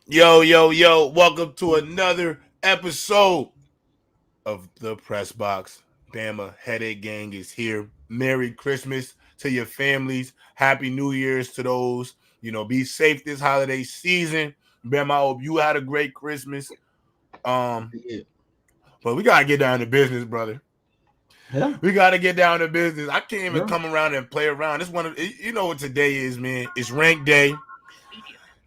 Yo, welcome to another episode of the PressBox. Bama Headache Gang is here. Merry Christmas to your families. Happy New Year's to those. Be safe this holiday season. Bama, I hope you had a great Christmas. But we gotta get down to business, brother. Yeah. We gotta get down to business. I can't even come around and play around. It's what today is, man. It's rank day.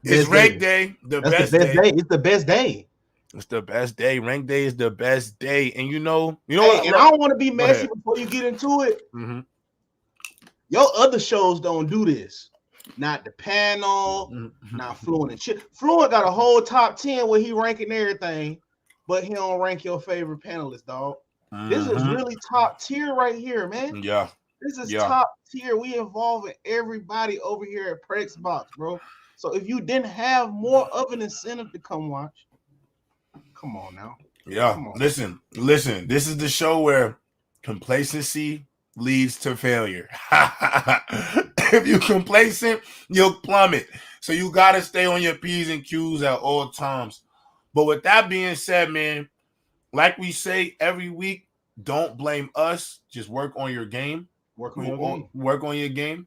It's rank day. The best day. It's the best day. It's the best day. Rank day is the best day. And you know hey, what? And I don't want to be messy before you get into it. Mm-hmm. Your other shows don't do this. Not the panel, not Fluent and shit. Fluent got a whole top 10 where he ranking everything, but he don't rank your favorite panelists, dog. This is really top tier right here, man. Yeah. This is top tier. We involving everybody over here at PressBox, bro. So if you didn't have more of an incentive to come watch, come on now. Yeah. Listen. This is the show where complacency leads to failure. If you're complacent, you'll plummet. So you got to stay on your P's and Q's at all times. But with that being said, man, like we say every week, don't blame us. Just work on your game. Work on your game.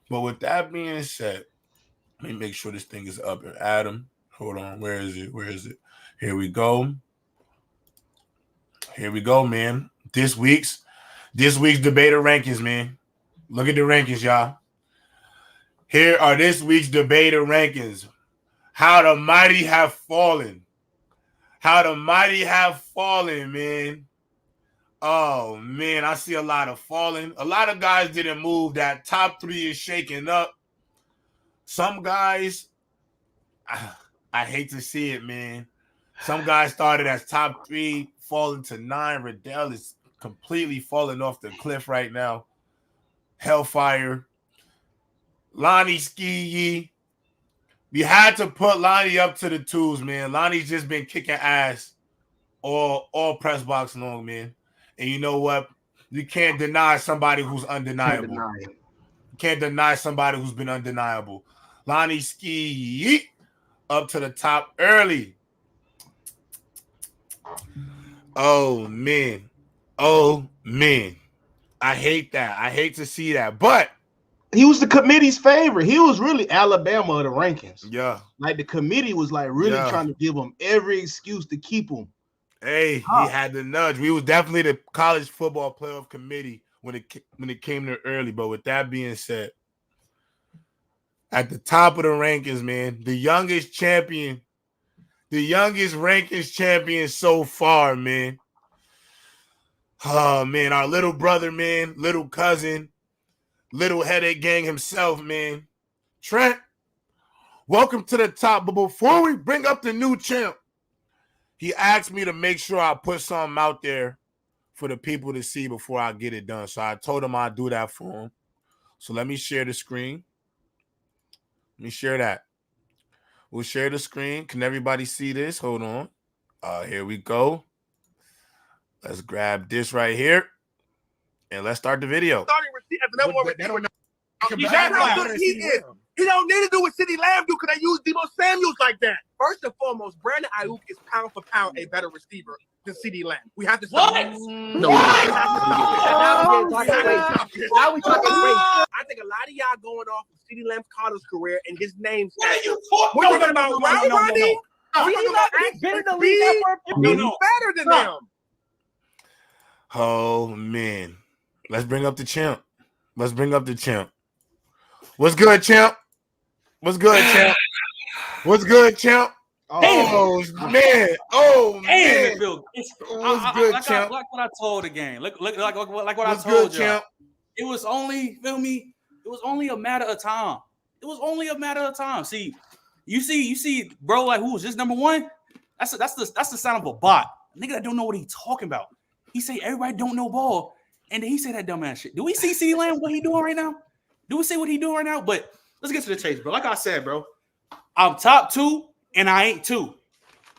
But with that being said, let me make sure this thing is up. Adam, hold on. Where is it? Here we go, man. This week's debater rankings, man. Look at the rankings, y'all. Here are this week's debater rankings. How the mighty have fallen. Man. Oh, man, I see a lot of falling. A lot of guys didn't move. That top 3 is shaking up. Some guys, I hate to see it, man. Some guys started as top 3, falling to 9. Riddell is completely falling off the cliff right now. Hellfire. Lonnie Ski. We had to put Lonnie up to the 2s, man. Lonnie's just been kicking ass all PressBox long, man. And you know what? You can't deny somebody who's undeniable. You can't deny somebody who's been undeniable. Lonnie Ski up to the top early. Oh, man. I hate that. I hate to see that. But he was the committee's favorite. He was really Alabama of the rankings. Yeah. Like the committee was like really trying to give him every excuse to keep him. Hey, he had the nudge. We was definitely the college football playoff committee when it came to early. But with that being said, at the top of the rankings, man, the youngest rankings champion so far, man. Oh, man, our little brother, man, little cousin, little headache gang himself, man. Trent, welcome to the top. But before we bring up the new champ, he asked me to make sure I put something out there for the people to see before I get it done. So I told him I'd do that for him. So let me share the screen. Let me share that. We'll share the screen. Can everybody see this? Hold on. Here we go. Let's grab this right here. And let's start the video. He don't need to do what CeeDee Lamb do because they use Debo Samuels like that. First and foremost, Brandon Ayuk is pound for pound a better receiver than CeeDee Lamb. We have to start. No. Now we talking race. I think a lot of y'all going off of CeeDee Lamb's college career and his name. We're talking about route running. He's been in the league better than them. Oh, man. Let's bring up the champ. What's good, champ? What's good, champ? Oh, man. What's good, champ? Like what I told the game. Like what I told you. Champ? It was only, feel me? It was only a matter of time. See, you see, bro, like who was just number 1? That's the sound of a bot. Nigga that don't know what he talking about. He say everybody don't know ball, and then he say that dumbass shit. Do we see CeeDee Lamb what he doing right now? But let's get to the chase, bro. Like I said, bro, I'm top 2 and I ain't 2.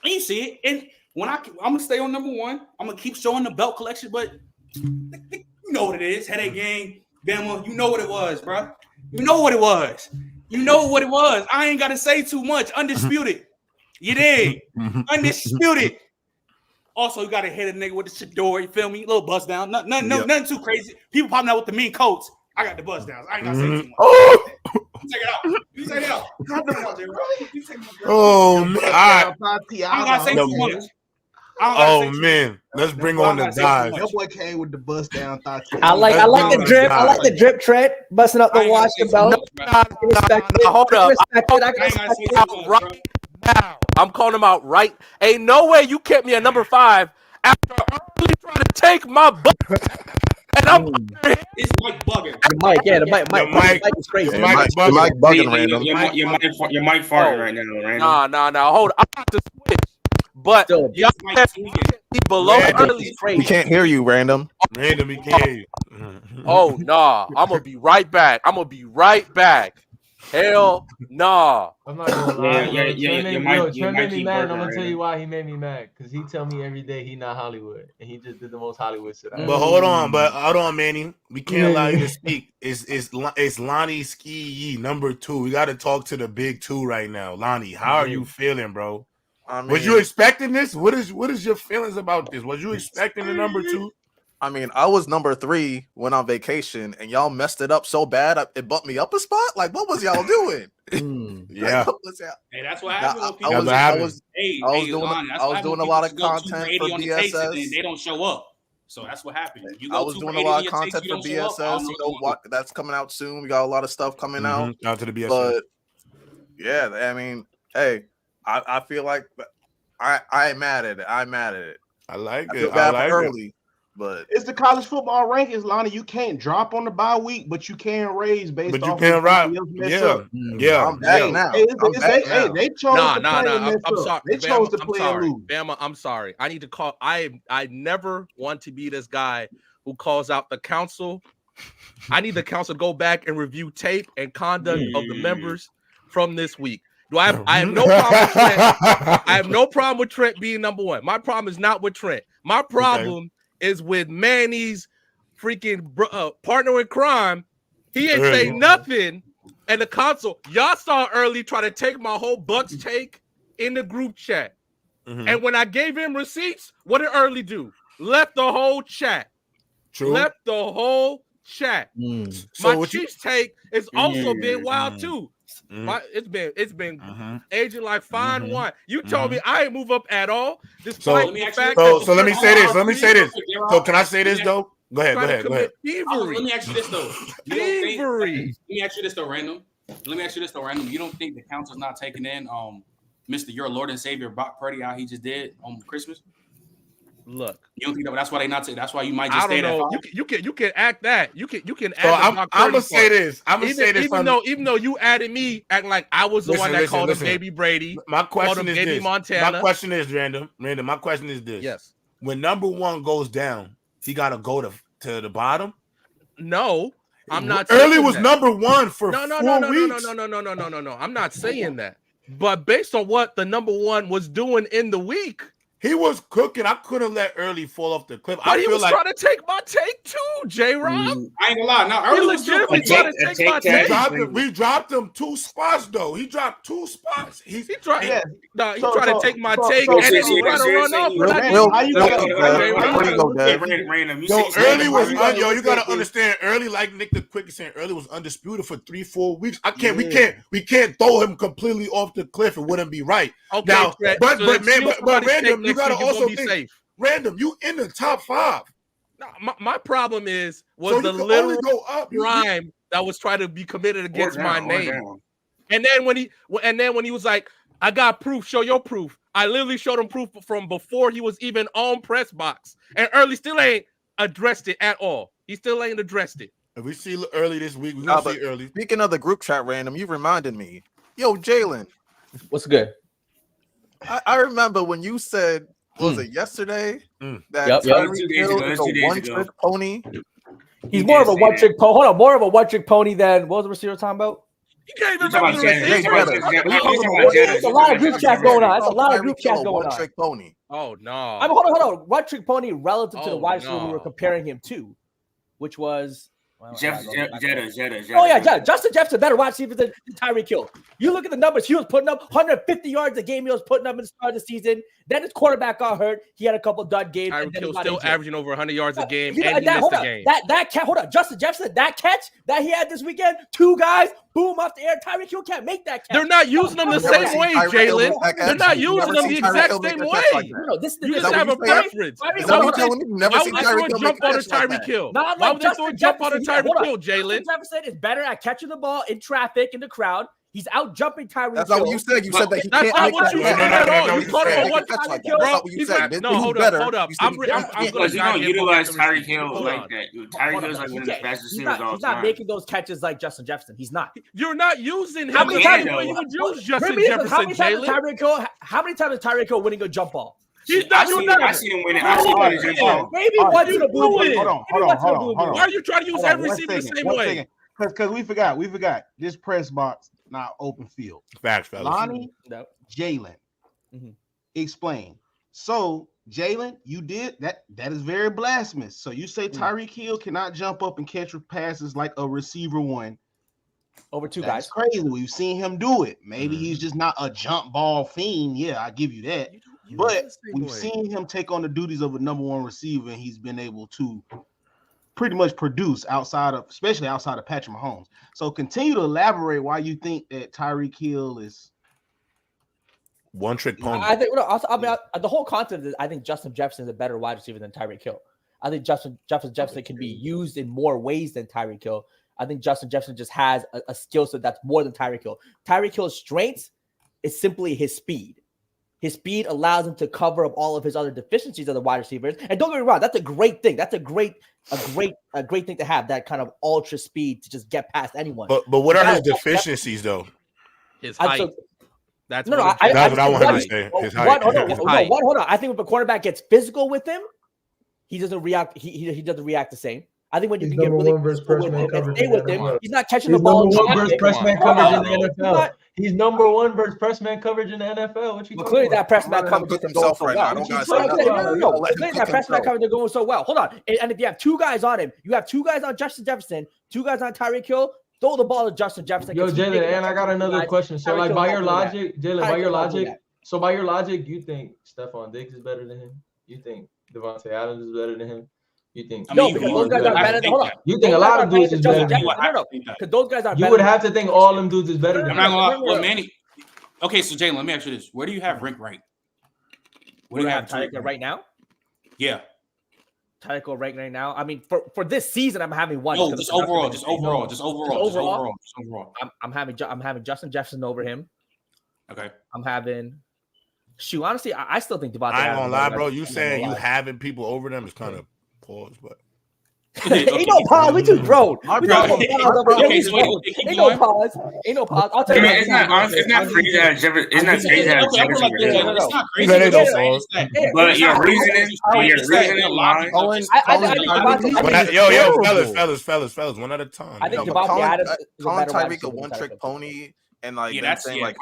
And you see it. And when I'm gonna stay on number 1, I'm gonna keep showing the belt collection. But you know what it is, headache gang, Bama. You know what it was, bro. You know what it was. You know what it was. I ain't gotta say too much. Undisputed. You dig? Undisputed. Also, you gotta hit a nigga with the Shador. You feel me? Little bust down. Nothing too crazy. People popping out with the mean coats. I got the bust downs. I ain't gotta say too much. Oh, You take it out. You take it out. oh man. All right. I ain't gotta say too much. Oh man. Let's bring on the guys. Your boy came with the bust down. I like the drip. I like the drip tread, busting up the Washington belt. Hold up. Right now. I'm calling him out right. Ain't no way you kept me at number 5 after early trying to take my butt. And I'm it's Mike bugging. The mic is crazy. Mike bugging, Random. Your mic farting right now, Random. Nah. Hold on. I'm about to switch. But y'all below early. We can't hear you, Random. Random, we can't hear you. Oh, nah. I'm going to be right back. Hell nah. I'm not gonna lie. Trent made me mad. I'm gonna tell you why he made me mad. Because he tell me every day he not Hollywood. And he just did the most Hollywood shit. But hold on, Manny. We can't allow you to speak. It's Lonnie Ski number 2. We got to talk to the big 2 right now. Lonnie, how are you feeling, bro? Was you expecting this? What is your feelings about this? Was you expecting the number 2? I mean, I was number 3, went on vacation, and y'all messed it up so bad it bumped me up a spot. Like, what was y'all doing? Yeah. Hey, that's what happened. I was doing a lot of content for BSS. They don't show up. So that's what happened. I was doing a lot of content for BSS. You know what? That's coming out soon. We got a lot of stuff coming out. Out to the BSS. But yeah, I mean, hey, I feel like I ain't mad at it. I like it. I feel bad early. But it's the college football rankings, Lonnie. You can't drop on the bye week, but you can raise based off. But you can't ride. Yeah. I'm back now. They chose to play. I'm sorry. They chose to play and lose. Bama, I'm sorry. I need to call. I never want to be this guy who calls out the council. I need the council to go back and review tape and conduct of the members from this week. I have no problem with Trent. I have no problem with Trent being number 1. My problem is not with Trent. My problem is with Manny's freaking partner in crime. He ain't say nothing, and the console. Y'all saw early try to take my whole Bucs take in the group chat, and when I gave him receipts, what did Early do? Left the whole chat. Left the whole chat. So my Chiefs take has also been wild too. It's been aging like fine wine. You told me I ain't move up at all. So let me say this. So can I say this though? Go ahead. Let me ask you this though. Let me ask you this though, Random. You don't think the council's not taking in Mr. Your Lord and Savior Brock Purdy how he just did on Christmas? Look, you don't think that's why they not take? That's why you might just stay there. You can act that. You can add. So I'm gonna say this. Even though you added me acting like I was the one that called him Baby Brady. My question is this. Montana. My question is Random. My question is this. Yes. When number 1 goes down, he got to go to the bottom. No, I'm not. Early was number 1 for 4 weeks. No. I'm not saying that. But based on what the number 1 was doing in the week. He was cooking. I couldn't let Early fall off the cliff. But he was trying to take my take too, J-Rob. I ain't gonna lie. Now Early was legitimately trying to take my take. We dropped him 2 spots though. He dropped 2 spots. He tried to take my take and then he tried to run off. Early was you gotta understand. Early, like Nick the Quick is saying, Early was undisputed for 3-4 weeks. We can't throw him completely off the cliff. It wouldn't be right. Okay, now, but Random, you gotta also be think. Safe. Random, you in the top 5. No, my problem was the little crime that was trying to be committed against my name. And then when he was like, I got proof, show your proof. I literally showed him proof from before he was even on PressBox. And Early still ain't addressed it at all. He still ain't addressed it. If we see Early this week, we're gonna see Early. Speaking of the group chat, Random, you reminded me. Yo, Jalen. What's good? I remember when you said, was it yesterday? That Tyreek Hill is a one-trick pony. He's more of a one-trick pony. Hold on, more of a one-trick pony than what was the receiver talking about? You can't even remember the There's a lot of group chats going on. That's a lot of group chats going on. One-trick pony. Oh no! I mean, hold on. One-trick pony relative to the wide receiver we were comparing him to, which was Jetta. Oh yeah, Justin Jefferson better wide receiver than Tyreek Hill. You look at the numbers he was putting up, 150 yards a game he was putting up in the start of the season. Then his quarterback got hurt. He had a couple dud games. Tyreek Hill still averaging over 100 yards a game, and he missed a game. Hold on, Justin Jefferson, that catch that he had this weekend, 2 guys, boom, off the air. Tyreek Hill can't make that catch. They're not using them the same way, Jalen. They're not using them the exact same way. You just have a preference. Why would they jump on a Tyreek Hill? Why would they throw a jump on a Tyreek Hill, Jalen? Jefferson is better at catching the ball in traffic in the crowd. He's out jumping Tyreek Hill. That's not what you said. You said that he can't make what you said at all. You talking about one catch like that. That's not what you said. No, hold up. I'm going to utilize Tyreek Hill like that. Tyreek Hill is like one of the fastest receivers all time. He's not making those catches like Justin Jefferson. He's not. You're not using him the same way you would use Justin Jefferson, Jalen. How many times is Tyreek Hill winning a jump ball? He's not. I see him winning. I see him winning. Maybe once in a blue moon. Hold on. Why are you trying to use every receiver the same way? Because we forgot. This press box not open field. Facts, fellas. Lonnie, Jalen, explain. So Jalen, you did that. That is very blasphemous. So you say Tyreek Hill cannot jump up and catch passes like a receiver one over 2 That's guys. crazy. We've seen him do it. Maybe he's just not a jump ball fiend. Yeah, I give you that. But we've seen him take on the duties of a number 1 receiver, and he's been able to pretty much produce especially outside of Patrick Mahomes. So continue to elaborate why you think that Tyreek Hill is one-trick pony. I think the whole concept is I think Justin Jefferson is a better wide receiver than Tyreek Hill. I think Justin Jefferson can be used in more ways than Tyreek Hill. I think Justin Jefferson just has a skill set that's more than Tyreek Hill. Tyreek Hill's strengths is simply his speed. His speed allows him to cover up all of his other deficiencies of the wide receivers. And don't get me wrong, that's a great thing. That's a great thing to have, that kind of ultra speed to just get past anyone. But what are his deficiencies though? His height. That's what I want him to say. His height. Hold on. I think if a quarterback gets physical with him, he doesn't react. He doesn't react the same. I think when you can get really physical with him and stay with him, he's not catching the ball. He's number 1 versus press man coverage in the NFL. He's number 1 versus press man coverage in the NFL. What you clearly that press man coverage is going so well. Clearly that press man coverage is going so well. Hold on. And if you have 2 guys on him, you have 2 guys on Justin Jefferson, 2 guys on Tyreek Hill. Throw the ball to Justin Jefferson. Yo, Jalen, and I got another question. So, like, by your logic, Jalen, by your logic, you think Stephon Diggs is better than him? You think Devontae Adams is better than him? You think? No, because those guys are better than. Hold on. You think a lot of dudes is better than him? No, because those guys are. You would have to think all them dudes is better than him. I'm not gonna lie. Manny. Okay, so Jalen, let me ask you this: where do you have Brink right? Where do you have Tyreek right now? Yeah. Tyreek right now. I mean, for this season, I'm having 1. No, just overall. I'm having Justin Jefferson over him. Okay. I'm having. Honestly, I still think Devontae. I ain't gonna lie, bro. You saying you having people over them is kind of pause, but. Ain't no pause. We too grown. Ain't no pause. I'll tell you. It's not crazy that Jefferson. It's not crazy that Jefferson. It's not crazy. But your reasoning line. Yo, fellas, one at a time. I think Devontae Adams is calling Tyreek a one-trick pony. And like then saying like,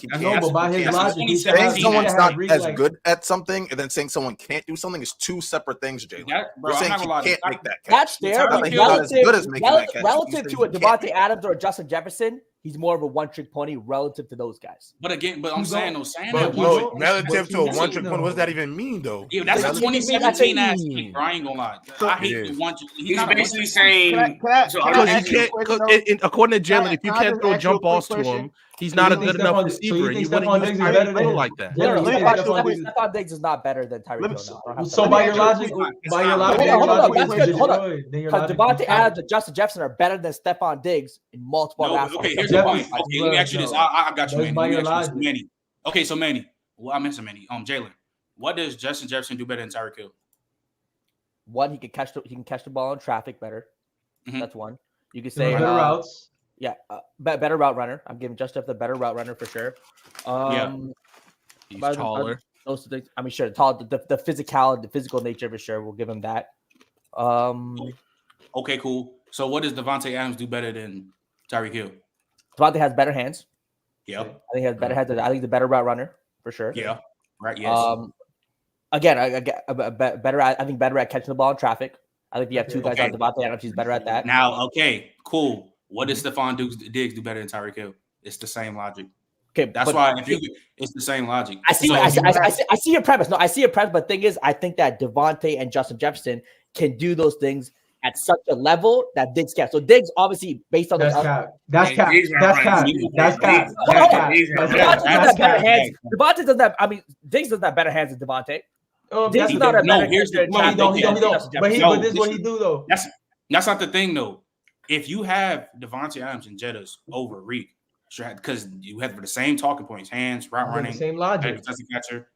he can't. But by his logic, saying someone's not as good at something and then saying someone can't do something is 2 separate things, Jalen. You're saying he can't make that catch. That's fair. He's not as good as making that catch. Relative to a Devontae Adams or a Justin Jefferson, he's more of a one-trick pony relative to those guys. But I'm saying relative to a one-trick pony, what does that even mean though? Yeah, that's a 2017 ass pick, bro. I ain't gonna lie. I hate the one. He's basically saying because you can't. According to Jalen, if you can't throw jump balls to him, he's not a good enough receiver. You wouldn't use Tyreek Hill like that. Stephon Diggs is not better than Tyreek Hill now. So by your logic, hold on. Because Devontae Adams and Justin Jefferson are better than Stephon Diggs in multiple aspects. Okay, here's the point. Okay, let me ask you this. I got you, Manny. Okay, so Manny. Well, I mentioned Manny. Jalen, what does Justin Jefferson do better than Tyreek Hill? 1, he can catch the ball in traffic better. That's 1. You could say better routes. Yeah, better route runner. I'm giving Justin the better route runner for sure. He's taller. Those things. I mean, sure, tall. The physicality, the physical nature for sure. We'll give him that. Okay, cool. So, what does Devontae Adams do better than Tyreek Hill? Devontae has better hands. Yeah, I think he has better hands. I think he's a better route runner for sure. Yeah, right. Yes. Again, better. I think better at catching the ball in traffic. I think if you have two guys on Devontae Adams, he's better at that. Now, okay, cool. What does Stephon Diggs do better than Tyreek Hill? It's the same logic. Okay, that's why it's the same logic. I see your premise. No, I see your premise. But the thing is, I think that Devontae and Justin Jefferson can do those things at such a level that Diggs can't. So Diggs, obviously, based on That's cap. Devontae doesn't have. I mean, Diggs doesn't have better hands than Devontae. Diggs is not a better he don't. But this is what he do though. That's not the thing though. If you have Devontae Adams and Jettas over Reek, because you have the same talking points, hands, route running, same logic. Catcher.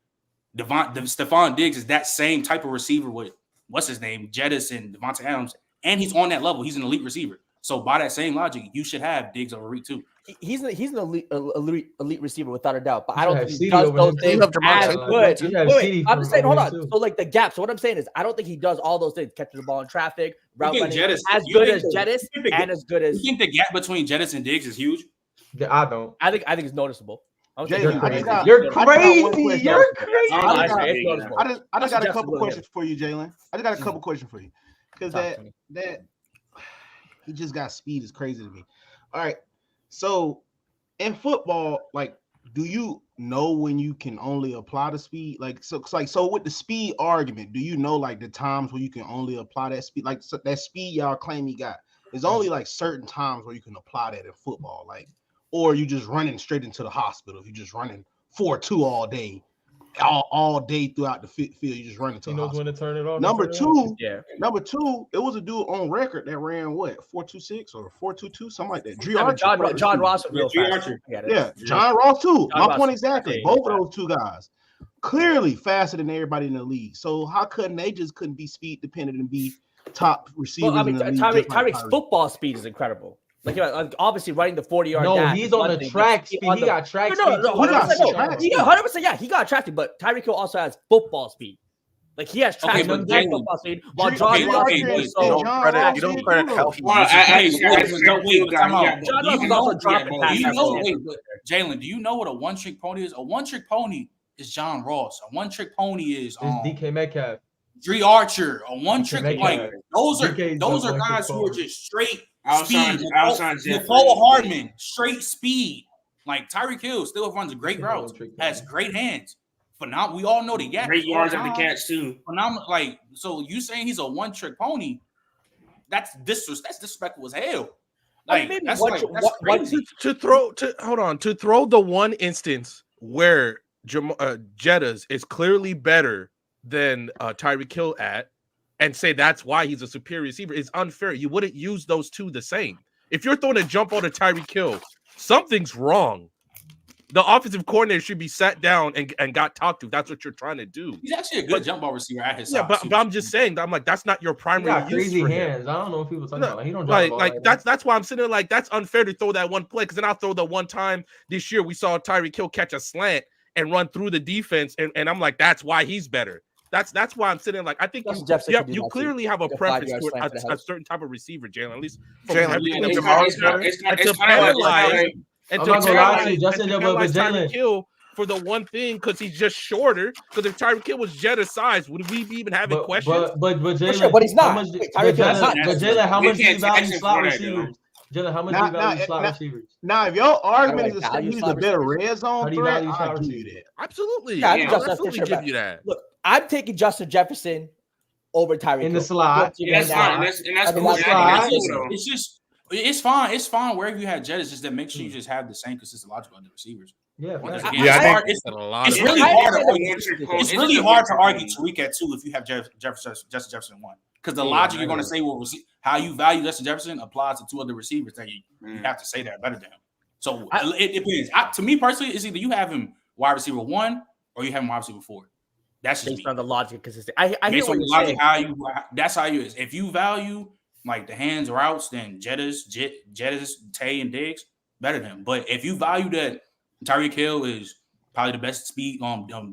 Stephon Diggs is that same type of receiver with what's his name, Jettas and Devontae Adams, and he's on that level. He's an elite receiver. So by that same logic, you should have Diggs over Reek too. He's an elite receiver without a doubt, but I don't think he does those things as good. Wait, I'm just saying, hold on. So like the gap. So what I'm saying is, I don't think he does all those things: catching the ball in traffic, route running, as good as Jettas, and as good as. You think the gap between Jettas and Diggs is huge? I don't. I think it's noticeable. You're crazy. You're crazy. I just got a couple questions for you, Jalen. I just got a couple questions for you because that he just got speed is crazy to me. All right, so in football, like, do you know when you can only apply the speed? So with the speed argument, do you know like the times where you can only apply that speed? Like that speed y'all claim he got, there's only like certain times where you can apply that in football, like. Or you just running straight into the hospital. If you're just running 4.2 all day, all day throughout the field, you just run into the hospital. He knows when to turn it off. Number two, it was a dude on record that ran what 4.26 or 4.22, something like that. John Ross, John Ross too. My point exactly. Both of those two guys clearly faster than everybody in the league. So how couldn't they couldn't be speed dependent and be top receivers? Well, I mean, Tyreek's football speed is incredible. Like obviously running the 40-yard dash. He's on the track speed. He got track speed. No, 100%. He got 100%. Yeah, he got track speed, but Tyreek Hill also has football speed. Like he has track speed and football speed. While John Ross is also you don't credit how he John Ross is also dropping passes. Jalen, do you know what a one-trick pony is? A one-trick pony is John Ross. A one-trick pony is DK Metcalf. Dre Archer. A one-trick like those are guys who are just straight. Speed. Nicole Hardman, straight speed. Like Tyreek Hill still runs a great route, has great hands. Phenomenal. We all know the gap. Great yards at the catch too. Phenomenal. Like, so you saying he's a one-trick pony? That's disrespectful as hell. Like, that's crazy. To throw the one instance where Jettas is clearly better than Tyreek Hill at. And say that's why he's a superior receiver is unfair. You wouldn't use those two the same. If you're throwing a jump on to Tyreek Hill, something's wrong. The offensive coordinator should be sat down and got talked to. That's what you're trying to do. He's actually a good jump ball receiver at his size. Yeah, but I'm just saying, I'm like, that's not your primary use crazy for hands. him. I don't know if people talking about. He don't like that's why I'm sitting there like that's unfair to throw that one play because then I'll throw the one time this year we saw Tyreek Hill catch a slant and run through the defense, and I'm like, that's why he's better. That's why I'm sitting like I think you clearly have a preference to a certain type of receiver, Jalen. At least it's Tyreek Hill for the one thing because he's just shorter. Because if Tyreek Hill was Jetta size, would we be even having questions? But Jalen, but he's not. Jalen, how much do you value slot receivers? Jalen, how much do you value slot receivers? Now, if your argument is that he's a better red zone threat, I'll give you that. Absolutely, I'll absolutely give you that. Look, I'm taking Justin Jefferson over Tyreek in the slot. That's fine. That's cool. It's fine. It's fine wherever you have Jettas. Just that make sure you just have the same consistent logic on the receivers. It's really hard to argue Tyreek at 2 if you have Justin Jefferson at 1. Because the logic you're going to say how you value Justin Jefferson applies to 2 other receivers that you have to say that better than him. So it depends. To me personally, it's either you have him wide receiver 1 or you have him wide receiver 4. That's just based on the logic. Consistent. I hear what you're saying. That's how you is. If you value like the hands routes, then Jettas, Tay, and Diggs better than him. But if you value that Tyreek Hill is probably the best speed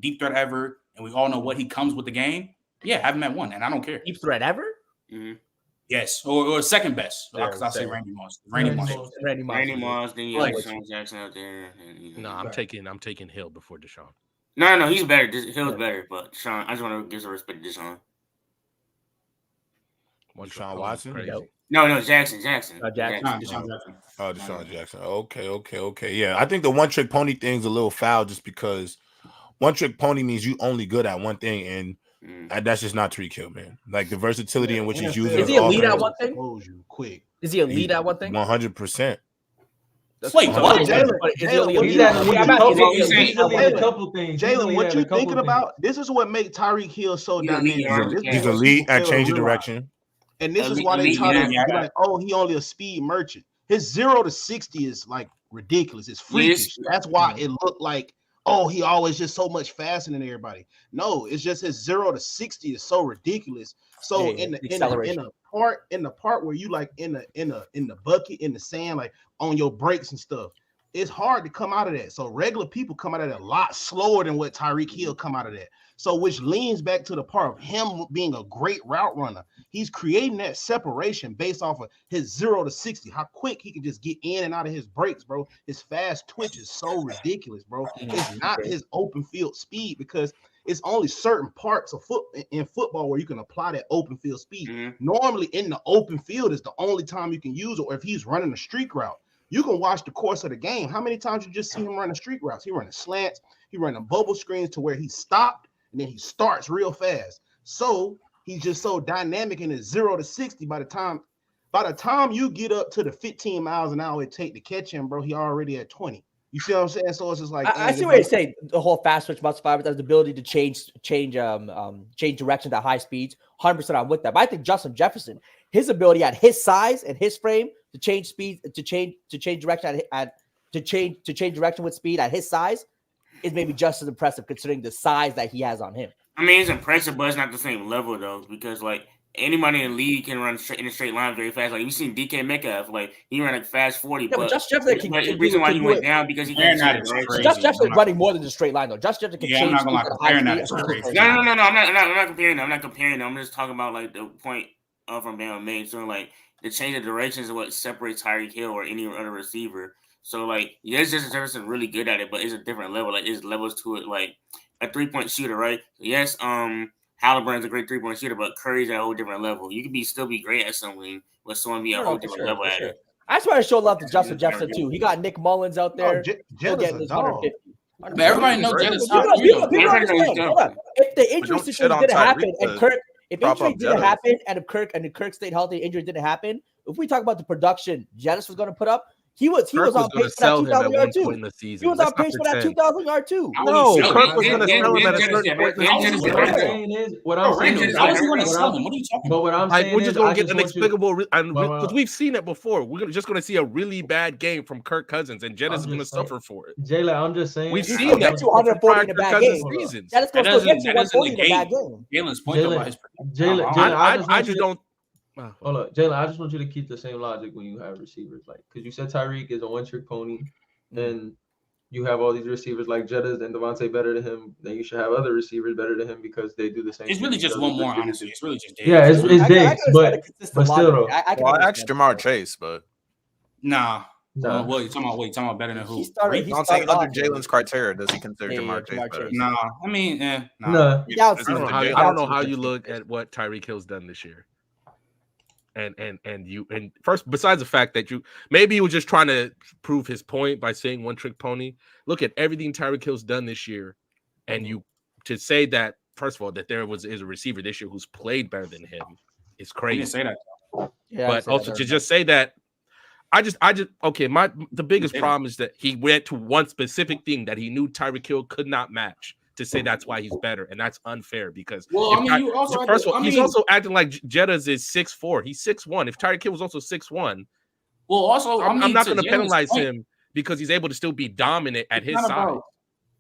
deep threat ever, and we all know what he comes with the game. Yeah, have him at 1, and I don't care. Deep threat ever? Mm-hmm. Yes, or second best. Because I say Randy Moss. Randy Moss. Then you have Deshaun Jackson out there. No, I'm taking Hill before Deshaun. No, he's better. Hill's better, but Deshaun, I just want to give some respect to Deshaun. Deshaun Watson? Crazy. No, Jackson. Jackson. Oh, Deshaun Jackson. Okay. Yeah, I think the one trick pony thing's a little foul just because one trick pony means you only good at one thing, and that's just not Tyreek Hill, man. Like the versatility in which he's using. Is he elite at one thing? Quick. Is he elite at one thing? 100%. Wait, what? Jalen, what you thinking about? This is what makes Tyreek Hill so dynamic. He's elite at change of direction. And this is why they try to be like, oh, he only a speed merchant. His 0 to 60 is like ridiculous. It's freakish. That's why it looked like, oh, he always just so much faster than everybody. No, it's just his 0 to 60 is so ridiculous. So in the part where you like in the bucket, in the sand, like on your brakes and stuff, it's hard to come out of that. So regular people come out of that a lot slower than what Tyreek Hill come out of that. So which leans back to the part of him being a great route runner. He's creating that separation based off of his 0 to 60, how quick he can just get in and out of his brakes, bro. His fast twitch is so ridiculous, bro. It's not his open field speed because it's only certain parts of football where you can apply that open field speed. Normally in the open field is the only time you can use it, or if he's running a streak route. You can watch the course of the game. How many times you just see him running streak routes? He running slants, he running bubble screens to where he stopped and then he starts real fast. So he's just so dynamic in his 0 to 60. By the time you get up to the 15 miles an hour it take to catch him, bro, he already at 20. You see what I'm saying? So it's just like I see what you're saying. The whole fast switch muscle fibers has the ability to change directions at high speeds. 100% I'm with that. But I think Justin Jefferson, his ability at his size and his frame to change speed, to change direction to change direction with speed at his size is maybe just as impressive considering the size that he has on him. I mean, it's impressive, but it's not the same level though, because like anybody in the league can run in a straight line very fast. Like you seen DK Metcalf, like he ran like fast 40. Yeah, but Justin Jefferson the reason why he went down because he can't. Justin Jefferson running more than a straight line though. Justin Jefferson can change. I'm not comparing that. I'm not comparing. I'm just talking about like the point from Bama made. So like the change of directions is what separates Tyreek Hill or any other receiver. So like yes, Justin Jefferson really good at it, but it's a different level. Like there's levels to it. Like a 3-point shooter, right? Yes, Halliburton's a great 3-point shooter, but Curry's at a whole different level. You can still be great at something, but someone be a whole different level at it. I just want to show love to Justin Jefferson too. He got Nick Mullins out there. Getting his 150. But everybody knows Jennings. If the injury situation didn't happen and Kirk, if injury didn't happen and if Kirk stayed healthy, injury didn't happen. If we talk about the production Jennings was going to put up, he was on pace for that 2,000 yard too. He was on pace for that 2,000 yard too. No, Kirk was going to sell him at a certain point in the season. What I'm saying we're just going to get inexplicable, because we've seen it before. We're just going to see a really bad game from Kirk Cousins, and Jennings is going to suffer for it. Jayla, I'm just saying we've seen that 240 in a bad game. That doesn't negate Jalen's point about his. I just don't. Hold up, Jalen. I just want you to keep the same logic when you have receivers, like because you said Tyreek is a one-trick pony, then you have all these receivers like Jettas and Devontae better than him. Then you should have other receivers better than him because they do the same. It's really just one more, honestly. It's really just Diggs. Yeah, it's Diggs, but still though. I asked Jamar Chase, but nah. What you talking about better than who? I'm saying under Jalen's criteria, does he consider Jamar Chase better? Nah, I mean, nah. I don't know how you look at what Tyreek Hill's done this year. And first, besides the fact that maybe he was just trying to prove his point by saying one trick pony. Look at everything Tyreek Hill's done this year, and to say that first of all that there is a receiver this year who's played better than him is crazy. You didn't say that, but also to just say that, the biggest problem is that he went to one specific thing that he knew Tyreek Hill could not match. To say that's why he's better, and that's unfair because he's also acting like Jettas is 6'4". He's 6'1". If Tyreek Hill was also 6'1", I'm not going to penalize him because he's able to still be dominant at his size.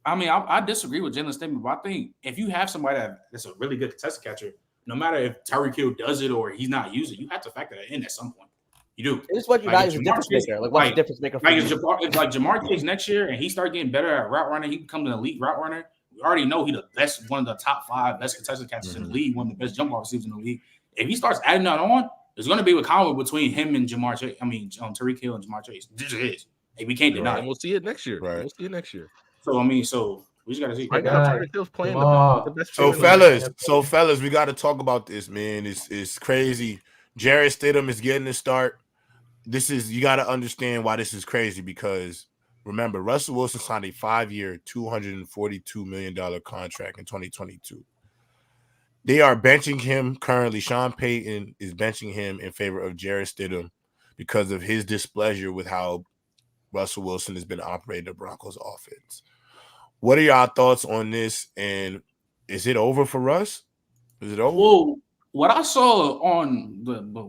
I disagree with Jalen's statement, but I think if you have somebody that's a really good contested catcher, no matter if Tyreek Hill does it or he's not using it, you have to factor that in at some point. You do. It's what you value as a difference maker. Like what's the difference maker? If Jamar Chase next year and he start getting better at route running, he becomes an elite route runner. We already know he's the best, one of the top 5 best contested catchers in the league, one of the best jump ball receivers in the league. If he starts adding that on, there's going to be a combo between him and Jamar Chase. Tyreek Hill and Jamar Chase. This is. We can't deny it. We'll see it next year. Right. We'll see it next year. So we just got to see. Right now, Tyreek Hill's playing the best. So fellas, we got to talk about this, man. It's crazy. Jared Stidham is getting the start. You got to understand why this is crazy because remember, Russell Wilson signed a 5-year, $242 million contract in 2022. They are benching him currently. Sean Payton is benching him in favor of Jared Stidham because of his displeasure with how Russell Wilson has been operating the Broncos offense. What are y'all thoughts on this? And is it over for Russ? Is it over? Well, what I saw on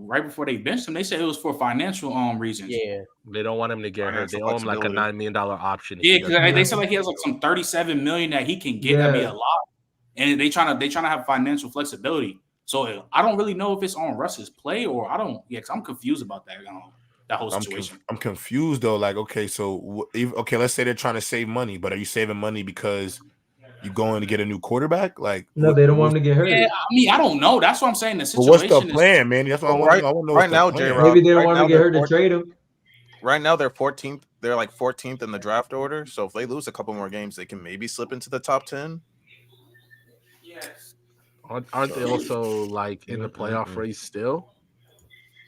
right before they benched him, they said it was for financial reasons. Yeah, they don't want him to get hurt. They owe him like a $9 million option. Yeah, because they said like he has like some $37 million that he can get. That'd be a lot, and they trying to have financial flexibility. So I don't really know if it's on Russ's play or I don't. Yeah, because I'm confused about that whole situation. I'm confused though. Like, okay, so let's say they're trying to save money, but are you saving money because you're going to get a new quarterback? Like, no, they don't want him to get hurt. Yeah, I mean, I don't know. That's what I'm saying. The situation. What's the plan, man? That's what I want to know. Right now, J-Rob, maybe they don't want to get hurt to trade him. Right now, they're 14th. They're like 14th in the draft order. So if they lose a couple more games, they can maybe slip into the top 10. Yes. Aren't they also like in the playoff race still?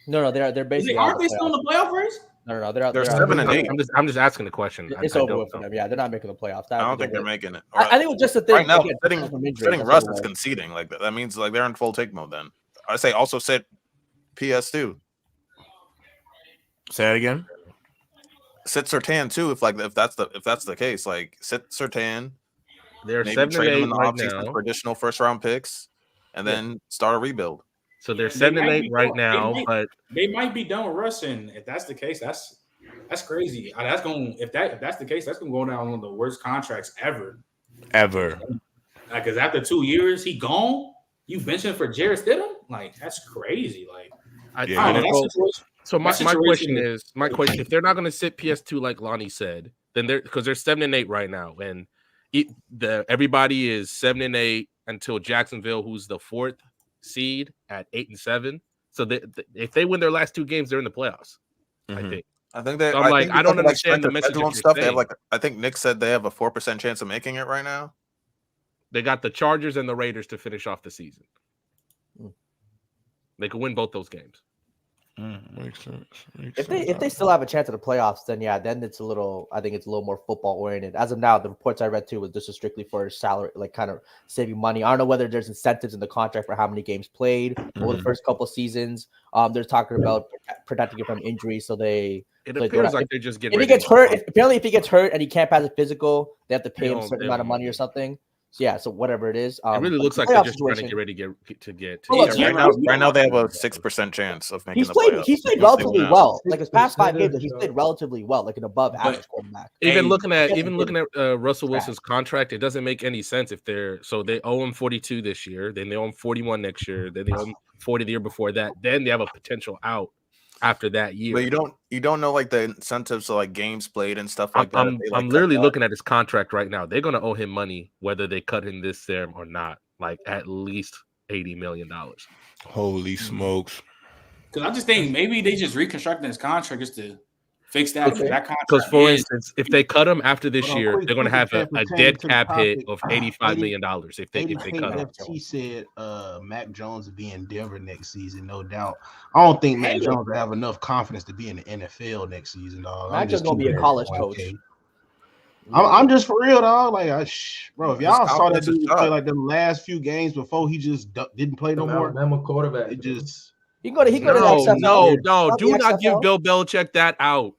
No, they're basically. Aren't they still in the playoff race? No, they're 7 and 8. I'm just asking the question. It's over with for them. Yeah, they're not making the playoffs. I don't think they're making it. I think it was just a thing. Right now, sitting Russ is conceding. Like that means like they're in full take mode. Then I say also sit PS2. Say it again. Sit Surtain too. If that's the case, like sit Surtain. They're maybe 7 and 8 right now for additional first round picks, and then start a rebuild. So they're 7 and 8 right now, but they might be done with Russ, and if that's the case, that's crazy. That's going if that's the case, that's going to go down one of the worst contracts ever. Because after 2 years, he gone. You benching for Jared Stidham? Like that's crazy. Like so my question is if they're not going to sit PS2 like Lonnie said, then because they're 7 and 8 right now, and everybody is 7 and 8 until Jacksonville, who's the 4th seed at 8 and 7. So if they win their last 2 games, they're in the playoffs. Mm-hmm. I think they. So I don't understand the message stuff. They have I think Nick said they have a 4% chance of making it right now. They got the Chargers and the Raiders to finish off the season. They could win both those games. Makes sense. If they still have a chance at the playoffs, then it's a little. I think it's a little more football oriented. As of now, the reports I read too was just strictly for salary, like kind of saving money. I don't know whether there's incentives in the contract for how many games played over the first couple seasons. They're talking about protecting him from injury, so they. It appears like they're just getting. If he gets hurt, if he gets hurt and he can't pass a physical, they have to pay him a certain amount of money or something. So whatever it is, it really looks like they're just trying to get ready to get. Right now, they have a 6% chance of making the playoffs. He's played relatively well. Like his past 5 games, he's played relatively well, like an above average quarterback. Even looking at Russell Wilson's contract, it doesn't make any sense if they owe him 42 this year, then they owe him 41 next year, then they owe him 40 the year before that, then they have a potential out after that year. But you don't know like the incentives of like games played and stuff like that. I'm literally looking at his contract right now. They're gonna owe him money whether they cut him this term or not, like at least $80 million. Holy smokes! Because I just think maybe they just reconstructing his contract just to fix that contract. Because for instance, if they cut him after this year, they're going to have a dead cap hit of $85 million. If they cut him, he said Mac Jones will be in Denver next season, no doubt. I don't think Mac Jones will have enough confidence to be in the NFL next season, dog. Mac Jones gonna be a college coach. I'm just for real, dog. Like, bro, if y'all saw that dude play like the last few games before he just didn't play no more, I'm a quarterback. It just he go to no. Do not give Bill Belichick that out.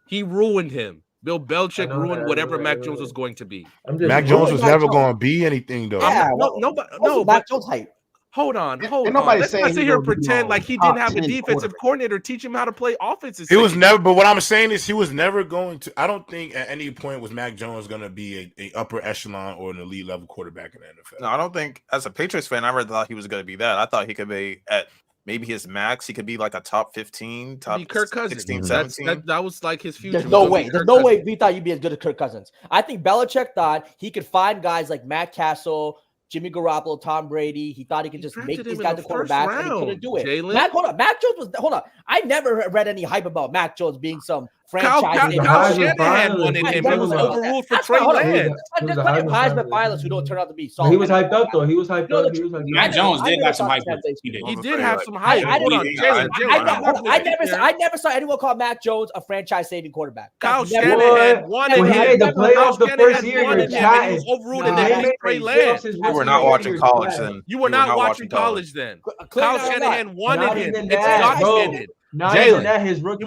He ruined him. Bill Belichick ruined whatever Mac Jones was going to be. Mac Jones was never going to be anything, though. Yeah, no. Mac Jones hype. Hold on. Let's not sit here and pretend like he didn't have a defensive coordinator teach him how to play offenses. He was never. But what I'm saying is, he was never going to. I don't think at any point was Mac Jones going to be a upper echelon or an elite level quarterback in the NFL. No, I don't think. As a Patriots fan, I never thought he was going to be that. I thought he could be at maybe his max. He could be like a top 15, top Kirk Cousins. 16, 17. That was like his future. There's no way we thought you'd be as good as Kirk Cousins. I think Belichick thought he could find guys like Matt Castle, Jimmy Garoppolo, Tom Brady. He thought he could just make these guys the quarterbacks, and he couldn't do it. Mac Jones was. Hold on. I never read any hype about Mac Jones being some franchise. Kyle Shanahan won in him. It was overruled for Trey Lance. There's plenty of Heisman finalists who don't turn out to be solid. He was hyped up though. He was hyped up. Mac Jones did have some hype. He did have some hype. I never saw anyone call Mac Jones a franchise-saving quarterback. Kyle Shanahan won it. When he made the playoffs the first year, you're chatting. He was overruled in the Trey Lance. You were not watching college then. You were not watching college then. Kyle Shanahan won it in. It's documented. Not even that, his rookie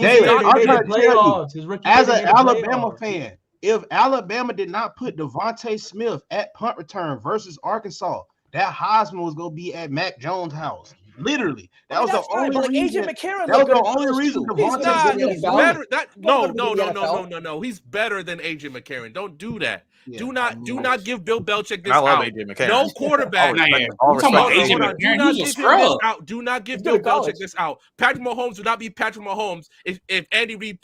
as an Alabama fan, if Alabama did not put Devontae Smith at punt return versus Arkansas, that Heisman was gonna be at Mac Jones' house. Literally, that was the only reason. That was the only reason Devontae better. No. He's better than AJ McCarron. Don't do that. Yeah, do not give Bill Belichick this out. No quarterback. Do not give Bill Belichick this out. Patrick Mahomes would not be Patrick Mahomes if Andy Reid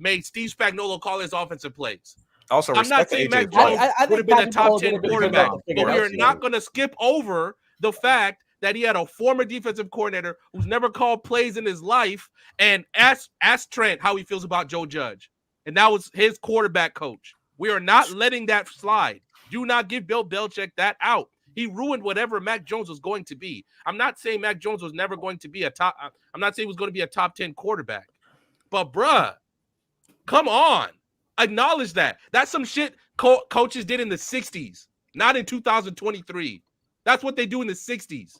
made Steve Spagnuolo call his offensive plays. Also, I'm not saying Mac Jones would have been a top 10 quarterback, but we're not going to skip over the fact that he had a former defensive coordinator who's never called plays in his life, and ask Trent how he feels about Joe Judge, and that was his quarterback coach. We are not letting that slide. Do not give Bill Belichick that out. He ruined whatever Mac Jones was going to be. I'm not saying Mac Jones was never going to be I'm not saying he was going to be a top 10 quarterback. But, bruh, come on. Acknowledge that. That's some shit coaches did in the 60s, not in 2023. That's what they do in the 60s.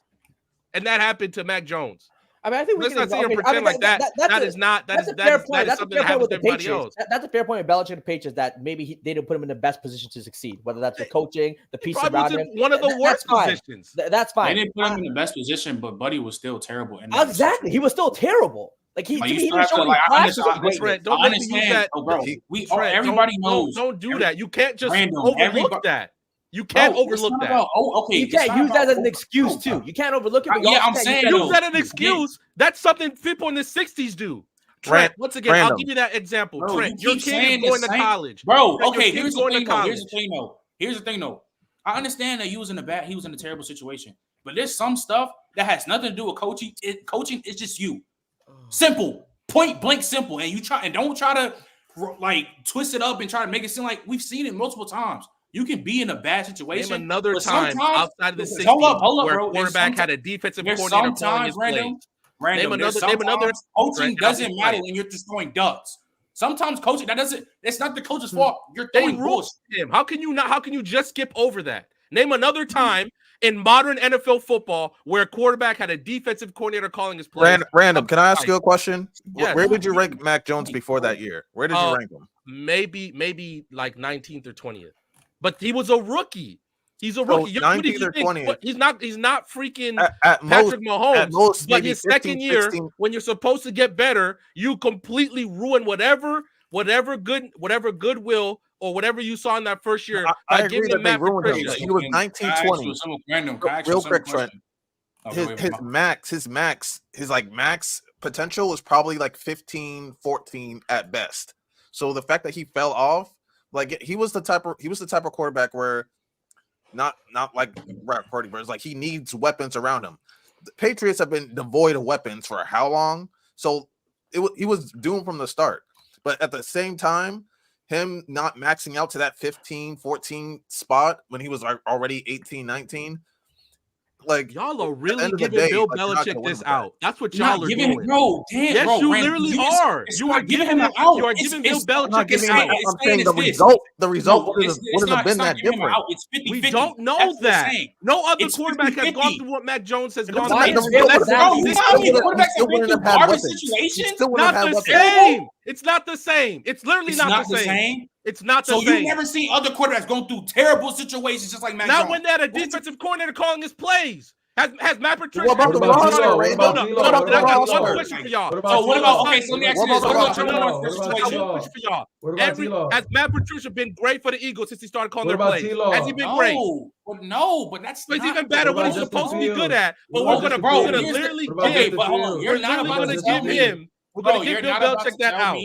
And that happened to Mac Jones. I mean, I think let's not sit here and pretend like that. That is something that happens to everybody else. That's a fair point with Belichick and the Patriots that maybe they didn't put him in the best position to succeed, whether that's the coaching, the piece around him. One of the worst positions. That's fine. They didn't put him in the best position, but Buddy was still terrible. Exactly. He was still terrible. Like he didn't show any flashes of greatness. Don't let me use that. Everybody knows. Don't do that. You can't just overlook that. You can't overlook that. You can't use that as an excuse too. You can't overlook it. I'm saying use that as an excuse. That's something people in the 60s do. Trent, once again, I'll give you that example. Trent, your kid is going to college. Bro, okay, here's the thing though. I understand that he was in a terrible situation. But there's some stuff that has nothing to do with coaching. Coaching is just you. Simple. Point blank simple. And don't try to like twist it up and try to make it seem like we've seen it multiple times. You can be in a bad situation. Name another time outside of the 60s where a quarterback had a defensive coordinator calling his plays. Name another. Coaching doesn't matter when you're just throwing ducks. Sometimes coaching it's not the coach's fault. You're throwing bullshit. How can you just skip over that? Name another time in modern NFL football where a quarterback had a defensive coordinator calling his plays. Random. Can I ask you a question? Yes. Where did you rank Mac Jones before that year? Where did you rank him? Maybe like 19th or 20th. But he was a rookie. He's a rookie. 19th or 20th. He's not freaking at Patrick Mahomes. Most, but his 15, second year, 16. When you're supposed to get better, you completely ruin whatever goodwill or whatever you saw in that first year. I agree that they ruined him. He was 19-20. Real quick, Trent. His max potential was probably like 15, 14 at best. So the fact that he fell off, like he was the type of quarterback where not like Brock Purdy, but it's like he needs weapons around him. The Patriots have been devoid of weapons for how long? So he was doomed from the start. But at the same time, him not maxing out to that 15, 14 spot when he was already 18, 19, like y'all are really giving Bill Belichick this out. That's what y'all are doing. Yes, you literally are. You are giving him out. You are giving Bill Belichick this out. I'm saying the result wouldn't have been that different. We don't know that. No other quarterback has gone through what Mac Jones has gone through. It's not the same. It's literally not the same. It's not the same. So you've never seen other quarterbacks going through terrible situations just like Mac Jones. Not when they had a defensive coordinator calling his plays. Has Matt Patricia? What about the roster? I got one question for y'all. So what about? Okay, so let me ask you this. Has Matt Patricia been great for the Eagles since he started calling their plays? Has he been great? No, but that's he's even better what he's supposed to be good at. But we're gonna literally give. We're literally gonna give him. We're gonna give Bill Belichick that out.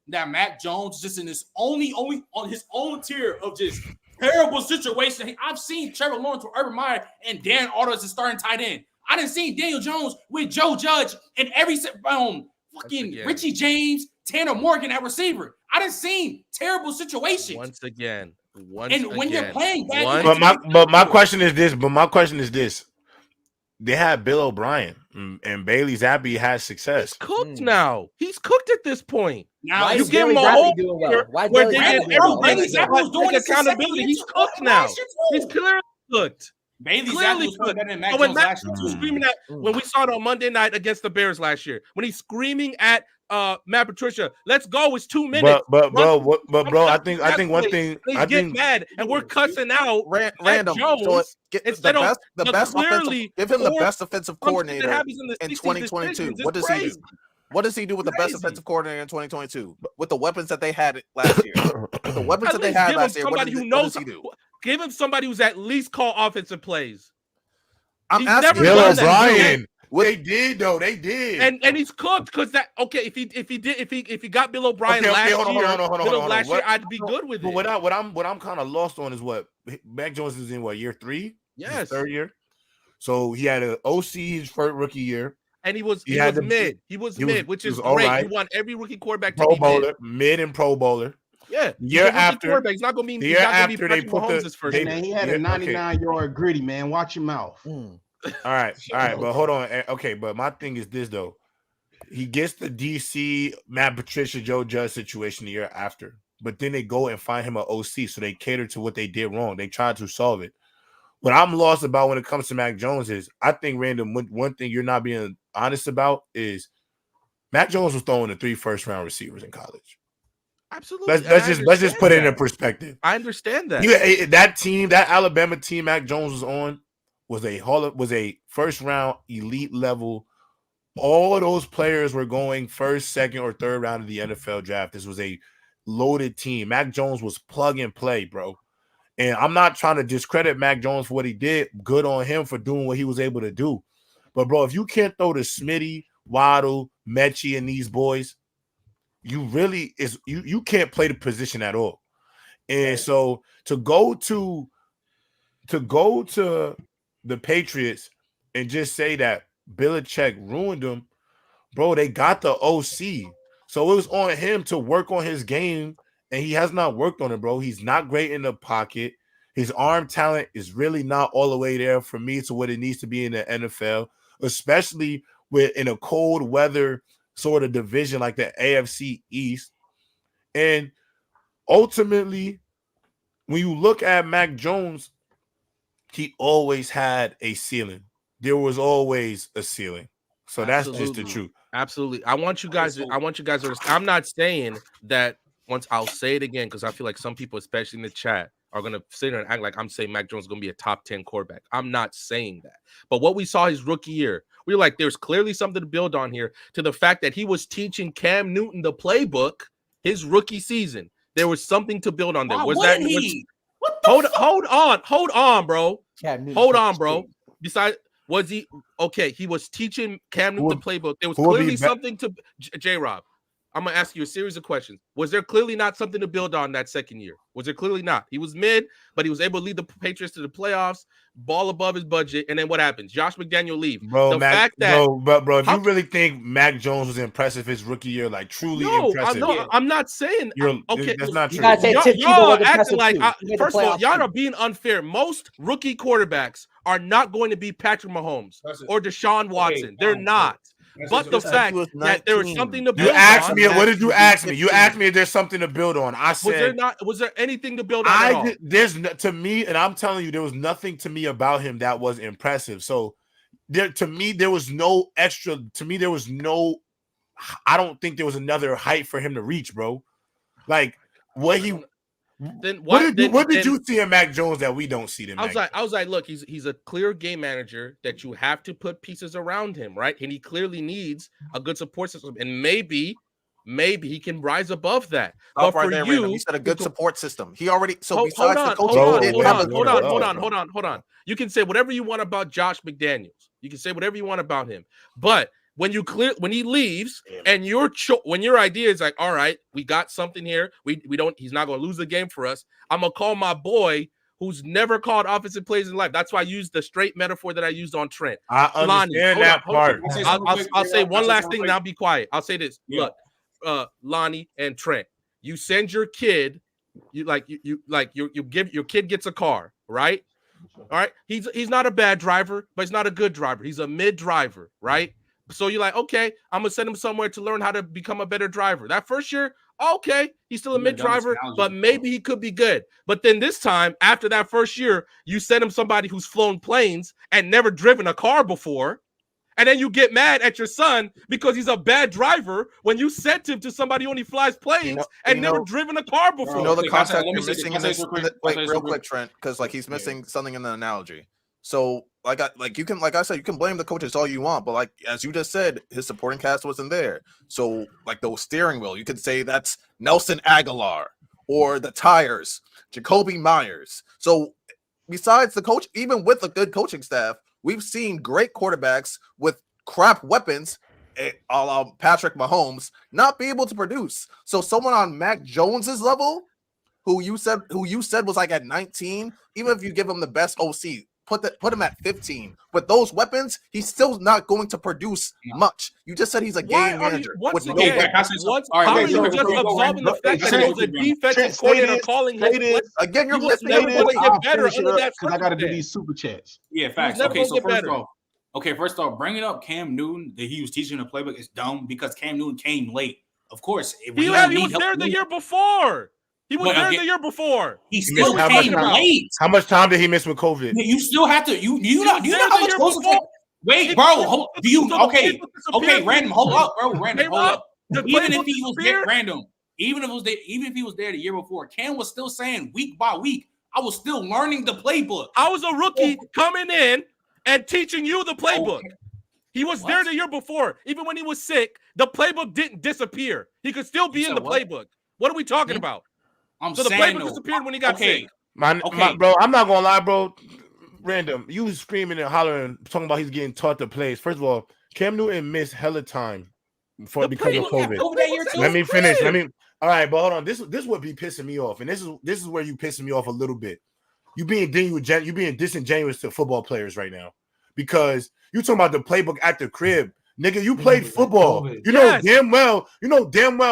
That Mac Jones is just in this only on his own tier of just terrible situation. I've seen Trevor Lawrence with Urban Meyer and Dan Arnold as a starting tight end. I didn't see Daniel Jones with Joe Judge and every fucking Richie James, Tanner Morgan at receiver. I done seen terrible situations. Once again. When you're playing bad, but my question is this. They had Bill O'Brien and Bailey Zappi had success. He's cooked now. He's cooked at this point. Now you give him a whole year where they did Bailey Zappi was doing accountability. He's cooked now. He's clearly cooked. Bailey Zappi was better than Mac when Jones Mac last year. was screaming at when we saw it on Monday night against the Bears last year, when he's screaming at Matt Patricia, let's go, it's 2 minutes. But bro, I think one thing I get mad and we're cussing out random. Jones. So give him the best offensive coordinator in 2022. What does he do? What does he do with the best offensive coordinator in 2022? With the weapons that they had last year. With the weapons that they had last year, what does he do? Give him somebody who's at least call offensive plays. I'm asking Bill O'Brien. They did though. They did, and he's cooked because that. Okay, if he got Bill O'Brien last year, I'd be good with it. But what I'm kind of lost on is what Mac Jones is in year 3? Yes, third year. So he had an OC his first rookie year, and he was mid. He was mid, which is great. You want every rookie quarterback to Pro be Bowler, mid and Pro Bowler. Yeah, year after he's not going to be. The year after they put man, he had a 99-yard gritty, man. Watch your mouth. All right, but hold on. Okay, but my thing is this though. He gets the DC Matt Patricia Joe Judge situation the year after, but then they go and find him an OC, so they cater to what they did wrong. They tried to solve it. What I'm lost about when it comes to Mac Jones is I think random one thing you're not being honest about is Mac Jones was throwing the 3 first-round receivers in college. Absolutely. Let's just put it in perspective. I understand that. That Alabama team Mac Jones was on was a first round elite level. All those players were going first, second, or third round of the NFL draft. This was a loaded team. Mac Jones was plug and play, bro. And I'm not trying to discredit Mac Jones for what he did. Good on him for doing what he was able to do. But bro, if you can't throw to Smitty, Waddle, Mechie, and these boys, you can't play the position at all. And so to go to the Patriots and just say that Belichick ruined them, bro, they got the OC. So it was on him to work on his game, and he has not worked on it, bro. He's not great in the pocket. His arm talent is really not all the way there for me to what it needs to be in the NFL, especially in a cold weather sort of division like the AFC East. And ultimately, when you look at Mac Jones, he always had a ceiling. There was always a ceiling. So that's just the truth. Absolutely. I want you guys to understand. I'm not saying that I'll say it again because I feel like some people, especially in the chat, are going to sit there and act like I'm saying Mac Jones is going to be a top 10 quarterback. I'm not saying that. But what we saw his rookie year, we were like, there's clearly something to build on here, to the fact that he was teaching Cam Newton the playbook his rookie season. There was something to build on there. Hold on, bro. Hold on, bro. Besides, was he okay? He was teaching Cam Newton the playbook. There was clearly something to J-Rob. I'm gonna ask you a series of questions. Was there clearly not something to build on that second year? Was there clearly not? He was mid, but he was able to lead the Patriots to the playoffs, ball above his budget, and then what happens? Josh McDaniel leave. Bro, if you really think Mac Jones was impressive his rookie year, like truly impressive. I'm not saying okay. That's not true. Y'all acting like first of all, y'all are being unfair. Most rookie quarterbacks are not going to be Patrick Mahomes or Deshaun Watson. They're not. But the fact that there was something to build on. What did you ask me? You asked me if there's something to build on. I said, was there anything to build on? To me, and I'm telling you, there was nothing to me about him that was impressive. So there was no extra. To me, there was no. I don't think there was another height for him to reach, bro. Like what he. What did you see in Mac Jones that we don't see in Mac Jones? I was like, look, he's a clear game manager that you have to put pieces around him, right? And he clearly needs a good support system. And maybe he can rise above that. But for you, he said a good support system. He already hold on. You can say whatever you want about Josh McDaniels. You can say whatever you want about him, but when he leaves and when your idea is like, all right, we got something here. He's not going to lose the game for us. I'm going to call my boy who's never called offensive plays in life. That's why I used the straight metaphor that I used on Trent. I understand that part. I'll say one last thing. Now be quiet. I'll say this. Yeah. Look, Lonnie and Trent, you send your kid, you give your kid gets a car, right? All right. He's not a bad driver, but he's not a good driver. He's a mid driver, right? So you're like, okay, I'm gonna send him somewhere to learn how to become a better driver. That first year, okay, he's still a mid driver, but maybe he could be good. But then this time, after that first year, you send him somebody who's flown planes and never driven a car before, and then you get mad at your son because he's a bad driver when you sent him to somebody who only flies planes and never driven a car before. You know the concept you're missing in this. Wait, real quick, Trent, because like he's missing something in the analogy. So like I said, you can blame the coaches all you want, but like as you just said, his supporting cast wasn't there. So like the steering wheel, you could say that's Nelson Aguilar or the tires, Jacoby Myers. So besides the coach, even with a good coaching staff, we've seen great quarterbacks with crap weapons, a la Patrick Mahomes, not be able to produce. So someone on Mac Jones's level, who you said was like at 19, even if you give him the best OC, put him at 15. With those weapons, he's still not going to produce much. You just said he's a game manager. How are you just absorbing the fact that he was a defensive coordinator calling his again? You're never going to get better because I got to do these super chats. Yeah, facts. Okay, first off, bringing up Cam Newton that he was teaching the playbook is dumb because Cam Newton came late. Of course, he was there the year before. He was there the year before. He still came late. How much time did he miss with COVID? You still have to. You know how much closer? Wait, bro. Okay, random. Hold up, bro. Random. Hold up. Even if he was there, random. Even if he was there the year before, Cam was still saying week by week. I was still learning the playbook. I was a rookie coming in and teaching you the playbook. Okay. He was there the year before. Even when he was sick, the playbook didn't disappear. He could still be in the playbook. What are we talking about? So the playbook disappeared when he got sick. Bro, I'm not gonna lie, bro. Random, you was screaming and hollering, talking about he's getting taught the plays. First of all, Cam Newton missed hella time because of COVID. Let me finish. All right, but hold on. This would be pissing me off, and this is where you pissing me off a little bit. You being disingenuous to football players right now because you talking about the playbook at the crib, nigga. You played football. You know damn well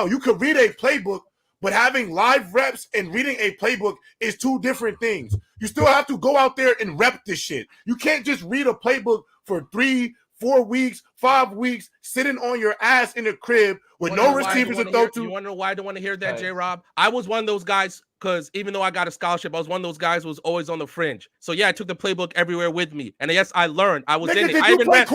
you could read a playbook. But having live reps and reading a playbook is two different things. You still have to go out there and rep this shit. You can't just read a playbook for 3, 4 weeks, 5 weeks, sitting on your ass in the crib with no receivers to throw to. You want to know why I don't want to hear that, J-Rob? I was one of those guys because even though I got a scholarship, I was one of those guys who was always on the fringe. So yeah, I took the playbook everywhere with me. And yes, I learned. I was in it. I even ran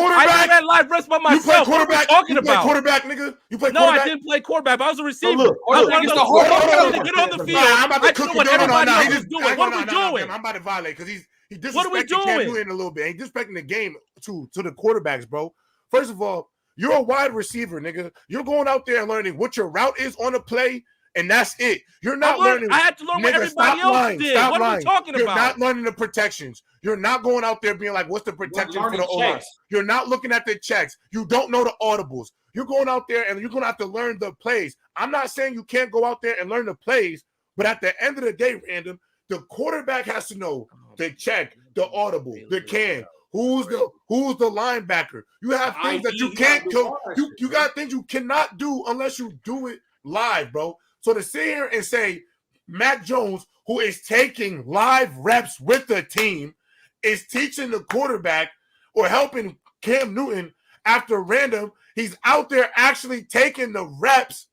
live reps by myself. You play quarterback? What are you talking about? Quarterback, nigga? You play quarterback? No, I didn't play quarterback. I was a receiver. Get on the field. I'm about to cook you. What are we doing? I'm about to violate because he disrespecting Cam Newton a little bit. He's disrespecting the game to the quarterbacks, bro. First of all, you're a wide receiver, nigga. You're going out there and learning what your route is on a play, and that's it. You're not learning. I had to learn what everybody else did. What are we talking about? You're not learning the protections. You're not going out there being like, what's the protection for the O-line? You're not looking at the checks. You don't know the audibles. You're going out there and you're going to have to learn the plays. I'm not saying you can't go out there and learn the plays, but at the end of the day, Random, the quarterback has to know the check, the audible, the can. Who's the linebacker? You have things that you can't do. You got things you cannot do unless you do it live, bro. So to sit here and say Mac Jones, who is taking live reps with the team, is teaching the quarterback or helping Cam Newton after Random, he's out there actually taking the reps.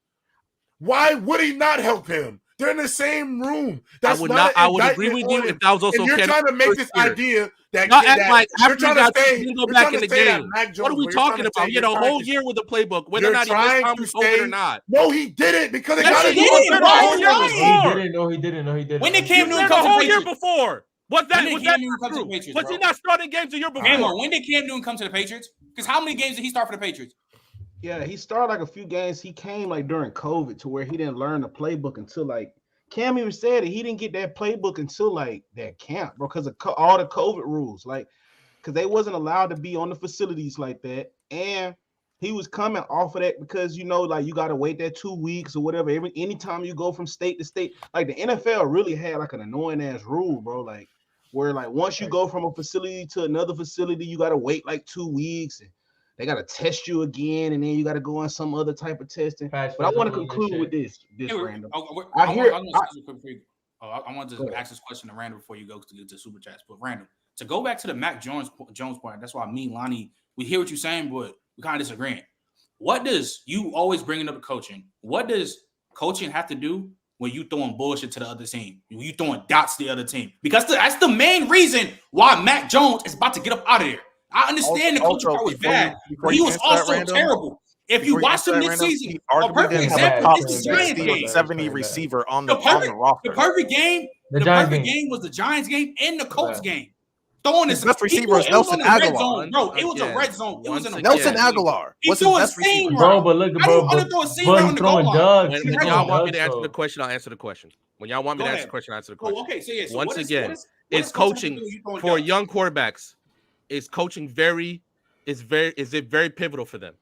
Why would he not help him? They're in the same room. I would agree with you if that was also. And you're trying to make this idea that you're trying to say go back in the game. What are we talking about? He had a whole year with the playbook, whether or not he missed time with COVID or not. No, he didn't because he didn't. When did Cam Newton come the whole year before? Was he not starting games the year before? When did Cam Newton come to the Patriots? Because how many games did he start for the Patriots? Yeah, he started like a few games. He came like during COVID to where he didn't learn the playbook until like Cam even said it. He didn't get that playbook until like that camp, bro, because of all the COVID rules. Like, because they wasn't allowed to be on the facilities like that. And He was coming off of that because like you got to wait that 2 weeks or whatever. Anytime you go from state to state, like the NFL really had like an annoying ass rule, bro. Like where like once you go from a facility to another facility, you got to wait like 2 weeks and they got to test you again, and then you got to go on some other type of testing. But I want to conclude with this random. I want to ask this question to Randall before you go to Super Chats. But Randall, to go back to the Mac Jones point, that's why me and Lonnie, we hear what you're saying, but we kind of disagreeing. What does you always bringing up the coaching? What does coaching have to do when you throwing bullshit to the other team? When you throwing dots to the other team? Because that's the main reason why Mac Jones is about to get up out of there. I understand the coaching part was bad, but he was also terrible. If you watch him this season, a perfect example is the Giants game. 70 receiver on the roster. The perfect game was the Giants game and the Colts game. Throwing his best receiver was Nelson Aguilar. Bro, it was a red zone. It was in a Nelson Aguilar was his best receiver. Bro, but look, bro, but throwing Doug. When y'all want me to answer the question, I'll answer the question. When y'all want me to answer the question, I'll answer the question. Okay, so yeah. So once again, it's coaching for young quarterbacks. Is coaching very pivotal for them?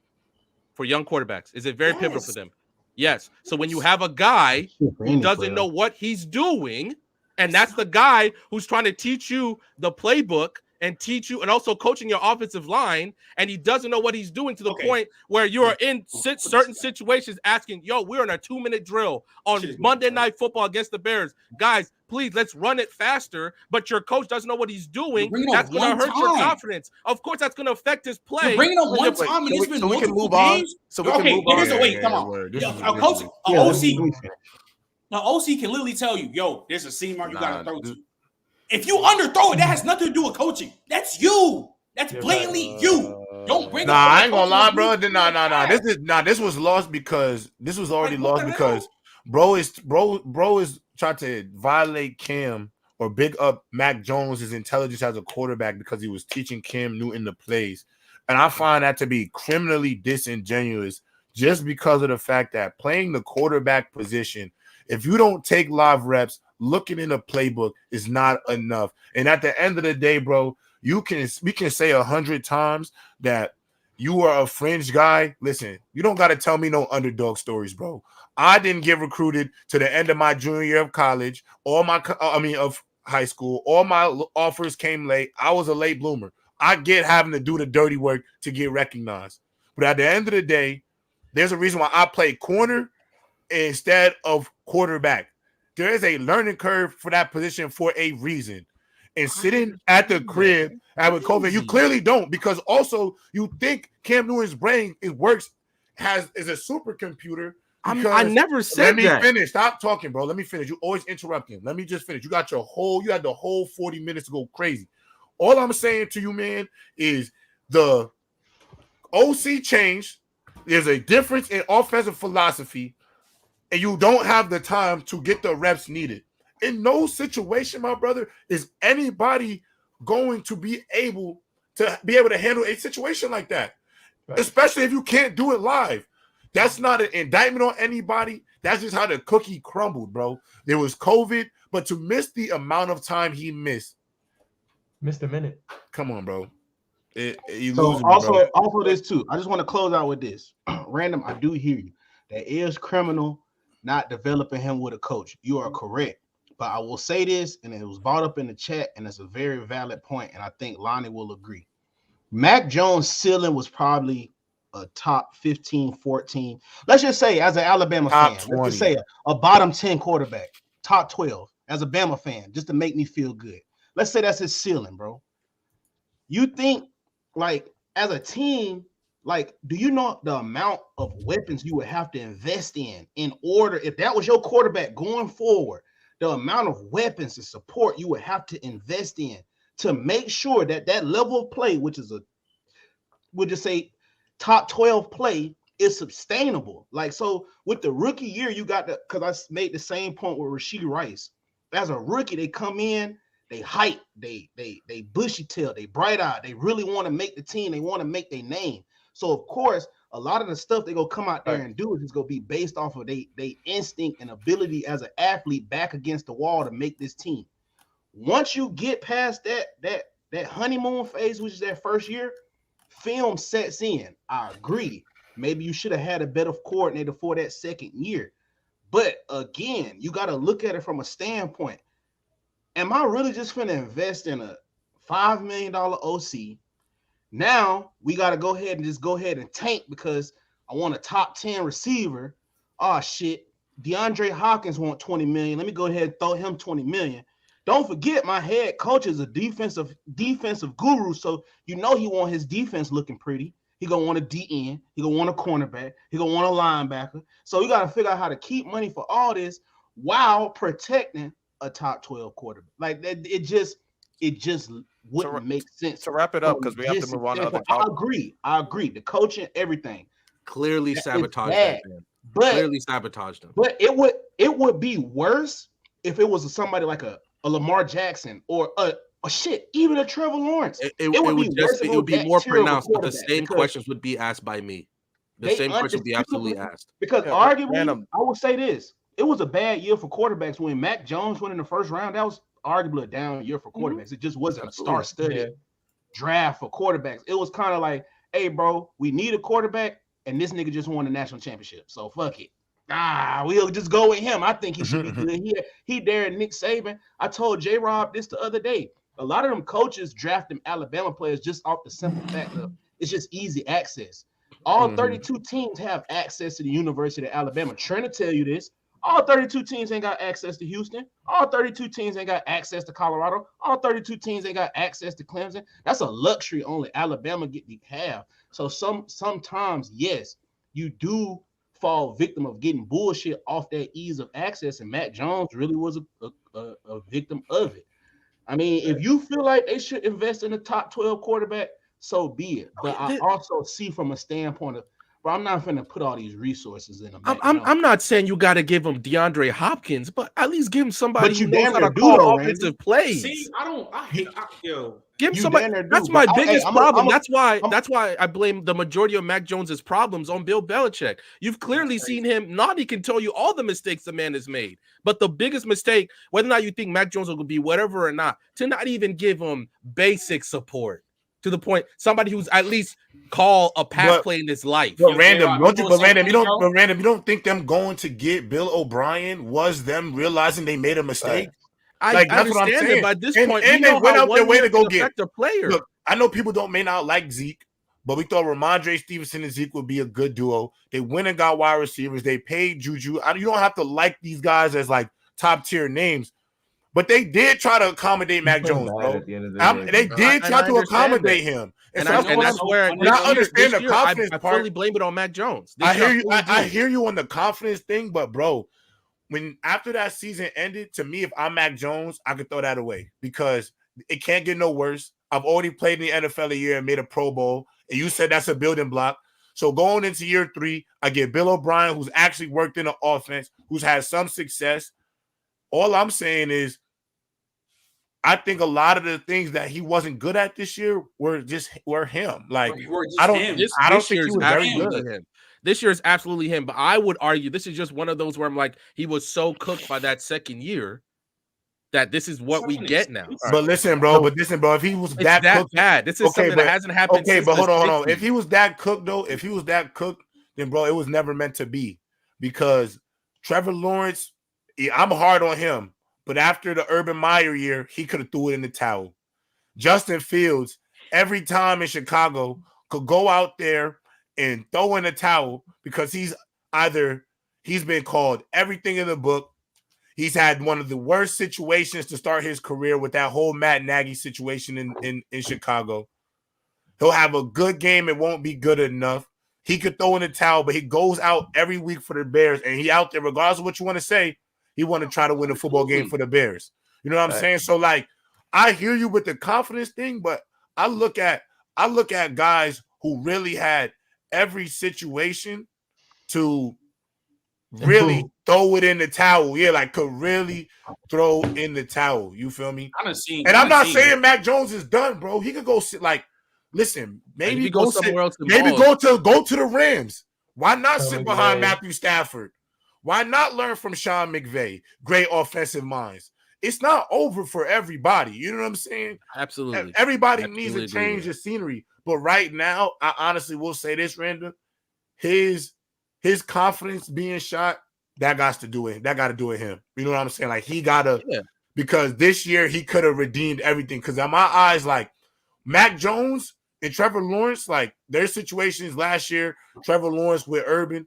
For young quarterbacks, is it very pivotal for them? Yes. So when you have a guy who doesn't know what he's doing, and that's the guy who's trying to teach you the playbook and teach you, and also coaching your offensive line, and he doesn't know what he's doing to the point where you are in certain situations asking, yo, we're in a 2-minute drill on Monday Night Football against the Bears. Guys, please, let's run it faster, but your coach doesn't know what he's doing. That's going to hurt your confidence. Of course, that's going to affect his play. You're bringing up one time, and it's been multiple games. Come on. Now, OC can literally tell you, yo, there's a seam mark you got to throw to. If you underthrow it, that has nothing to do with coaching. That's you. That's blatantly you. Don't bring up. I ain't gonna lie, bro. This was lost because this was already lost because bro is trying to violate Cam or big up Mac Jones' intelligence as a quarterback because he was teaching Cam Newton the plays. And I find that to be criminally disingenuous just because of the fact that playing the quarterback position, if you don't take live reps, looking in a playbook is not enough. And at the end of the day, bro, we can say 100 times that you are a fringe guy. Listen, you don't got to tell me no underdog stories, bro. I didn't get recruited to the end of my junior year of college, of high school. All my offers came late. I was a late bloomer. I get having to do the dirty work to get recognized. But at the end of the day, there's a reason why I play corner instead of quarterback. There is a learning curve for that position for a reason. And sitting at the crib with COVID, you clearly don't, because also you think Cam Newton's brain is a supercomputer. I never said that. Let me finish. Stop talking, bro. Let me finish. You always interrupting. Let me just finish. You had the whole 40 minutes to go crazy. All I'm saying to you, man, is the OC changed. There's a difference in offensive philosophy, and you don't have the time to get the reps needed. In no situation, my brother, is anybody going to be able to handle a situation like that, right? Especially if you can't do it live. That's not an indictment on anybody. That's just how the cookie crumbled, bro. There was COVID, but to miss the amount of time he missed a minute. Come on, bro. Also this too. I just want to close out with this. Random, I do hear you. That is criminal not developing him with a coach. You are correct. But I will say this, and it was brought up in the chat, and it's a very valid point, and I think Lonnie will agree. Mac Jones' ceiling was probably a top 15, 14. Let's just say, as an Alabama fan, let's just say a bottom 10 quarterback, top 12, as a Bama fan, just to make me feel good. Let's say that's his ceiling, bro. You think, like, as a team, like, do you know the amount of weapons you would have to invest in order, if that was your quarterback going forward, the amount of weapons and support you would have to invest in to make sure that that level of play, which is we'll just say top 12 play, is sustainable. Like, so with the rookie year, you got because I made the same point with Rashee Rice. As a rookie, they come in, they hype, they bushy tail, they bright eye, they really want to make the team, they want to make their name. So of course, a lot of the stuff they're gonna come out there and do is just gonna be based off of they instinct and ability as an athlete back against the wall to make this team. Once you get past that honeymoon phase, which is that first year, film sets in. I agree. Maybe you should have had a better coordinator for that second year. But again, you got to look at it from a standpoint. Am I really just going to invest in a $5 million OC? Now we got to go ahead and tank because I want a top 10 receiver. Oh, shit. DeAndre Hopkins want 20 million. Let me go ahead and throw him 20 million. Don't forget, my head coach is a defensive guru, so you know he want his defense looking pretty. He gonna want a DN. He gonna want a cornerback. He gonna want a linebacker. So you gotta figure out how to keep money for all this while protecting a top 12 quarterback. Like that, it just wouldn't make sense. To wrap it up, because we have to move on to other topics. I agree. The coaching, everything. Clearly sabotaged that man. Clearly sabotaged him. But it would be worse if it was somebody like a Lamar Jackson or even a Trevor Lawrence. It would be more pronounced, but the same questions would be asked by me. The same questions would be absolutely asked. Because arguably, I will say this. It was a bad year for quarterbacks when Mac Jones went in the first round. That was arguably a down year for quarterbacks. It just wasn't a star-studded draft for quarterbacks. It was kind of like, hey, bro, we need a quarterback, and this nigga just won the national championship. So fuck it. We'll just go with him. I think he should be good. He dared Nick Saban. I told J-Rob this the other day. A lot of them coaches draft them Alabama players just off the simple fact of it's just easy access. All 32 teams have access to the University of Alabama. Trying to tell you this. All 32 teams ain't got access to Houston. All 32 teams ain't got access to Colorado. All 32 teams ain't got access to Clemson. That's a luxury only Alabama get to have. So sometimes, yes, you do fall victim of getting bullshit off that ease of access, and Mac Jones really was a victim of it. I mean, if you feel like they should invest in a top 12 quarterback, so be it. But I also see from a standpoint of, I'm not going to put all these resources in them. I'm not saying you got to give him DeAndre Hopkins, but at least give him somebody who knows how to call offensive plays. See, Give him somebody. That's my biggest problem. That's why I blame the majority of Mac Jones's problems on Bill Belichick. You've clearly seen him. Nobody can tell you all the mistakes the man has made, but the biggest mistake, whether or not you think Mac Jones will be whatever or not, to not even give him basic support. To the point, somebody who's at least call a pass play in his life. But Random, you don't think them going to get Bill O'Brien was them realizing they made a mistake? I understand it, but at this point, and they went out their way to go get a player. Look, I know people may not like Zeke, but we thought Ramondre Stevenson and Zeke would be a good duo. They went and got wide receivers. They paid Juju. You don't have to like these guys as like top tier names. But they did try to accommodate Mac Jones, bro. They did try to accommodate him. And that's where I understand the confidence part. I fully blame it on Mac Jones. I hear you on the confidence thing, but bro, when after that season ended, to me, if I'm Mac Jones, I could throw that away because it can't get no worse. I've already played in the NFL a year and made a Pro Bowl, and you said that's a building block. So going into year 3, I get Bill O'Brien, who's actually worked in the offense, who's had some success. All I'm saying is, I think a lot of the things that he wasn't good at this year were him. Like I don't think he was very good. This year is absolutely him. But I would argue this is just one of those where I'm like, he was so cooked by that second year that this is what we get now. But listen, bro. If he was that cooked, bad. This is something that hasn't happened. Okay, but hold on. If he was that cooked, then bro, it was never meant to be. Because Trevor Lawrence, I'm hard on him. But after the Urban Meyer year, he could have threw it in the towel. Justin Fields, every time in Chicago, could go out there and throw in a towel because he's been called everything in the book. He's had one of the worst situations to start his career with that whole Matt Nagy situation in Chicago. He'll have a good game. It won't be good enough. He could throw in a towel, but he goes out every week for the Bears, and he out there, regardless of what you want to say, he want to try to win a football game for the Bears. You know what I'm saying? So, like, I hear you with the confidence thing, but I look at guys who really had every situation to really throw it in the towel. Yeah, like could really throw in the towel. You feel me? I'm not saying Mac Jones is done, bro. He could go sit like, listen, maybe go somewhere else. Maybe go to the Rams. Why not sit behind Matthew Stafford? Why not learn from Sean McVay? Great offensive minds. It's not over for everybody. You know what I'm saying? his confidence being shot, that got to do it. That got to do with him. You know what I'm saying? Like he gotta because this year he could have redeemed everything. Because in my eyes, like Mac Jones and Trevor Lawrence, like their situations last year, Trevor Lawrence with Urban,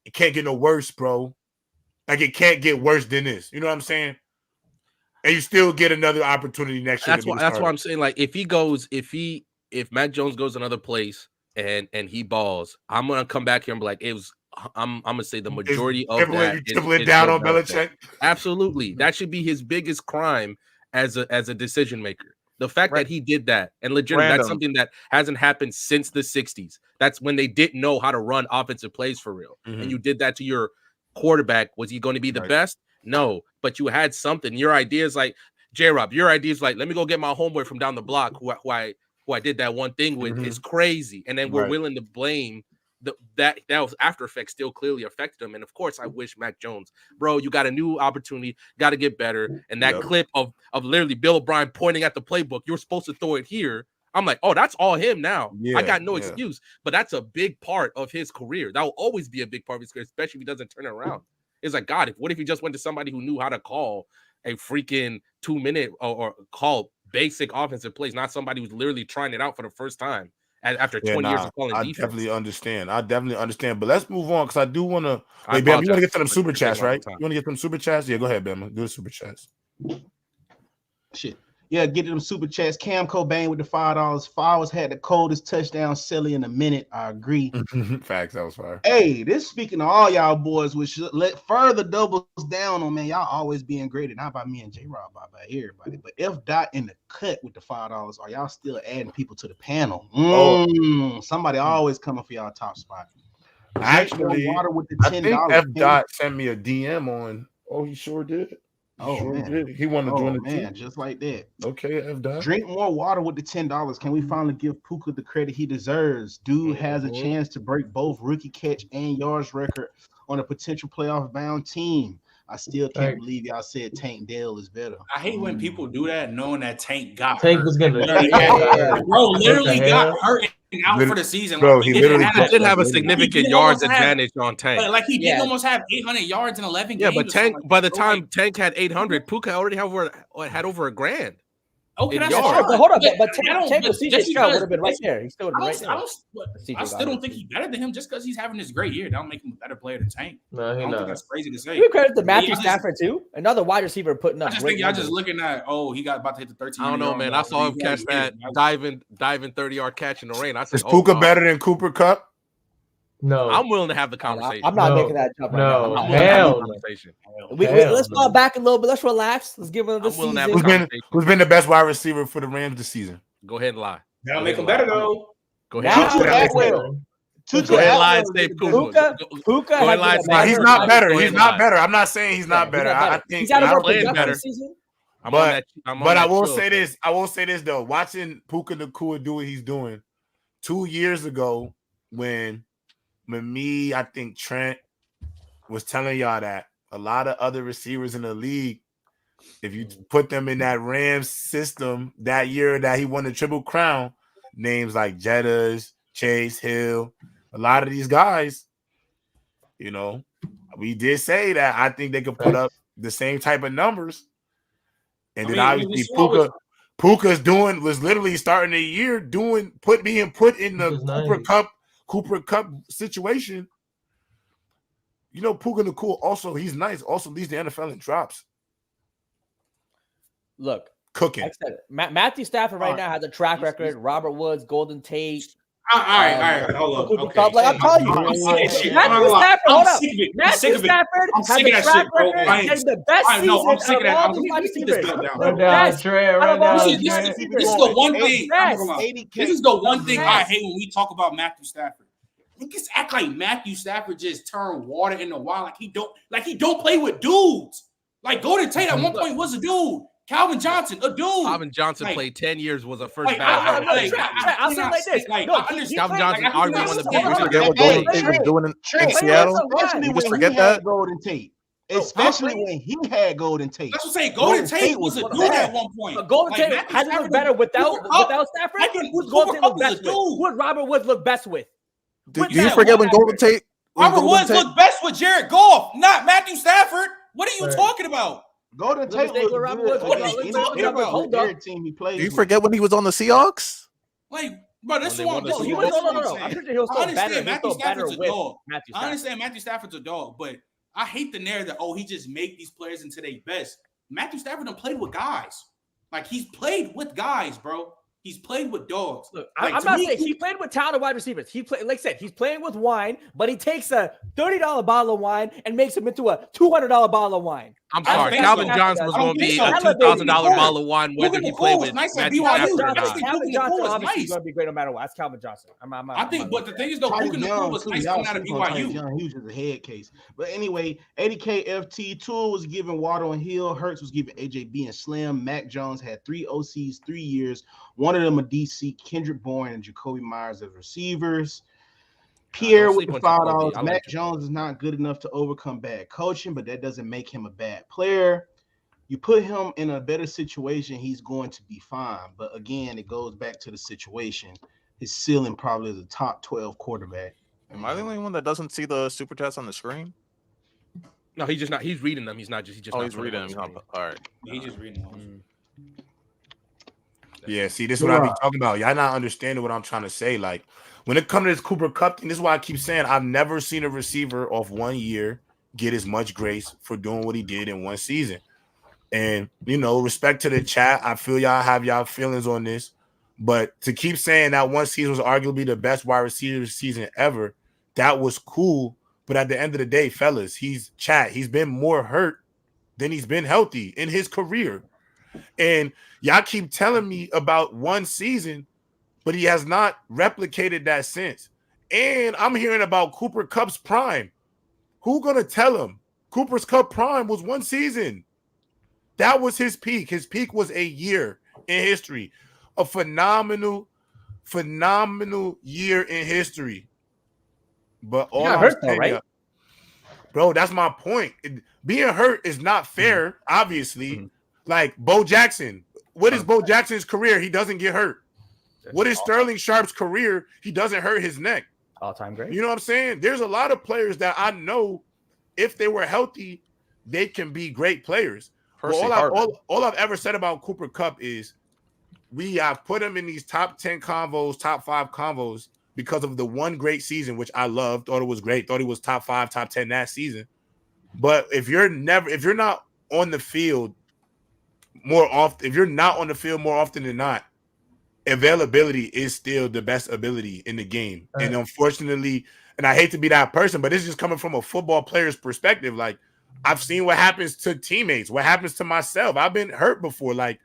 it can't get no worse, bro. Like it can't get worse than this. You know what I'm saying? And you still get another opportunity next year. That's why I'm saying, like, if Mac Jones goes another place and he balls, I'm gonna come back here and be like, I'm gonna say the majority of that is down on Belichick. Absolutely, that should be his biggest crime as a decision maker. The fact that he did that, and legitimately, that's something that hasn't happened since the 60s. That's when they didn't know how to run offensive plays for real. And you did that to your quarterback. Was he going to be the best? No, but you had something. Your idea is like, J-Rob, your idea is like, let me go get my homeboy from down the block who I did that one thing with is crazy. And then we're willing to blame that was After Effects still clearly affected him. And of course, I wish Mac Jones, bro, you got a new opportunity, got to get better. And that clip of literally Bill O'Brien pointing at the playbook, you're supposed to throw it here. I'm like, oh, that's all him now. I got no excuse. But that's a big part of his career. That will always be a big part of his career, especially if he doesn't turn it around. It's like, God, what if he just went to somebody who knew how to call a freaking 2-minute or call basic offensive plays, not somebody who's literally trying it out for the first time after 20 years of calling defense. I definitely understand. But let's move on because I do want to. Wait, Bam, you want to get to them super chats, right? You want to get them super chats? Yeah, go ahead, Bam. Do the super chats. Shit. Yeah, get to them super chats. Cam Cobain with the $5. Flowers had the coldest touchdown silly in a minute. I agree. Facts, that was fire. Hey, this speaking to all y'all boys, which let further doubles down on, man. Y'all always being graded, not by me and J-Rob, by everybody. But F Dot in the cut with the $5. Are y'all still adding people to the panel? Somebody always coming for y'all top spot. Actually, water with the $10. I think F Dot sent me a DM on. Oh, he sure did. He wanted to join the team just like that. Okay, F Dot. Drink more water with the $10. Can we finally give Puka the credit he deserves? Dude has a chance to break both rookie catch and yards record on a potential playoff bound team. I still can't believe y'all said Tank Dell is better. I hate when people do that, knowing that Tank got Tank hurt. was gonna bro, literally got hurt and out for the season. Bro, like, he literally did have a significant yards advantage on Tank. Like he did almost have 800 yards in 11 games. Yeah, but Tank, by the time Tank had 800, Puka already had over $1,000. Okay, that's fine. But hold up, but Tank with CJ Stroud would have been right there. He still would have been right there. I still don't think he's better than him just because he's having this great year. That'll make him a better player than Tank. No, I don't think that's crazy to say. Give credit to Matthew Stafford too, another wide receiver putting up. I just think y'all just looking at he got about to hit the 13. I don't know, man. I saw him catch that diving 30-yard catch in the rain. I said, is Puka better than Cooper Kupp? No, I'm willing to have the conversation. I'm not making that jump. No, hell. Let's fall back a little bit. Let's relax. Let's give him this season. Who's been the best wide receiver for the Rams this season? Go ahead and lie. That'll make him better though. Go ahead. Go ahead, lie and say Puka. He's not better. He's not better. I'm not saying he's not better. I think he's out of better. But I will say this. I will say this though. Watching Puka Nacua do what he's doing 2 years ago when me, I think Trent was telling y'all that a lot of other receivers in the league, if you put them in that Rams system that year that he won the Triple Crown, names like Jettas, Chase Hill, a lot of these guys, we did say that I think they could put up the same type of numbers. And then obviously Puka's was literally starting the year being put in the Cooper Kupp situation. Puka Nacua also, he's nice, also leads the NFL in drops. Look, cooking. Like I said, Matthew Stafford right now has a track record. Robert Woods, Golden Tate. All right, hold up. Okay. Like I'm telling you, Matthew Stafford, hold up. Matthew Stafford has a track record and the best season out of all these wide receivers. This is the one thing. This is the one thing I hate when we talk about Matthew Stafford. Niggas act like Matthew Stafford just turned water into wine, like he don't play with dudes. Like Golden Tate at one point was a dude. Calvin Johnson, a dude. Calvin Johnson played 10 years, was a first ballot. I'll say it like this. Calvin Johnson arguably one of the biggest. Forget what Golden Tate was doing in Seattle. You just forget that. Golden Tate. Especially when he had Golden Tate. That's what I'm saying. Golden Tate was a dude at one point. But Golden Tate hasn't looked better without Stafford. Who's Golden Tate look best with? Who would Robert Woods look best with? Do you forget when Golden Tate? Robert Woods looked best with Jared Goff, not Matthew Stafford. What are you talking about? Golden Tate looked good. What are you talking about? Team he plays. Do you forget when he was on the Seahawks? Like, bro, this is what no. I'm pretty sure he was still better. Matthew Stafford's a dog. Matthew I understand Matthew Stafford's a dog, but I hate the narrative that he just make these players into their best. Matthew Stafford done played with guys. Like, he's played with guys, bro. He's played with dogs. Look, like, I'm not saying he played with talented wide receivers. He played, like I said, he's playing with wine, but he takes a $30 bottle of wine and makes him into a $200 bottle of wine. I'm sorry, Calvin Johnson was going to be a $2,000 bottle of wine whether he played with Matthew Stafford or not. Calvin Johnson obviously is going to be great no matter what. That's Calvin Johnson. I think, but the thing is, though, Puka Nacua was nice coming out of BYU. He was just a head case. But anyway, 80K FT. Tua was giving Waddle and Hill. Hurts was giving AJB and Slim. Mac Jones had 3 OCs, 3 years. One of them a DC, Kendrick Bourne and Jacoby Myers as receivers. Pierre with the $5. Mac Jones is not good enough to overcome bad coaching, but that doesn't make him a bad player. You put him in a better situation, he's going to be fine. But again, it goes back to the situation. His ceiling probably is a top 12 quarterback. Am I the only one that doesn't see the super chats on the screen? No, he's just not. He's reading them. He's not just. He's reading them. All right. He's just reading them. Yeah, see, this is what I be talking about. Y'all not understanding what I'm trying to say. Like, when it comes to this Cooper Kupp thing, this is why I keep saying I've never seen a receiver off 1 year get as much grace for doing what he did in 1 season. And, respect to the chat. I feel y'all have y'all feelings on this. But to keep saying that 1 season was arguably the best wide receiver season ever, that was cool. But at the end of the day, fellas, he's been more hurt than he's been healthy in his career. And y'all keep telling me about 1 season, but he has not replicated that since. And I'm hearing about Cooper Kupp's prime. Who gonna tell him? Cooper's Kupp prime was 1 season. That was his peak. His peak was a year in history. A phenomenal year in history. But all I'm hurt saying, though, right? Bro, that's my point. Being hurt is not fair, obviously. Mm-hmm. Like Bo Jackson. What is Bo Jackson's career? He doesn't get hurt. What is Sterling Sharp's career? He doesn't hurt his neck. All-time great. You know what I'm saying? There's a lot of players that I know, if they were healthy, they can be great players. All I've ever said about Cooper Kupp is we have put him in these top 10 convos, top 5 convos because of the 1 great season, which I loved, thought it was great, thought he was top 5, top 10 that season. But if you're not on the field more often than not, availability is still the best ability in the game. Right. And unfortunately, and I hate to be that person, but this is just coming from a football player's perspective. Like, I've seen what happens to teammates, what happens to myself. I've been hurt before. Like,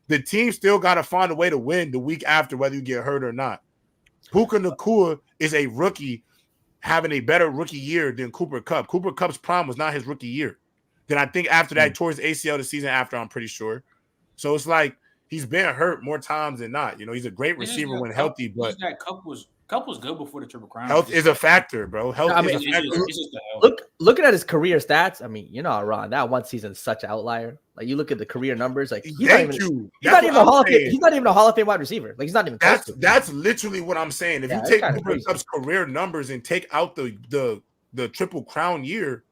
the team still got to find a way to win the week after, whether you get hurt or not. Puka Nacua is a rookie having a better rookie year than Cooper Kupp. Cooper Kupp's prime was not his rookie year. Then I think after that, towards ACL the season after, I'm pretty sure. So it's like he's been hurt more times than not. He's a great receiver when healthy, but Kupp was good before the Triple Crown. Health is a factor, bro. Health is a factor. Looking at his career stats, I mean, Ron, that 1 season is such an outlier. Like, you look at the career numbers, like he's not even a Hall of Fame wide receiver. Like, he's not even close to it. That's literally what I'm saying. If you take Cooper Kupp's career numbers and take out the Triple Crown year,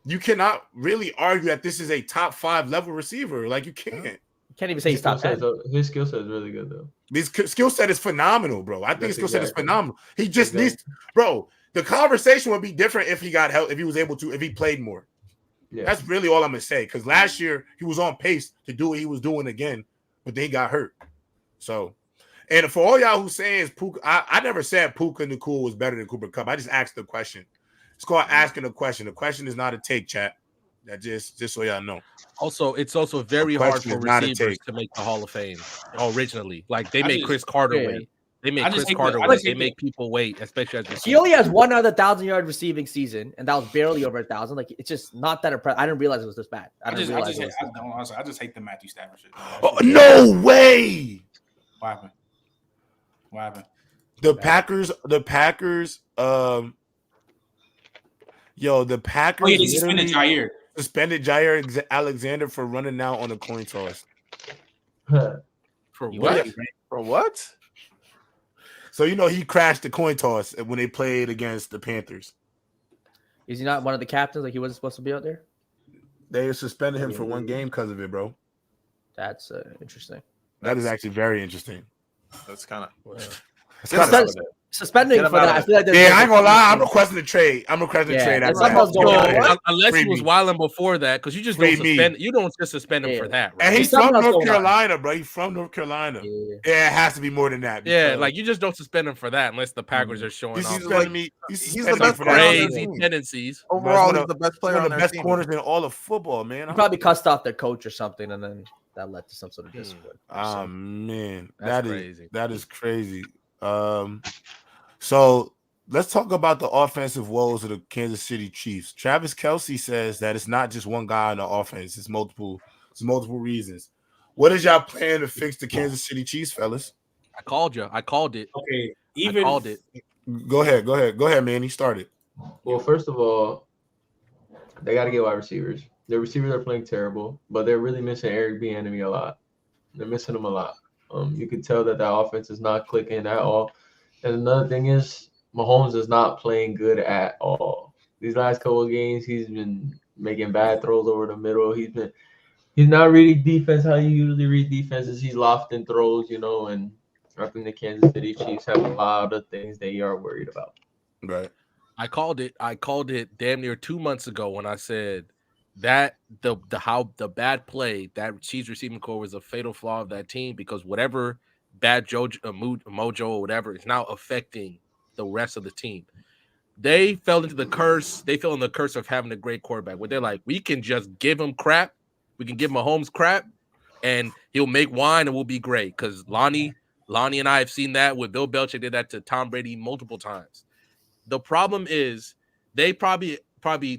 you cannot really argue that this is a top 5 level receiver. Like, you can't. You can't even say he's top 10. His skill set is really good, though. His skill set is phenomenal, bro. I think his skill set is phenomenal. He just needs, bro. The conversation would be different if he got help, if he was able to, if he played more. Yeah. That's really all I'm gonna say. Because last year he was on pace to do what he was doing again, but then he got hurt. So, and for all y'all who saying Puka, I never said Puka Nacua was better than Cooper Kupp. I just asked the question. It's called asking a question. The question is not a take, chat. That just so y'all know. Also, it's also very hard for receivers to make the Hall of Fame originally. Like, they make Chris Carter wait. They make Chris Carter wait. They make people wait, especially as receivers. He only has 1 other 1,000-yard receiving season, and that was barely over 1,000. Like, it's just not that impressive. I didn't realize it was this bad. I just hate the Matthew Stafford shit. Oh, no way! What happened? The Packers. The Packers. They suspended Jaire. Suspended Jaire Alexander for running out on a coin toss. For what? For what? So he crashed the coin toss when they played against the Panthers. Is he not one of the captains? Like he wasn't supposed to be out there? They suspended him for one game because of it, bro. That's interesting. That is actually very interesting. That's kind of. Suspending for that. I feel like I ain't gonna lie. I'm requesting a trade. After that. Unless he was wilding before that, because you just don't suspend. You don't just suspend him for that. Right? And he's from North Carolina, bro. He's from North Carolina. Yeah, it has to be more than that. Yeah, like you just don't suspend him for that unless the Packers are showing off. He's the best crazy tendencies. Overall, he's the best player. One of the best corners in all of football, man. He probably cussed off their coach or something, and then that led to some sort of discipline. Oh man, that's crazy. That is crazy. So let's talk about the offensive woes of the Kansas City Chiefs. Travis Kelce says that it's not just one guy on the offense; it's multiple reasons. What is y'all plan to fix the Kansas City Chiefs, fellas? I called you. I called it. Okay, I called it. Go ahead, man. He started. Well, first of all, they got to get wide receivers. Their receivers are playing terrible, but they're really missing Eric Bieniemy a lot. They're missing him a lot. You can tell that offense is not clicking at all. And another thing is, Mahomes is not playing good at all. These last couple of games, he's been making bad throws over the middle. He's not reading defense how you usually read defenses. He's lofting throws, and I think the Kansas City Chiefs have a lot of things they are worried about. Right. I called it damn near 2 months ago when I said that the bad play, that Chiefs receiving core was a fatal flaw of that team, because whatever bad mojo or whatever is now affecting the rest of the team. They fell into the curse. They fell in the curse of having a great quarterback, where they're like, we can just give him crap. We can give Mahomes crap, and he'll make wine, and we'll be great. Because Lonnie and I have seen that with Bill Belichick. Did that to Tom Brady multiple times. The problem is they probably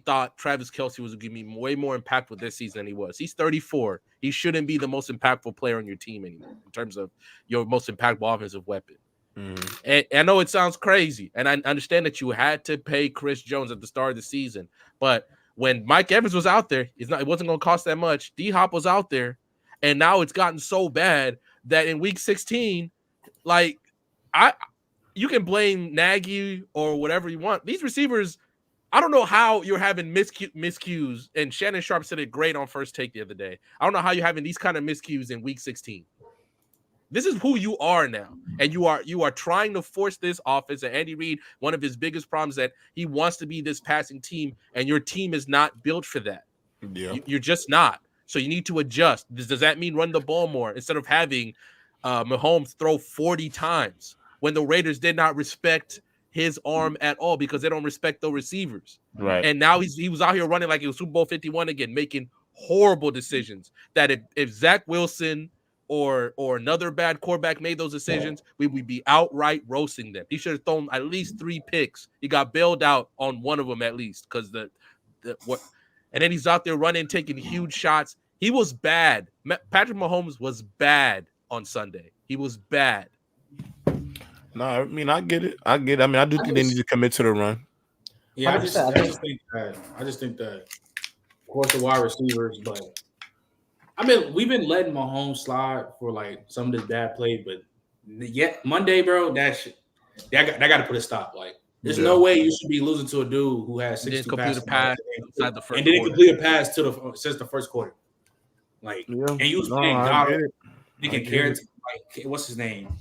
thought Travis Kelce was going to be way more impactful this season than he was. He's 34. He shouldn't be the most impactful player on your team anymore in terms of your most impactful offensive weapon. Mm-hmm. And I know it sounds crazy, and I understand that you had to pay Chris Jones at the start of the season, but when Mike Evans was out there, it wasn't going to cost that much. D-Hop was out there, and now it's gotten so bad that in Week 16, you can blame Nagy or whatever you want. These receivers, I don't know how you're having miscues, and Shannon Sharp said it great on First Take the other day. I don't know how you're having these kind of miscues in Week 16. This is who you are now, and you are trying to force this offense. And Andy Reid, one of his biggest problems, that he wants to be this passing team, and your team is not built for that. Yeah. You're just not. So you need to adjust. Does that mean run the ball more instead of having Mahomes throw 40 times when the Raiders did not respect his arm at all, because they don't respect the receivers? Right. And now he was out here running like it was Super Bowl 51 again, making horrible decisions that if Zach Wilson or another bad quarterback made those decisions, we would be outright roasting them. He should have thrown at least 3 picks. He got bailed out on one of them at least, because and then he's out there running, taking huge shots. He was bad. Patrick Mahomes was bad on Sunday. He was bad. No, I mean, I get it. I mean, I do think they need to commit to the run. Yeah, I just think that, of course, the wide receivers, but we've been letting Mahomes slide for like some of this bad play, but yet Monday, bro, that got to put a stop. Like, there's no way you should be losing to a dude who has 62 passes inside the first and didn't complete a pass since the first quarter. Like, and you was playing Goddard, thinking Carrot, like, what's his name?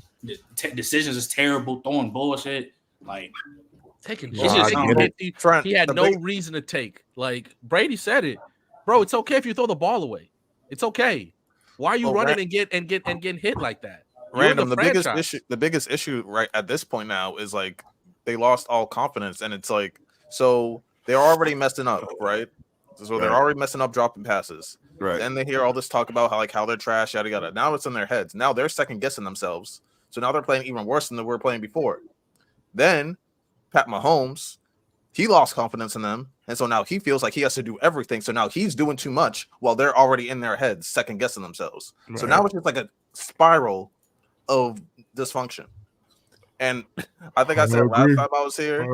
Decisions is terrible, throwing bullshit, like taking. He had no reason to take. Like Brady said it, bro. It's okay if you throw the ball away. It's okay. Why are you running and getting hit like that? Random. The biggest issue right at this point now is like they lost all confidence, and it's like, so they're already messing up, right? So they're already messing up, dropping passes. Right. Then they hear all this talk about how they're trash, yada yada. Now it's in their heads. Now they're second guessing themselves. So now they're playing even worse than they were playing before. Then Pat Mahomes, he lost confidence in them, and so now he feels like he has to do everything. So now he's doing too much while they're already in their heads, second guessing themselves. Right. So now it's just like a spiral of dysfunction. And I think I said last time I was here,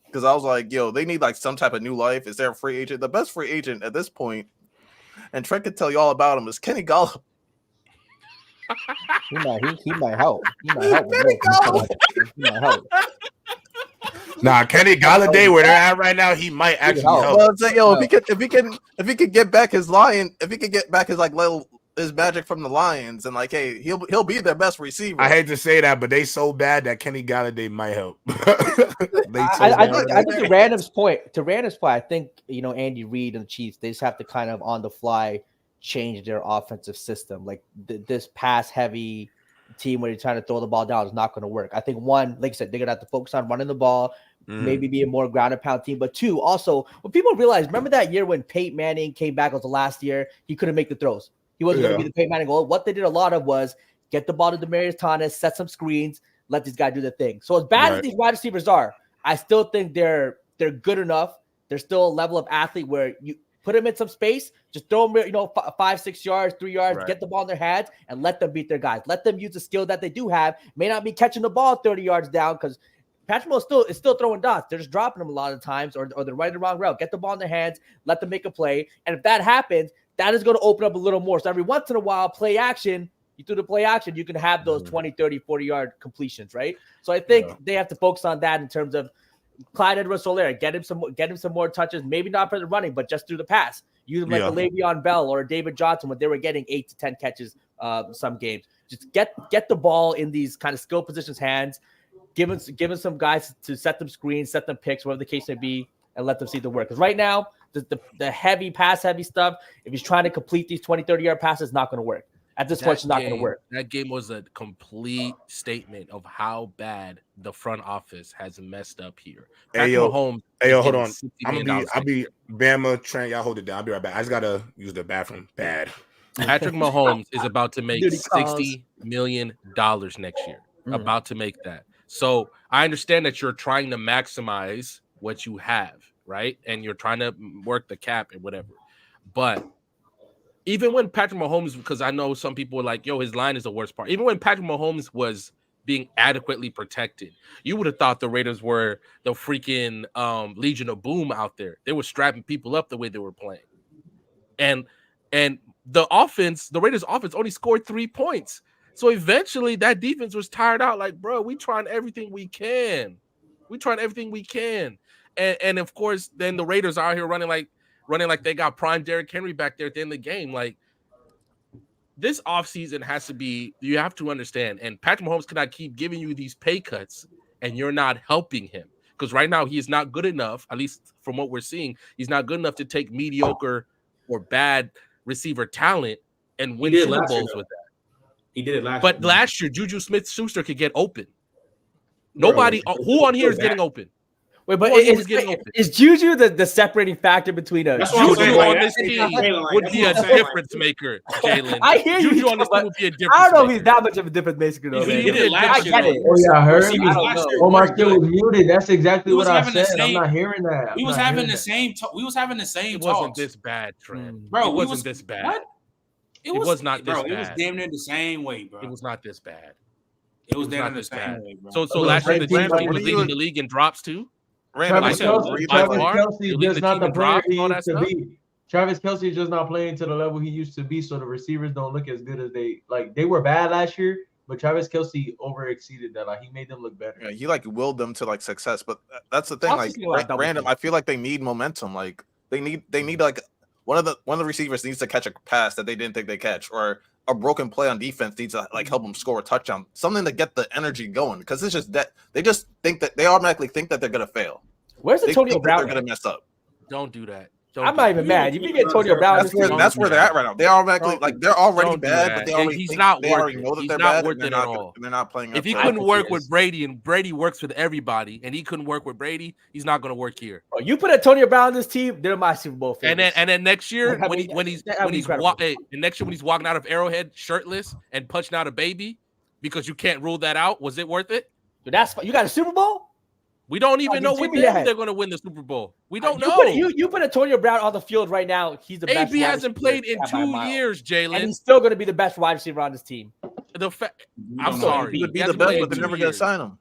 because I was like, yo, they need like some type of new life. Is there a free agent? The best free agent at this point, and Trent could tell you all about him, is Kenny Gallup. He might help. He might help. Nah, Kenny Galladay, where they're at right now, he might actually help. Well, say, yo, if he could get back his his magic from the Lions, and like, hey, he'll be their best receiver. I hate to say that, but they so bad that Kenny Galladay might help. I think to Random's point, I think Andy Reid and the Chiefs, they just have to kind of on the fly change their offensive system. Like this pass heavy team where you're trying to throw the ball down is not going to work. I think one, like I said, they're gonna have to focus on running the ball. Maybe be a more ground and pound team. But two, also, when people realize, remember that year when Peyton Manning came back, it was the last year, he couldn't make the throws. He wasn't going to be the Peyton Manning goal. What they did a lot of was get the ball to Demaryius Thomas, set some screens, let these guys do their thing. So as bad as these wide receivers are, I still think they're good enough. They're still a level of athlete where you put them in some space, just throw them, 5, 6 yards, 3 yards, get the ball in their hands, and let them beat their guys. Let them use the skill that they do have. May not be catching the ball 30 yards down because Patrick Mahomes is still throwing dots. They're just dropping them a lot of times, or they're running the wrong route. Get the ball in their hands, let them make a play. And if that happens, that is going to open up a little more. So every once in a while, play action, you do the play action, you can have those 20, 30, 40-yard completions, right? So I think they have to focus on that in terms of Clyde Edwards-Helaire. Get him some more touches, maybe not for the running, but just through the pass. Use him like a Le'Veon Bell or David Johnson when they were getting 8 to 10 catches some games. Just get the ball in these kind of skill positions' hands. Give some guys to set them screens, set them picks, whatever the case may be, and let them see the work. Because right now, the heavy pass-heavy stuff, if he's trying to complete these 20, 30-yard passes, it's not going to work. At this point, it's not going to work. That game was a complete statement of how bad the front office has messed up here. Hold on. I'll be Bama, Trent, y'all hold it down. I'll be right back. I just got to use the bathroom. Bad. Patrick Mahomes is about to make $60 million next year. About to make that. So I understand that you're trying to maximize what you have, right? And you're trying to work the cap and whatever. But even when Patrick Mahomes, because I know some people were like, yo, his line is the worst part. Even when Patrick Mahomes was being adequately protected, you would have thought the Raiders were the freaking Legion of Boom out there. They were strapping people up the way they were playing. And the Raiders offense only scored 3 points. So eventually that defense was tired out. Like, bro, we trying everything we can. And of course, then the Raiders are out here running like they got prime Derrick Henry back there at the end of the game. Like, this offseason has to be, you have to understand, and Patrick Mahomes cannot keep giving you these pay cuts and you're not helping him. Because right now he is not good enough, at least from what we're seeing, he's not good enough to take mediocre or bad receiver talent and win Super Bowls with that. He did it last year. But last year, Juju Smith-Schuster could get open. Nobody, who on here is getting open? Wait, but is Juju the separating factor between a Juju on this team would be a difference maker, Jalen? I hear you. Juju on this team would be a difference. I don't know if he's that much of a difference maker though. He did it last year. I get it. Oh yeah, I heard. Oh, my shit was muted. That's exactly what I said. I'm not hearing that. We was having the same. We was having the same. It wasn't this bad, Trent. Bro, it wasn't this bad. What? It was not this bad. It was damn near the same way, bro. It was not this bad. It was damn near the same way, bro. So last year the team was leading the league in drops too. Travis Kelce is just not the player he used to be. Travis Kelce is just not playing to the level he used to be, so the receivers don't look as good as they were bad last year, but Travis Kelce exceeded that. Like, he made them look better. Yeah, he willed them to success, but that's the thing. Random, I feel like they need momentum. Like they need like one of the receivers needs to catch a pass that they didn't think they catch, or a broken play on defense needs to help them score a touchdown, something to get the energy going. Because it's just that they automatically think that they're gonna fail. Where's Antonio Brown? They're gonna mess up. Don't do that. I'm not even mad. You can get Antonio Brown. That's where they're at right now. They automatically they're already bad, but they already know that they're bad. And they're not playing. If he couldn't work with Brady, and Brady works with everybody, and he couldn't work with Brady, he's not going to work here. Oh, you put Antonio Brown on this team, they're my Super Bowl favorites. And then next year when he's walking out of Arrowhead shirtless and punching out a baby because you can't rule that out, was it worth it? Dude, you got a Super Bowl? We don't even know when they're going to win the Super Bowl. We don't know. You put Antonio Brown on the field right now. He's the best. AB hasn't played in 2 years, Jalen. And he's still going to be the best wide receiver on this team. I'm sorry. He would be the best, but they're never going to sign him.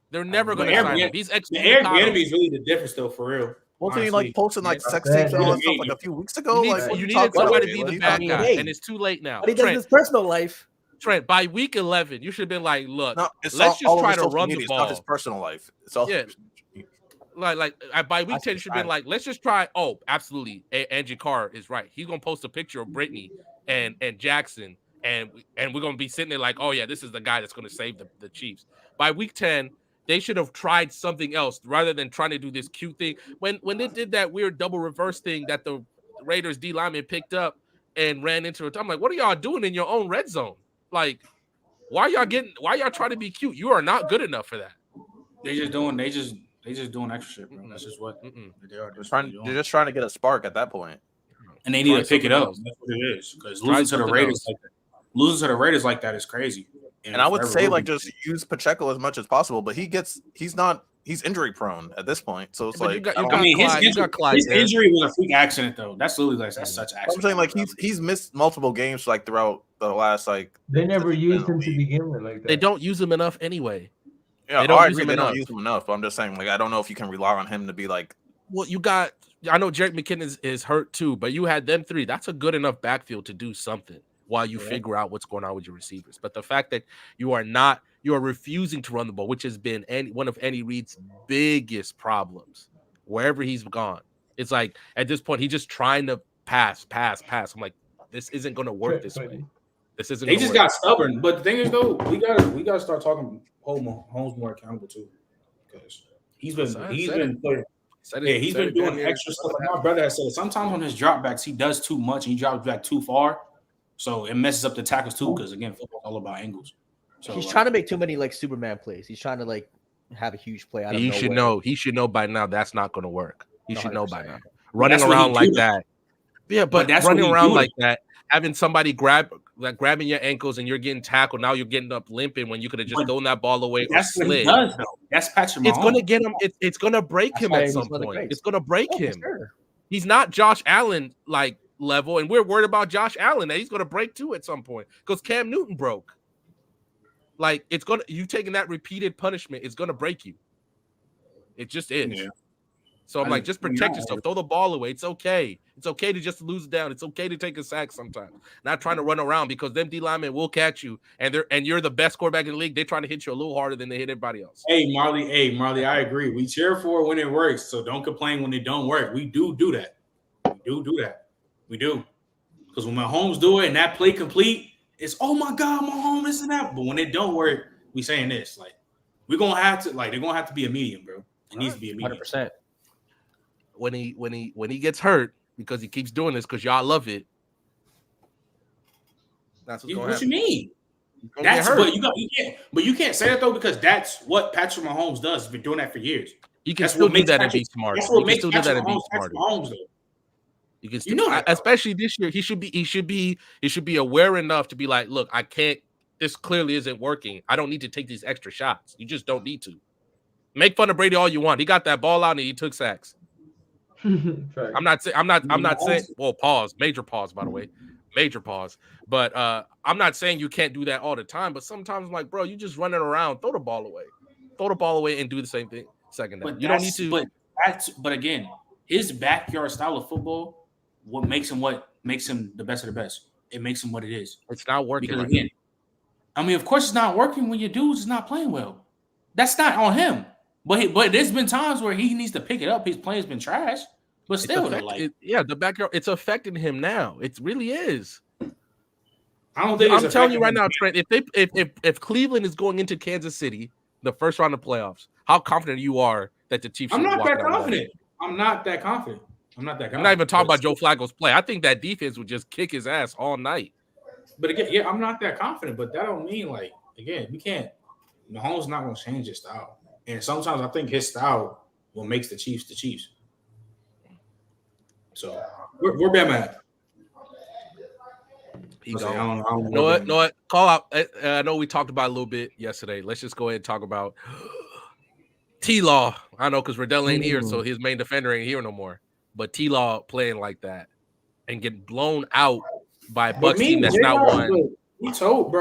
They're never going to sign him. He's Eric Bieniemy is really the difference, though, for real. Wasn't he posting sex tapes and all that stuff a few weeks ago? You needed somebody to be the bad guy, and it's too late now. But he does in his personal life. Trent, by week 11, you should have been like, look, No, let's just try to run the It's not his ball. personal life. It's all Like by week 10, you should have been like, let's just try. Oh, absolutely. Angie Carr is right. He's gonna post a picture of Brittany and Jackson, and we're gonna be sitting there like, oh yeah, this is the guy that's gonna save the Chiefs. By week 10, they should have tried something else rather than trying to do this cute thing. When they did that weird double reverse thing that the Raiders D lineman picked up and ran into it, I'm like, what are y'all doing in your own red zone? Like, why y'all trying to be cute? You are not good enough for that. They just doing extra shit, bro. That's just what they are. They're just trying to get a spark at that point. And they need to pick it up. That's what it is. Because losing to the Raiders like that is crazy. And I would say just use Pacheco as much as possible, but he's injury prone at this point. So it's his injury was a freak accident though. That's literally that's such accident. I'm saying like he's missed multiple games like throughout the last they never used him to begin with like that. They don't use him enough anyway. Yeah, they don't use him enough. But I'm just saying, like, I don't know if you can rely on him to be like. Well, I know Jerick McKinnon is hurt too, but you had them three. That's a good enough backfield to do something while you figure out what's going on with your receivers. But the fact that you are refusing to run the ball, which has been one of Andy Reid's biggest problems wherever he's gone. It's like at this point he's just trying to pass. I'm like, this isn't going to work this way. This isn't. They just got stubborn. But the thing is, though, we gotta start talking Holmes more accountable too, because he's been doing extra stuff. Like my brother has said, sometimes on his dropbacks he does too much and he drops back too far, so it messes up the tackles too. Because again, football's all about angles. So he's trying to make too many like Superman plays. He's trying to like have a huge play. He should know. He should know by now that's not going to work. He should know by now. Running around like that. Yeah, but that's running around like that, having somebody grabbing your ankles and you're getting tackled. Now you're getting up limping when you could have just thrown that ball away. That's what he does, though. That's Patrick Mahomes. It's going to get him. It's going to break him at some point. It's going to break him. Sure. He's not Josh Allen like level, and we're worried about Josh Allen that he's going to break too at some point because Cam Newton broke. Like you taking that repeated punishment, it's going to break you. It just is. Yeah. So I'm like, just protect yourself. Throw the ball away. It's okay. It's okay to just lose down. It's okay to take a sack sometimes. Not trying to run around because them D linemen will catch you, and you're the best quarterback in the league. They're trying to hit you a little harder than they hit everybody else. Hey Marley, I agree. We cheer for it when it works, so don't complain when it don't work. We do that. We do. Because when Mahomes do it and that play complete, it's oh my God, Mahomes this and that. But when it don't work, we saying this like they're gonna have to be a medium, bro. It needs to be a medium. 100%. When he gets hurt because he keeps doing this because y'all love it. That's what's going to happen. What you mean? But you can't say that though because that's what Patrick Mahomes does. He's been doing that for years. You can still do that and be smart. That's what makes Patrick Mahomes though. You can still, especially this year, he should be aware enough to be like, look, I can't. This clearly isn't working. I don't need to take these extra shots. You just don't need to. Make fun of Brady all you want. He got that ball out and he took sacks. I'm not saying. Well, pause. Major pause, by the way. Major pause. But I'm not saying you can't do that all the time. But sometimes, I'm like, bro, you just running around. Throw the ball away and do the same thing. Second down. You don't need to. But again, his backyard style of football. What makes him the best of the best? It makes him what it is. It's not working. Because again, I mean, of course, it's not working when your dude's not playing well. That's not on him. But there's been times where he needs to pick it up. His play's been trash, but still, the backyard. It's affecting him now. It really is. I don't think. I'm telling you right now, Trent. If Cleveland is going into Kansas City, the first round of playoffs, how confident you are that the Chiefs? I'm not that confident. I'm not even talking about Joe Flacco's play. I think that defense would just kick his ass all night. But again, yeah, I'm not that confident. But that don't mean we can't. Mahomes not going to change his style, and sometimes I think his style will make the Chiefs the Chiefs. So we're bad man. You know what? Call out. I know we talked about it a little bit yesterday. Let's just go ahead and talk about T-Law. I know because Riddell ain't here, so his main defender ain't here no more. But T-Law playing like that and get blown out by a Bucs team that's not won. We told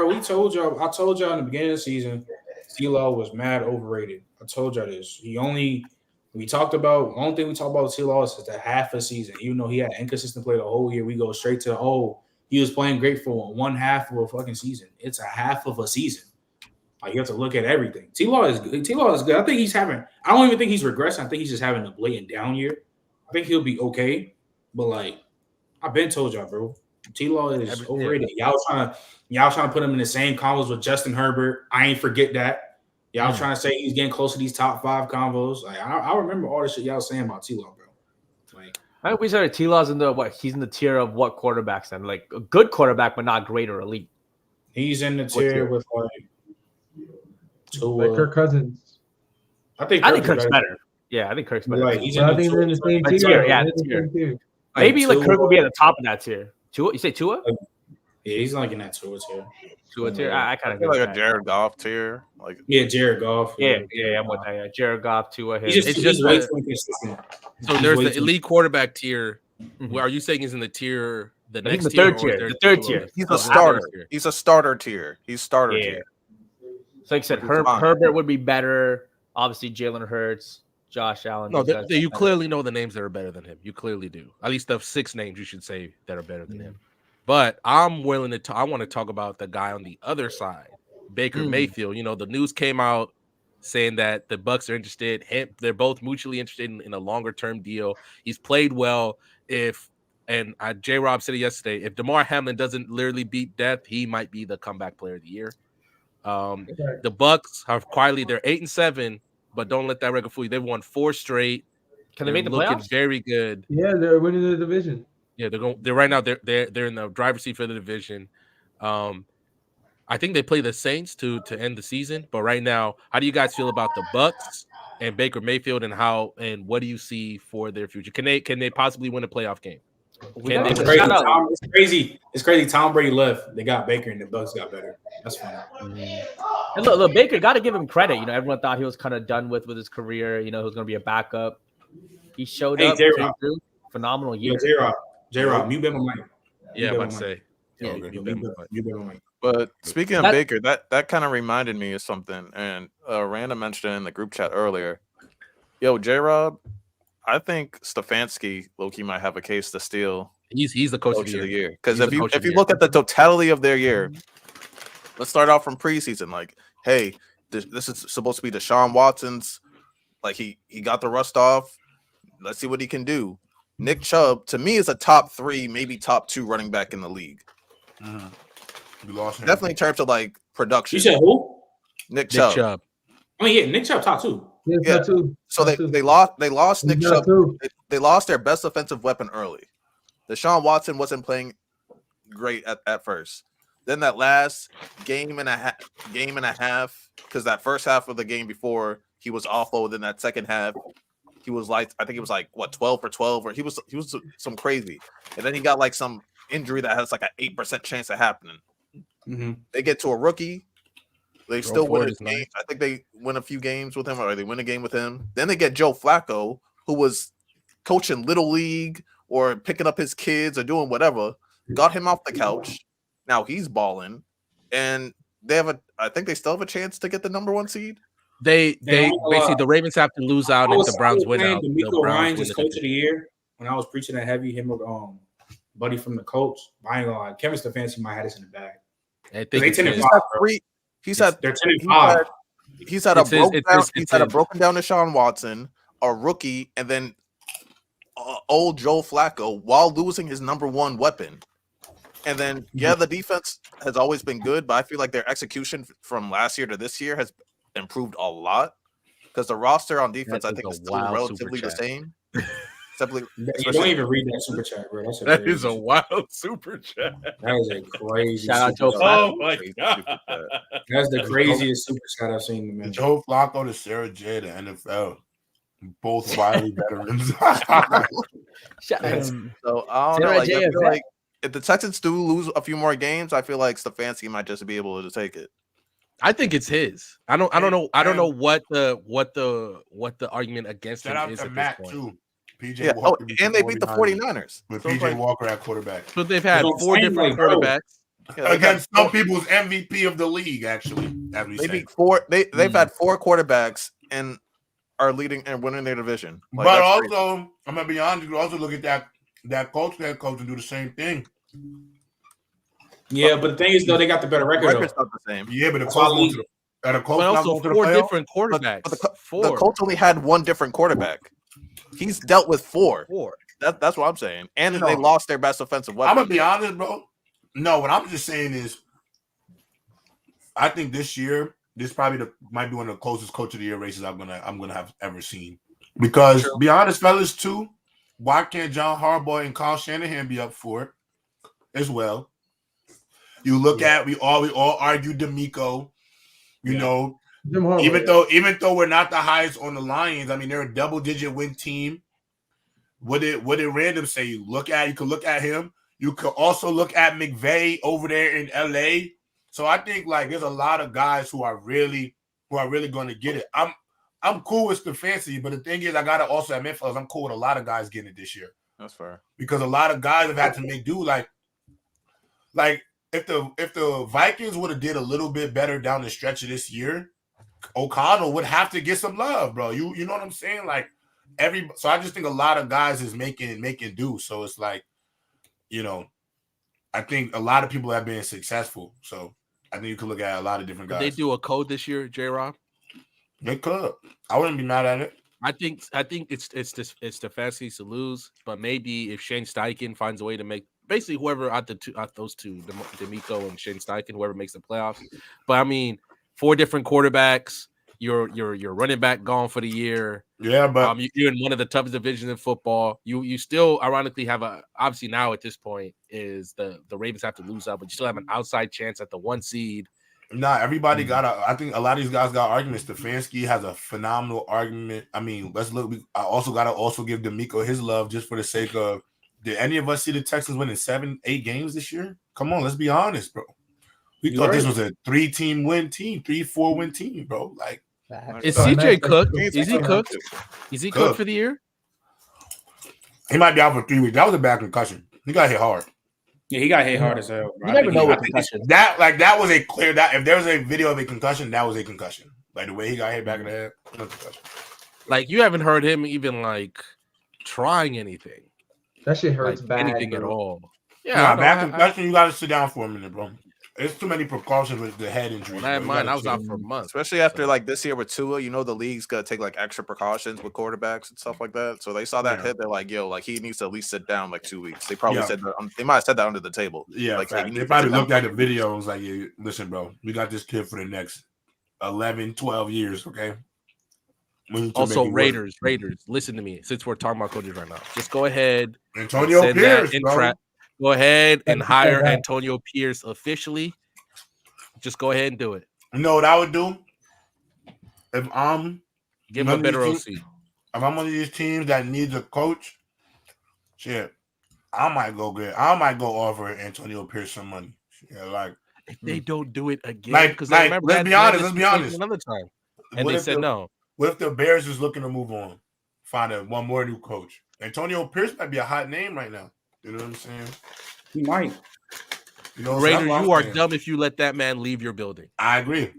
y'all. I told y'all in the beginning of the season, T-Law was mad overrated. I told y'all this. The only thing we talked about T-Law is the half a season. Even though he had inconsistent play the whole year, we go straight to he was playing great for one half of a fucking season. It's a half of a season. Like, you have to look at everything. T-Law is good. T-Law is good. I think he's having – I don't even think he's regressing. I think he's just having a blatant down year. I think he'll be okay. But, like, I've been told y'all, bro. T-Law is overrated. Y'all trying to put him in the same combos with Justin Herbert. I ain't forget that. Y'all trying to say he's getting close to these top 5 combos. Like, I remember all the shit y'all saying about T-Law, bro. Like, I think we said T-Law's in the what? He's in the tier of what quarterbacks then? Like a good quarterback, but not great or elite. He's in the tier with like Tua. Kirk Cousins. I think Kirk's better. Yeah, I think Kirk's better. Like, he's in I think they're in the same tier. Yeah, tier. Maybe like Kirk would be at the top of that tier. Tua? You say Tua? Yeah, he's like in that Tua tier. Tua tier. I kind of like a Jared Goff tier. Like Jared Goff. Yeah, I'm with that. Yeah, Jared Goff, Tua. It's just way too inconsistent. So there's the elite quarterback tier. Where are you saying he's in the tier? The next tier, the third tier. He's a starter. He's a starter tier. He's starter tier. So like I said, Herbert would be better. Obviously, Jalen Hurts, Josh Allen. No, you clearly know the names that are better than him. You clearly do. At least the 6 names you should say that are better than him. But I'm willing to. I want to talk about the guy on the other side, Baker Mayfield. You know, the news came out saying that the Bucs are interested. They're both mutually interested in a longer term deal. He's played well. J. Rob said it yesterday. If Damar Hamlin doesn't literally beat death, he might be the comeback player of the year. The Bucs have quietly, they're 8-7, but don't let that record fool you. They've won 4 straight. Can they make the playoffs? Very good. Yeah, they're winning the division. Yeah, they're right now. They're in the driver's seat for the division. I think they play the Saints to end the season. But right now, how do you guys feel about the Bucs and Baker Mayfield and what do you see for their future? Can they possibly win a playoff game? It's crazy. It's crazy. Tom Brady left. They got Baker, and the Bucs got better. That's funny. And look, Baker, got to give him credit. You know, everyone thought he was kind of done with his career. You know, he was going to be a backup. He showed up. Phenomenal year. J-Rob, mute him on mic. Yeah, I'm about to say. But speaking of Baker, that kind of reminded me of something, and Randa mentioned it in the group chat earlier. Yo, J-Rob, I think Stefanski low-key might have a case to steal. He's the coach of the year. Because if you look at the totality of their year, let's start off from preseason. Like, hey, this is supposed to be Deshaun Watson's. Like, he got the rust off. Let's see what he can do. Nick Chubb, to me, is a top 3, maybe top 2 running back in the league. We lost him. Definitely in terms of like production. You said who? Nick Chubb. I mean, yeah, Nick Chubb top 2. Yeah. So they lost Nick Chubb. They lost their best offensive weapon early. Deshaun Watson wasn't playing great at first. Then that last game and a half, because that first half of the game before he was awful. Then that second half, he was like, I think it was like 12 for 12, or he was some crazy. And then he got like some injury that has like an 8% chance of happening. They get to a rookie. They still win a game. I think they win a few games with him, or they win a game with him. Then they get Joe Flacco, who was coaching Little League or picking up his kids or doing whatever. Got him off the couch. Now he's balling, and I think they still have a chance to get the number 1 seed. They basically the Ravens have to lose out if the Browns win out. DeMeco Ryans is coach of the year. When I was preaching that heavy, him with buddy from the coach. I ain't gonna lie, Kevin Stefanski might have this in the bag. I think they're 10-5. They're 10-5. He's had a broken down Deshaun Watson, a rookie, and then old Joe Flacco while losing his number 1 weapon. And then the defense has always been good, but I feel like their execution from last year to this year has improved a lot because the roster on defense I think is still relatively the same. You don't even read that super chat, bro. That is a wild super chat. That is a crazy. Shout out Joe Flacco. Oh my god, that's the craziest super chat I've seen. Man. Joe Flacco to Sarah J, the NFL, both wily veterans. So I don't know. I feel like if the Texans do lose a few more games, I feel like Stefanski might just be able to take it. I think it's his. I don't know what the argument against him is at Matt this point. Too. PJ Walker and they beat the 49ers with PJ Walker at quarterback. So they've had 4 different quarterbacks against some people's MVP of the league. Actually, they beat 4. They've had 4 quarterbacks and are leading and winning their division. Like, but also, I'm gonna be honest. You also look at that coach and do the same thing. Yeah, but the thing is, though, they got the better record. Record's not the same. Yeah, but the That's why Colts going to the But also four different quarterbacks. But the Colts only had one different quarterback. He's dealt with four. That's what I'm saying. And they lost their best offensive weapon. I'm gonna be honest, bro. No, what I'm just saying is, I think this year, this probably might be one of the closest coach of the year races I'm gonna have ever seen. Because be honest, fellas, too, why can't John Harbaugh and Kyle Shanahan be up for it as well? You look at we all argue D'Amico, you know, even though we're not the highest on the Lions, I mean they're a double-digit win team. What did Random say? You could look at him. You could also look at McVay over there in LA. So I think like there's a lot of guys who are really going to get it. I'm cool with Stefanski, but the thing is, I gotta also admit, fellas, I'm cool with a lot of guys getting it this year. That's fair. Because a lot of guys have had to make do. Like if the Vikings would have did a little bit better down the stretch of this year, O'Connell would have to get some love, bro. You know what I'm saying? Like so I just think a lot of guys is making do. So it's like, you know, I think a lot of people have been successful. So I think you could look at a lot of different guys. Did they do a code this year, J-Rob? They could. I wouldn't be mad at it. I think it's Stefanski to lose, but maybe if Shane Steichen finds a way to make basically whoever out those two, D'Amico and Shane Steichen, whoever makes the playoffs. But I mean, 4 different quarterbacks. Your running back gone for the year. Yeah, but you're in one of the toughest divisions in football. You still ironically have obviously now at this point is the Ravens have to lose out, but you still have an outside chance at the 1 seed. Nah, everybody I think a lot of these guys got arguments. Stefanski has a phenomenal argument. I mean, let's look. I also gotta give D'Amico his love just for the sake of. Did any of us see the Texans winning 7-8 games this year? Come on, let's be honest, bro. We thought this was a 3-4 win team, bro. Like, is CJ cooked? Is he cooked? Is he cooked for the year? He might be out for 3 weeks. That was a bad concussion. He got hit hard. Yeah, he got hit hard as hell. You never know what concussion. That was a clear. That if there was a video of a concussion, that was a concussion. Like the way he got hit back in the head, no concussion. Like you haven't heard him even like trying anything. That shit hurts like, bad. Anything bro. at all. Yeah, bad concussion. You got to sit down for a minute, bro. There's too many precautions with the head injury. When I had mine, I was out for months. Especially after like this year with Tua, you know the league's gonna take like extra precautions with quarterbacks and stuff like that. So they saw that hit, they're like, "Yo, like he needs to at least sit down like 2 weeks." They probably said that. They might have said that under the table. Yeah, like they probably looked at the video and was like, "Yeah, listen, bro, we got this kid for the next 11, 12 years, okay?" Also, Raiders, listen to me. Since we're talking about coaches right now, just go ahead. Antonio Pierce, bro. Go ahead and hire Antonio Pierce officially. Just go ahead and do it. You know what I would do? If I'm give him a better OC. If I'm one of these teams that needs a coach, shit, I might go offer Antonio Pierce some money. Yeah, like if they don't do it again, because let's be honest. Another time, and they said no. What if the Bears is looking to move on, find one more new coach? Antonio Pierce might be a hot name right now. You know what I'm saying? He might. You know, Raiders, you are dumb if you let that man leave your building. I agree.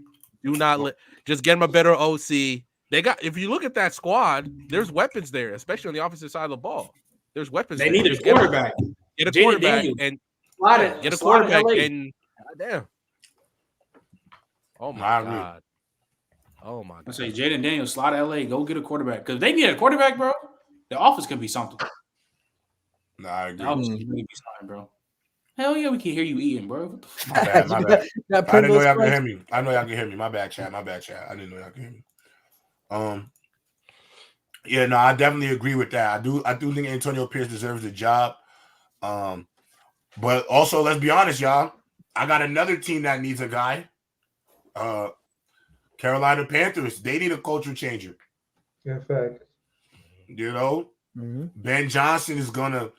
Do not just get him a better OC. They got. If you look at that squad, there's weapons there, especially on the offensive side of the ball. There's weapons. They need a quarterback. Get a quarterback and get a quarterback and damn. Oh my god. Oh my god. I say Jaden Daniels, slide to LA, go get a quarterback. Because they need a quarterback, bro. The office can be something. No, I agree. The office can really be something, bro. Hell yeah, we can hear you eating, bro. My bad. I didn't know y'all can hear me. I know y'all can hear me. My bad, chat. I didn't know y'all can hear me. Yeah, no, I definitely agree with that. I do think Antonio Pierce deserves the job. But also, let's be honest, y'all. I got another team that needs a guy. Carolina Panthers. They need a culture changer. Yeah, fact. You know, Ben Johnson is gonna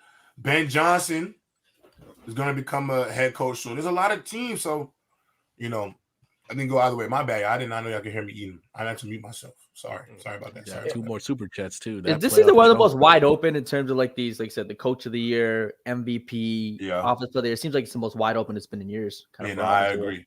become a head coach soon. There's a lot of teams, so you know, I didn't go either way. My bad. I did not know y'all could hear me eating. I had to mute myself. Sorry about that. Sorry. 2 more super chats too. This is one of the most wide open in terms of like these, like I said, the coach of the year, MVP, offensive player. It seems like it's the most wide open it's been in years. I agree.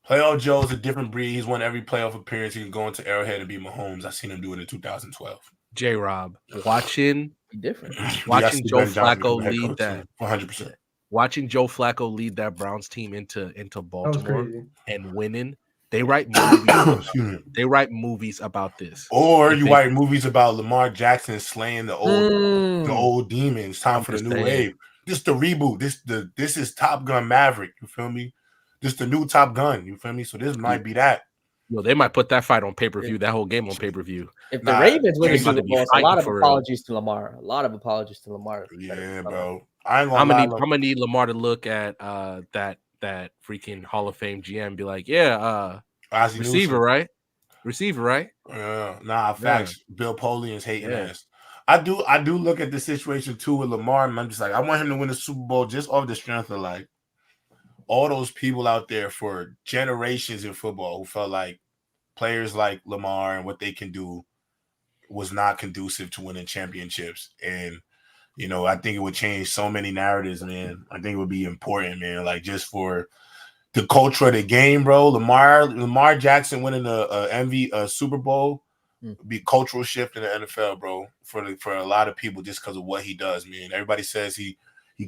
Playoff Joe's a different breed. He's won every playoff appearance. He can go into Arrowhead and beat Mahomes. I seen him do it in 2012. J-Rob, watching different. Watching Joe Flacco lead that 100%. watching Joe Flacco lead that Browns team into Baltimore crazy. and winning. They write movies. They write movies about this. Or you write movies about Lamar Jackson slaying the old demons. Time for the new wave. This the reboot. This is Top Gun Maverick. You feel me? This the new Top Gun. You feel me? So this might be that. Well, they might put that fight on pay-per-view, that whole game on pay-per-view. If the Ravens win the Super Bowl, a lot of apologies to Lamar. A lot of apologies to Lamar. Yeah, bro. I'm gonna need Lamar to look at that freaking Hall of Fame GM and be like, receiver, right? Receiver, right? Yeah, facts. Bill Polian's hating ass. I do look at the situation too with Lamar, and I'm just like, I want him to win the Super Bowl just off the strength of like all those people out there for generations in football who felt like players like Lamar and what they can do was not conducive to winning championships. And you know, I think it would change so many narratives, man. I think it would be important, man. Like just for the culture of the game, bro. Lamar Jackson winning a Super Bowl would be cultural shift in the NFL, bro. For a lot of people, just because of what he does, man. Everybody says he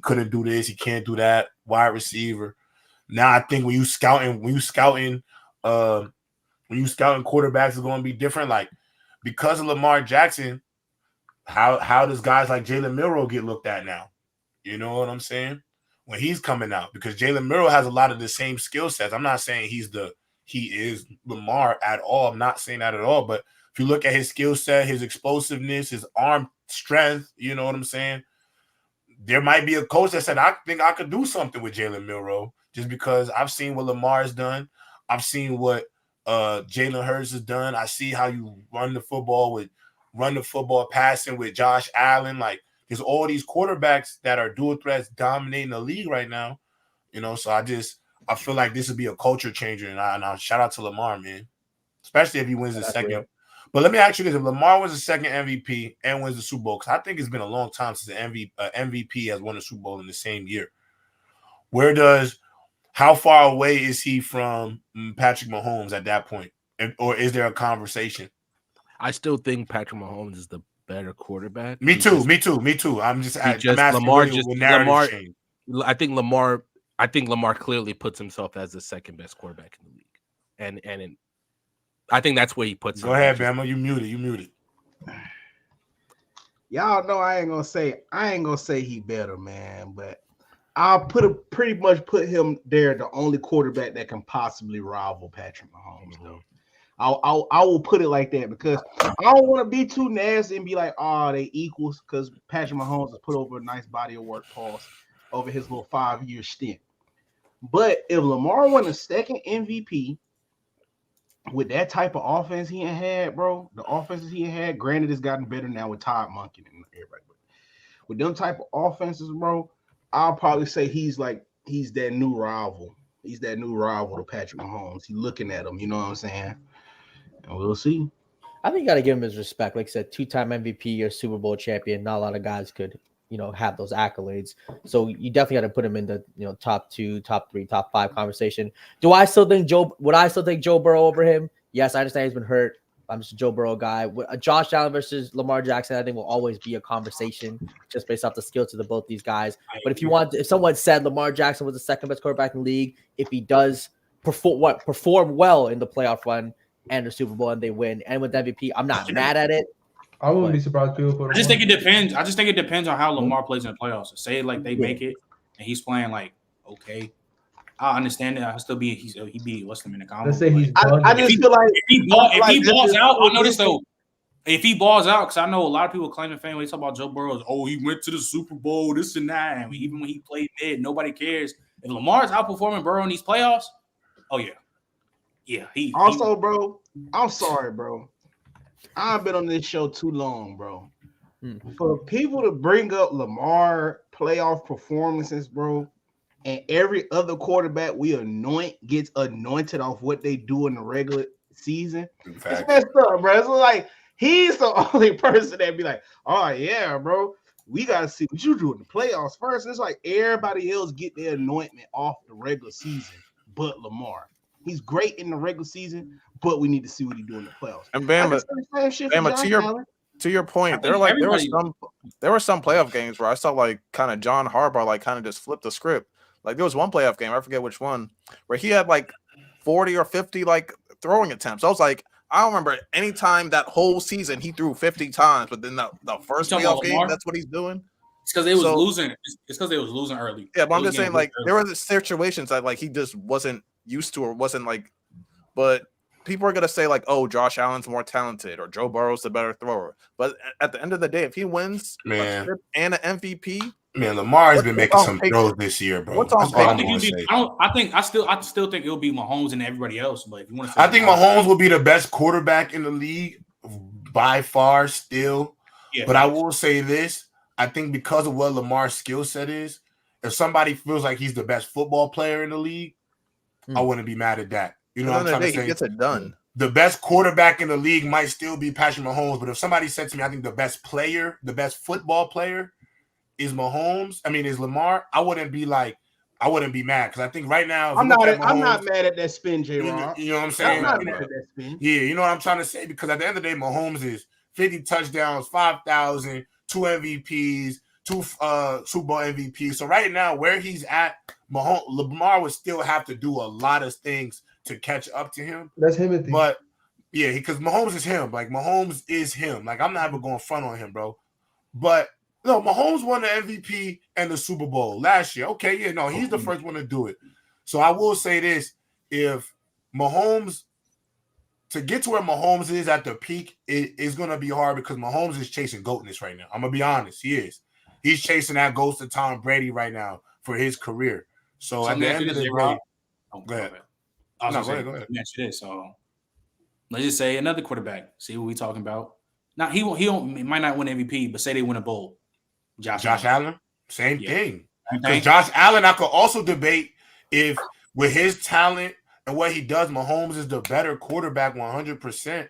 couldn't do this, he can't do that. Wide receiver. Now I think when you scouting quarterbacks is going to be different. Like because of Lamar Jackson. How does guys like Jalen Milroe get looked at now? You know what I'm saying? When he's coming out, because Jalen Milroe has a lot of the same skill sets. I'm not saying he is Lamar at all. I'm not saying that at all. But if you look at his skill set, his explosiveness, his arm strength, you know what I'm saying? There might be a coach that said, I think I could do something with Jalen Milroe just because I've seen what Lamar has done. I've seen what Jalen Hurts has done. I see how you run the football passing with Josh Allen. Like there's all these quarterbacks that are dual threats dominating the league right now. You know, so I feel like this would be a culture changer. And I shout out to Lamar, man. Especially if he wins the second. Real. But let me ask you this. If Lamar wins the second MVP and wins the Super Bowl, because I think it's been a long time since an MVP has won a Super Bowl in the same year. How far away is he from Patrick Mahomes at that point? Or is there a conversation? I still think Patrick Mahomes is the better quarterback. Me too. I'm asking Lamar. I think Lamar clearly puts himself as the second best quarterback in the league, and I think that's where he puts. Go ahead, Bama. You muted. Y'all know I ain't gonna say he better, man, but I'll pretty much put him there, the only quarterback that can possibly rival Patrick Mahomes, though. I will put it like that because I don't want to be too nasty and be like, they equals, because Patrick Mahomes has put over a nice body of work over his little 5-year stint. But if Lamar won a second MVP with that type of offense he had, bro, the offenses he had, granted it's gotten better now with Todd Monken and everybody, but with them type of offenses, bro, I'll probably say he's that new rival. He's that new rival to Patrick Mahomes. He's looking at him, you know what I'm saying? And we'll see. I think you got to give him his respect. Like I said, 2-time MVP or Super Bowl champion. Not a lot of guys could, have those accolades. So you definitely got to put him in the top 2, top 3, top 5 conversation. Would I still think Joe Burrow over him? Yes, I understand he's been hurt. I'm just a Joe Burrow guy. Josh Allen versus Lamar Jackson, I think will always be a conversation just based off the skills of both these guys. But if someone said Lamar Jackson was the second best quarterback in the league, if he does perform well in the playoff run and the Super Bowl and they win and with MVP, I'm not mad at it. I wouldn't be surprised people put. I just think it depends. I just think it depends on how Lamar plays in the playoffs. Say like they make it and he's playing like okay. I understand that. I'll still be he be what's the minute combo. Let's say he's I just feel like if he balls out, I notice though. If he balls out, because I know a lot of people claiming fame when they talk about Joe Burrow, he went to the Super Bowl, this and that, and even when he played mid, nobody cares. If Lamar's outperforming Burrow in these playoffs, bro, I'm sorry, bro. I've been on this show too long, bro. For people to bring up Lamar playoff performances, bro, and every other quarterback we anoint gets anointed off what they do in the regular season. It's messed up, bro. It's like he's the only person that be like, oh yeah, bro, we gotta see what you do in the playoffs first. And it's like everybody else get their anointment off the regular season, but Lamar. He's great in the regular season, but we need to see what he do in the playoffs. And Bama, to your point, there were there were some playoff games where I saw like kind of John Harbaugh like kind of just flip the script. Like there was one playoff game, I forget which one, where he had like 40 or 50 like throwing attempts. I was like, I don't remember any time that whole season he threw 50 times, but then the first playoff game, that's what he's doing. It's because they was losing. It's because they was losing early. Yeah, but I'm just saying, like, there were situations that like he just wasn't used to or wasn't like, but people are gonna say like, oh, Josh Allen's more talented or Joe Burrow's the better thrower. But at the end of the day, if he wins and an MVP, man, Lamar has been making some throws this year, bro. I still think it'll be Mahomes and everybody else. But if you want to, I think Mahomes will be the best quarterback in the league by far still. Yeah. But I will say this. I think because of what Lamar's skill set is, if somebody feels like he's the best football player in the league, I wouldn't be mad at that. You know what I'm trying to say? He gets it done. The best quarterback in the league might still be Patrick Mahomes, but if somebody said to me, I think the best player, the best football player is Lamar, I wouldn't be mad because I think right now I'm not mad at that spin, J-Rob. You know what I'm saying? I'm not mad at that spin. Yeah, you know what I'm trying to say? Because at the end of the day, Mahomes is 50 touchdowns, 5,000, 2 MVPs, 2 Super Bowl MVPs. So right now, where he's at, Lamar would still have to do a lot of things to catch up to him. That's him. But yeah, because Mahomes is him. Like Mahomes is him. Like I'm not even going front on him, bro. But no, Mahomes won the MVP and the Super Bowl last year. Okay, yeah, no, he's the first one to do it. So I will say this: if Mahomes, to get to where Mahomes is at the peak, it is going to be hard because Mahomes is chasing GOATness right now. I'm going to be honest. He is. He's chasing that ghost of Tom Brady right now for his career. So at the end of the day, go ahead. Go ahead. So let's just say another quarterback. See what we talking about. Now he might not win MVP, but say they win a bowl. Josh Allen, same thing. Because Josh Allen, I could also debate if with his talent and what he does, Mahomes is the better quarterback 100%.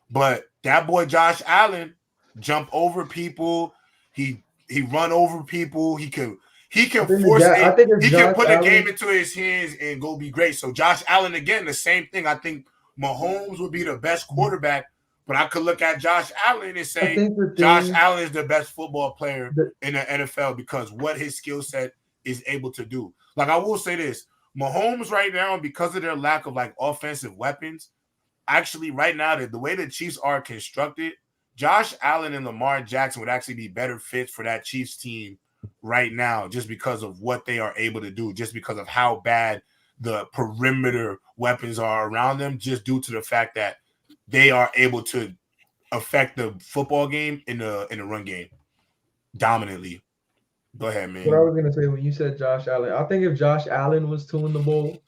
But that boy Josh Allen jump over people. He run over people. He can force it. He can put a game into his hands and go be great. So Josh Allen, again, the same thing. I think Mahomes would be the best quarterback, but I could look at Josh Allen and say Josh Allen is the best football player in the NFL because what his skill set is able to do. Like I will say this, Mahomes right now, because of their lack of like offensive weapons, actually right now, the way the Chiefs are constructed, Josh Allen and Lamar Jackson would actually be better fits for that Chiefs team right now just because of what they are able to do, just because of how bad the perimeter weapons are around them, just due to the fact that they are able to affect the football game in the run game dominantly. Go ahead, man. What I was going to say when you said Josh Allen, I think if Josh Allen was to win the bowl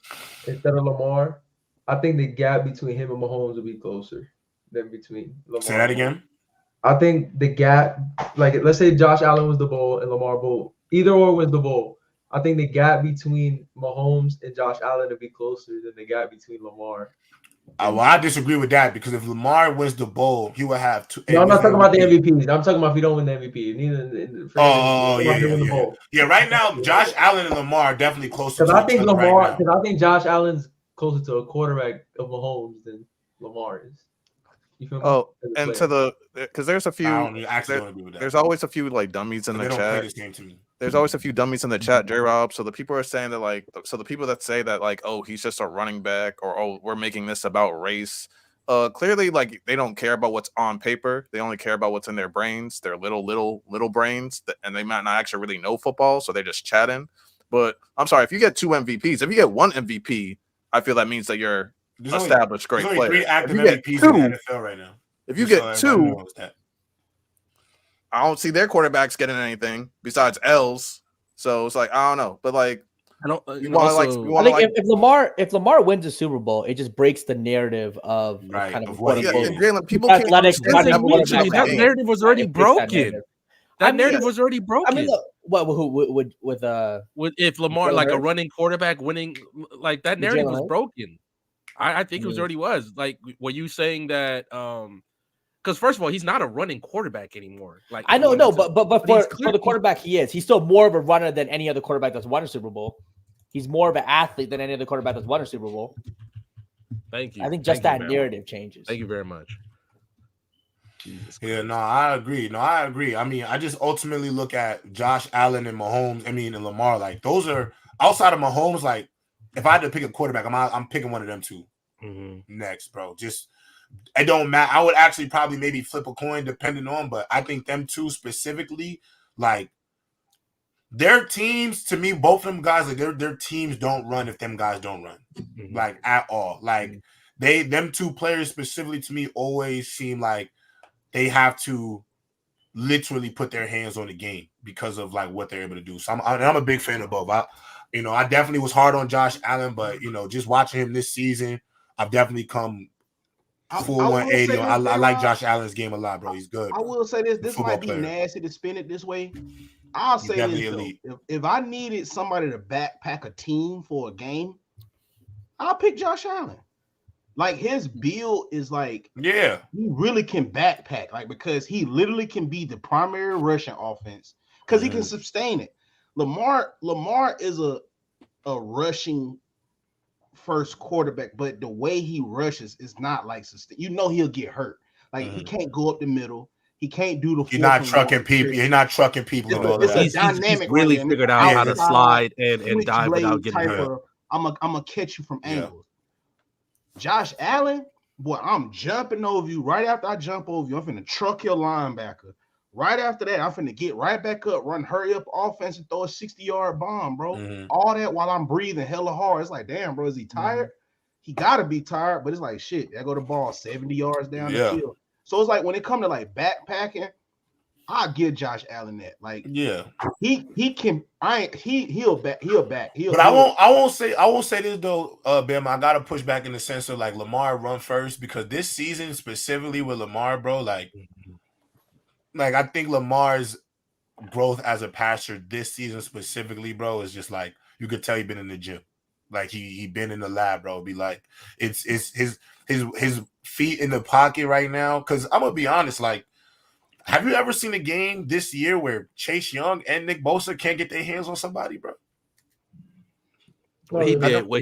instead of Lamar, I think the gap between him and Mahomes would be closer than between Lamar. Say that again. I think the gap, like let's say Josh Allen was the bowl and Lamar bowl, either or wins the bowl. I think the gap between Mahomes and Josh Allen would be closer than the gap between Lamar. Well, I disagree with that because if Lamar wins the bowl, he will have two. No, I'm not talking about the MVP. I'm talking about if he don't win the MVP. Yeah. Right now, Josh Allen and Lamar are definitely closer. Because I think Lamar, because I think Josh Allen's closer to a quarterback of Mahomes than Lamar is. You feel me? Oh, and to the because there's a few. There's always a few like dummies in the chat. There's always a few dummies in the chat, J-Rob. So the people are saying that the people that say that like, oh, he's just a running back, or oh, we're making this about race. Clearly, like they don't care about what's on paper. They only care about what's in their brains, their little brains, and they might not actually really know football, so they're just chatting. But I'm sorry, if you get 2 MVPs, if you get 1 MVP, I feel that means that you're established great player. 3 active MVPs in the NFL right now. If you get 2, I don't see their quarterbacks getting anything besides L's. So it's like I don't know, but like I don't. If Lamar wins the Super Bowl, it just breaks the narrative of kind of what people athletic. That narrative was already broken. That narrative was already broken. I mean, look, if Lamar like a running quarterback winning, like that narrative was broken. I think it already was. Like, were you saying that? Because first of all, he's not a running quarterback anymore. Like I know, but for the quarterback he is, he's still more of a runner than any other quarterback that's won a Super Bowl. He's more of an athlete than any other quarterback that's won a Super Bowl. Thank you. I think just that narrative changes. Thank you very much. Yeah, no, I agree. I mean, I just ultimately look at Josh Allen and Mahomes. And Lamar. Like those are outside of Mahomes. Like if I had to pick a quarterback, I'm picking one of them two next, bro. Just it don't matter. I would actually probably maybe flip a coin depending on, but I think them two specifically, like their teams to me, both of them guys, like their teams don't run if them guys don't run, like at all. Like them two players specifically to me always seem like they have to literally put their hands on the game because of like what they're able to do. So I'm a big fan of both. I definitely was hard on Josh Allen, but just watching him this season, I've definitely come full 180. I like Josh Allen's game a lot, bro. He's good. I will say this. This might be player. nasty to spin it this way. I'll say this though. If I needed somebody to backpack a team for a game, I'll pick Josh Allen. Like his build is like, he really can backpack, like because he literally can be the primary rushing offense because he can sustain it. Lamar is a rushing first quarterback, but the way he rushes is not like sustain. He'll get hurt. Like he can't go up the middle. He can't do the. He's not trucking people. He's not trucking people. He's really figured out how to slide and dive without getting hurt. I'm gonna catch you from angles. Josh Allen, boy, I'm jumping over you. Right after I jump over you, I'm finna truck your linebacker. Right after that, I'm finna get right back up, run hurry up offense and throw a 60-yard bomb, bro. All that while I'm breathing hella hard. It's like, damn, bro, is he tired? He gotta be tired, but it's like shit. There go the ball 70 yards down the field. So it's like when it comes to like backpacking, I'll give Josh Allen that. Like, he can. He'll back. But I won't say this though, Bam. I gotta push back in the sense of like Lamar run first because this season specifically with Lamar, bro, like I think Lamar's growth as a passer this season specifically, bro, is just like you could tell he been in the gym, like he been in the lab, bro. Be like it's his feet in the pocket right now. Because I'm gonna be honest, like. Have you ever seen a game this year where Chase Young and Nick Bosa can't get their hands on somebody, bro? What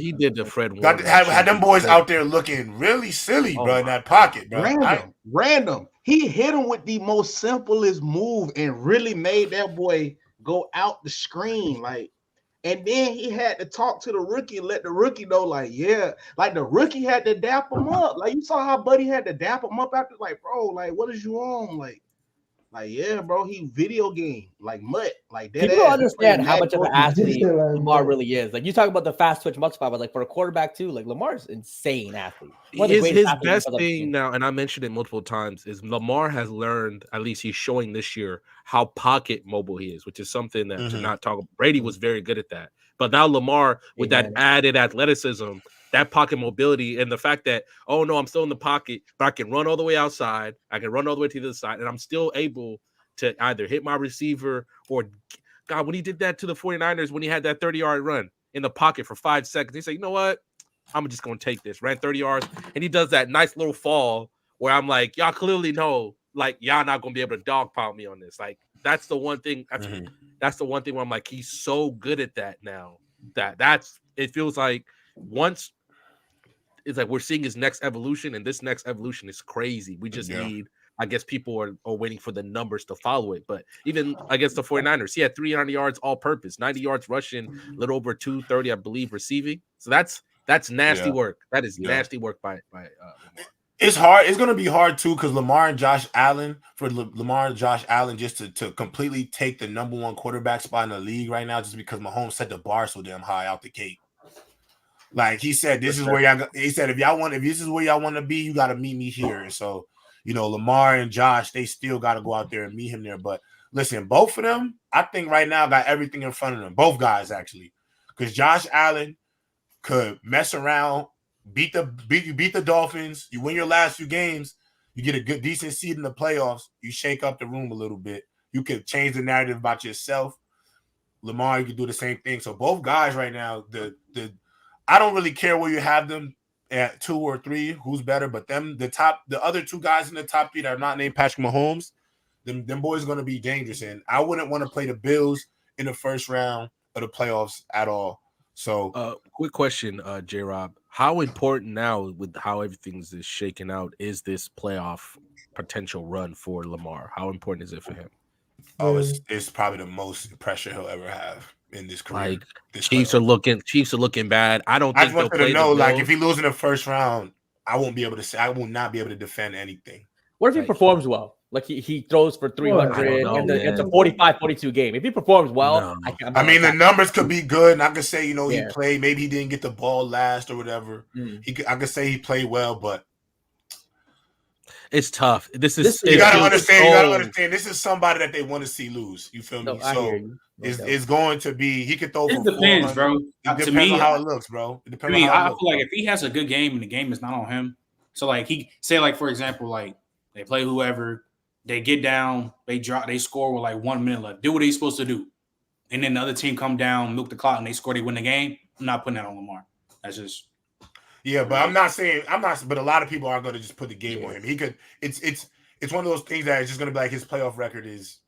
he did to Fred Warner. Had them boys out there looking really silly, bro, in that pocket, bro. Random. He hit him with the most simplest move and really made that boy go out the screen. Like, and then he had to talk to the rookie and let the rookie know, like the rookie had to dap him up. Like, you saw how Buddy had to dap him up after, like, bro, like, what is you on? Like, yeah, bro, he video game, like Mutt, like that. People don't understand how much of an athlete Lamar really is. Like, you talk about the fast twitch multiplier, but like for a quarterback too, like Lamar's insane athlete. His best thing now, and I mentioned it multiple times, is Lamar has learned, at least he's showing this year, how pocket mobile he is, which is something that to not talk. Brady was very good at that, but now Lamar with that added athleticism, that pocket mobility, and the fact that, oh no, I'm still in the pocket, but I can run all the way outside, I can run all the way to the other side, and I'm still able to either hit my receiver or, God, when he did that to the 49ers, when he had that 30-yard run in the pocket for 5 seconds, he said, you know what? I'm just going to take this. Ran 30 yards, and he does that nice little fall where I'm like, y'all clearly know, like, y'all not going to be able to dogpile me on this. Like, that's the one thing. That's the one thing where I'm like, he's so good at that now. It feels like once it's like we're seeing his next evolution, and this next evolution is crazy. We just need, I guess people are waiting for the numbers to follow it. But even against the 49ers, he had 300 yards all purpose, 90 yards rushing, a little over 230, I believe, receiving. So that's nasty work. That is nasty work by Lamar. It's hard. It's going to be hard too because Lamar and Josh Allen, just to completely take the number one quarterback spot in the league right now, just because Mahomes set the bar so damn high out the gate. Like he said, this is where y'all. He said, if this is where y'all want to be, you got to meet me here. And so, Lamar and Josh, they still got to go out there and meet him there. But listen, both of them, I think right now got everything in front of them. Both guys actually, because Josh Allen could mess around, beat the Dolphins. You win your last few games, you get a decent seed in the playoffs. You shake up the room a little bit. You could change the narrative about yourself. Lamar, you can do the same thing. So both guys right now, I don't really care where you have them at 2 or 3, who's better, but the other 2 guys in the top 3 that are not named Patrick Mahomes, them boys are going to be dangerous. And I wouldn't want to play the Bills in the first round of the playoffs at all. So, quick question, J-Rob. How important now with how everything's is shaking out is this playoff potential run for Lamar? How important is it for him? Oh, it's probably the most pressure he'll ever have in this career. Like this Chiefs are looking bad. I don't I think just they'll want you to play know, the like, Bills. if he loses in the first round, I will not be able to defend anything. What if he performs well? Like he throws for 300 and it's a 45-42 game. If he performs well, I mean, the numbers could be good, and I could say, he played. Maybe he didn't get the ball last or whatever. I could say he played well, but it's tough. You gotta understand. This is somebody that they want to see lose. You feel me? So it's going to be. He could throw. It depends, bro. It depends on how it looks, bro. It depends. I feel like if he has a good game and the game is not on him, so like he say, like for example, like they play whoever, they get down, they score with like 1 minute left. Do what he's supposed to do, and then the other team come down, milk the clock, and they score. They win the game. I'm not putting that on Lamar. That's just. Yeah, but but a lot of people aren't going to just put the game on him. He could. It's one of those things that it's just going to be like his playoff record is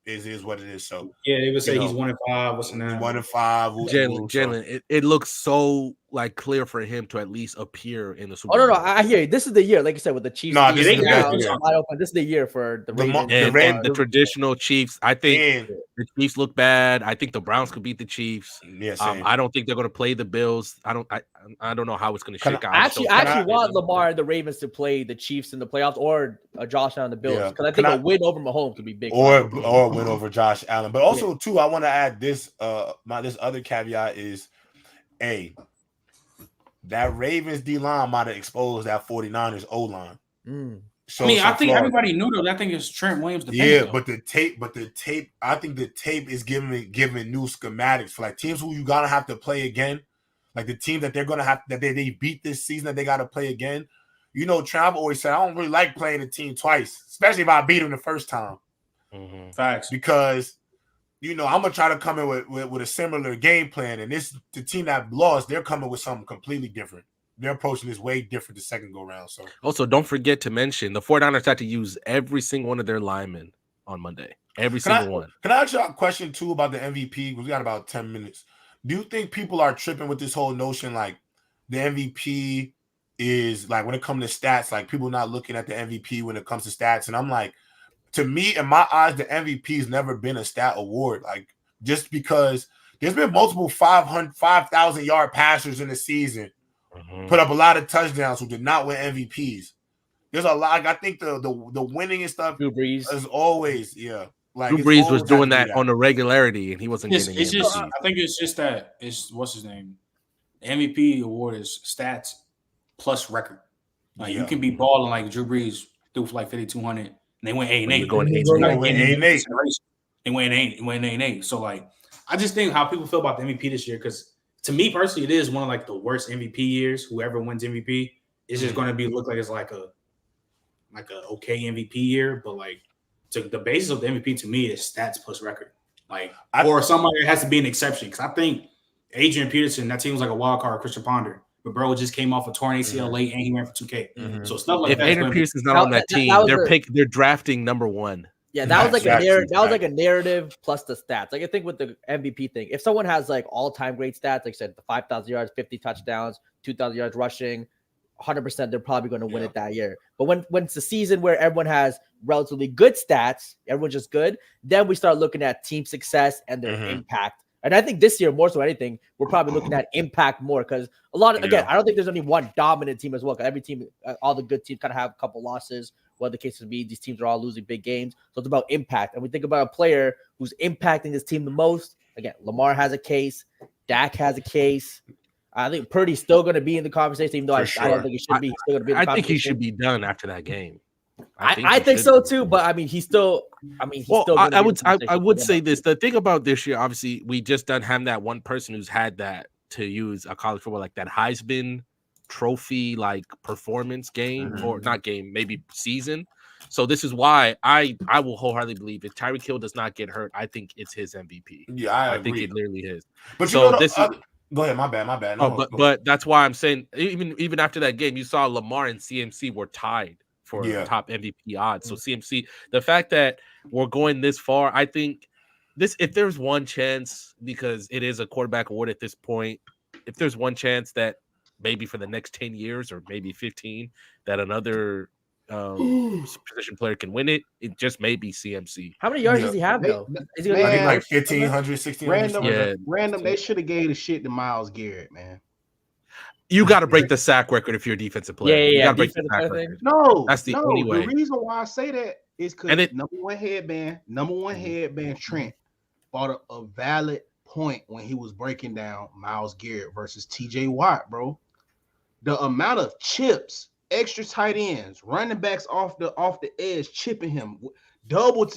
what it is. So yeah, they would say he's 1-5. What's the name? 1-5. Jalen, it looks so like clear for him to at least appear in the Super Bowl. No, I hear you. This is the year, like you said, with the Chiefs. No, this is the year for the Ravens. And the traditional Chiefs. I think the Chiefs look bad. I think the Browns could beat the Chiefs. Yeah, I don't think they're going to play the Bills. I don't know how it's going to shake out. I actually want Lamar and the Ravens to play the Chiefs in the playoffs or Josh Allen and the Bills because I think a win over Mahomes could be big. Or a win over Josh Allen. But also, too, I want to add this. This other caveat is, that Ravens D-line might have exposed that 49ers O-line. So, I think everybody knew though. That thing is Trent Williams. But the tape. I think the tape is giving new schematics for like teams who you gotta have to play again, like the team that they're gonna have that they beat this season that they gotta play again. Trav always said I don't really like playing a team twice, especially if I beat them the first time. Mm-hmm. Facts, because I'm gonna try to come in with a similar game plan, and the team that lost, they're coming with something completely different. They're approaching this way different the second go round. So also don't forget to mention the 49ers had to use every single one of their linemen on Monday. Every single one. Can I ask you a question too about the MVP? Because we got about 10 minutes. Do you think people are tripping with this whole notion like the MVP is like when it comes to stats, like people not looking at the MVP when it comes to stats? And I'm like, to me, in my eyes, the MVP has never been a stat award. Like just because there's been multiple 5,000 yard passers in the season. Put up a lot of touchdowns who did not win MVPs. There's a lot. I think the winning and stuff is always Like Drew Brees was doing that on a regularity, and he wasn't getting it's just. I think it's just that it's what's his name. The MVP award is stats plus record. Like you can be balling like Drew Brees threw for like 5,200, and they went 8-8. Going 8-8. They went 8-8. So like, I just think how people feel about the MVP this year because. To me personally, it is one of like the worst MVP years. Whoever wins MVP is just going to look like it's like a okay MVP year, but like the basis of the MVP to me is stats plus record. Like or somebody that has to be an exception because I think Adrian Peterson, that team was like a wild card. Christian Ponder, but bro just came off a torn ACL late and he ran for 2K. So stuff like if that. If Adrian Peterson's not on that team, they're drafting number one. Yeah, that was like a narrative. That was like a narrative plus the stats. Like I think with the MVP thing, if someone has like all-time great stats, like I said, the 5,000 yards, 50 touchdowns, 2,000 yards rushing, 100%, they're probably going to win it that year. But when it's a season where everyone has relatively good stats, everyone's just good, then we start looking at team success and their impact. And I think this year, more so anything, we're probably looking at impact more because a lot of again, I don't think there's only one dominant team as well. Every team, all the good teams, kind of have a couple losses. What the case would be, these teams are all losing big games. So it's about impact. And we think about a player who's impacting his team the most. Again, Lamar has a case. Dak has a case. I think Purdy's still going to be in the conversation, even though I don't think he should be. He's still going to be in the conversation. I think he should be done after that game. I think so too, but I mean, he's still. I mean, he's still. I would say this. The thing about this year, obviously, we just don't have that one person who's had that to use a college football like that Heisman Trophy like performance game or not game, maybe season. So this is why I will wholeheartedly believe if Tyreek Hill does not get hurt, I think it's his MVP. Yeah, I think it literally is. But so this is. Go ahead, my bad. No, but that's why I'm saying even after that game, you saw Lamar and CMC were tied for top MVP odds. So CMC, the fact that we're going this far, I think this if there's one chance because it is a quarterback award at this point, if there's one chance that maybe for the next 10 years or maybe 15 that another position player can win it. It just may be CMC. How many yards does he have though? Is he I gonna think be like 1,500, 1,600. Random. They should have gave the shit to Myles Garrett, man. You got to break the sack record if you're a defensive player. Yeah. You got to break the sack record. No, that's the only way. The reason why I say that is because number one headband Trent brought a valid point when he was breaking down Myles Garrett versus TJ Watt, bro. The amount of chips, extra tight ends, running backs off the edge, chipping him,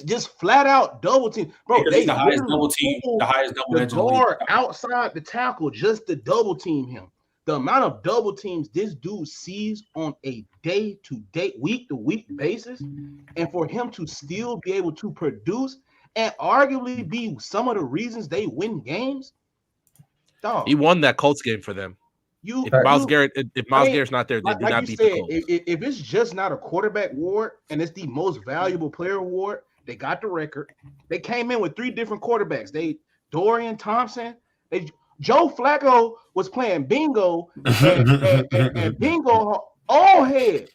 just flat out double team, bro. They the highest double team, the guard outside the tackle just to double team him. The amount of double teams this dude sees on a day-to-day, week-to-week basis, and for him to still be able to produce and arguably be some of the reasons they win games, dog. He won that Colts game for them. If Myles Garrett's not there, they did not beat the Colts. If it's just not a quarterback award and it's the most valuable player award, they got the record. They came in with 3 different quarterbacks. Dorian Thompson, Joe Flacco was playing bingo and bingo old head.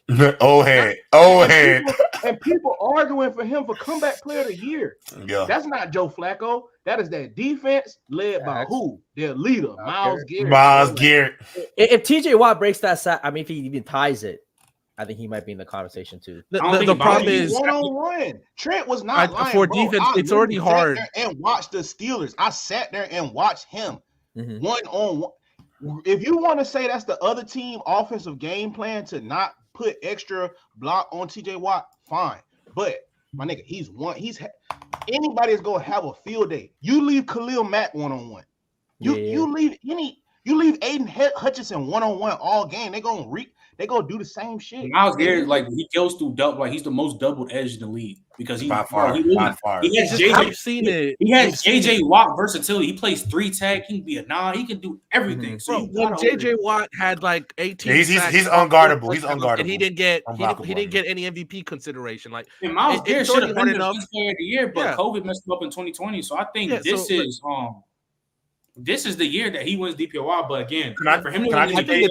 And people arguing for him for comeback player of the year. Yeah. That's not Joe Flacco. That is that defense led by who? Their leader, Myles Garrett. If TJ Watt breaks that sack, I mean, if he even ties it, I think he might be in the conversation too. The problem is one-on-one. Trent was not lying, for defense. It's already hard. And watch the Steelers. I sat there and watched him one-on-one. If you want to say that's the other team offensive game plan to not put extra block on TJ Watt, fine. But my nigga, anybody is gonna have a field day. You leave Khalil Mack one-on-one. You leave Aiden Hutchinson one-on-one all game. They gonna do the same shit. Myles Garrett, like he goes through double, like he's the most doubled edge in the league because he by far. He has JJ Watt versatility. He plays 3 tag. He can be a 9. He can do everything. So JJ Watt had like 18. He's unguardable. He's unguardable. And he didn't get any MVP consideration. Like and Myles Garrett should have been the best player of the year, but COVID messed him up in 2020. So I think this is the year that he wins DPOY, but again, for him to win MVP,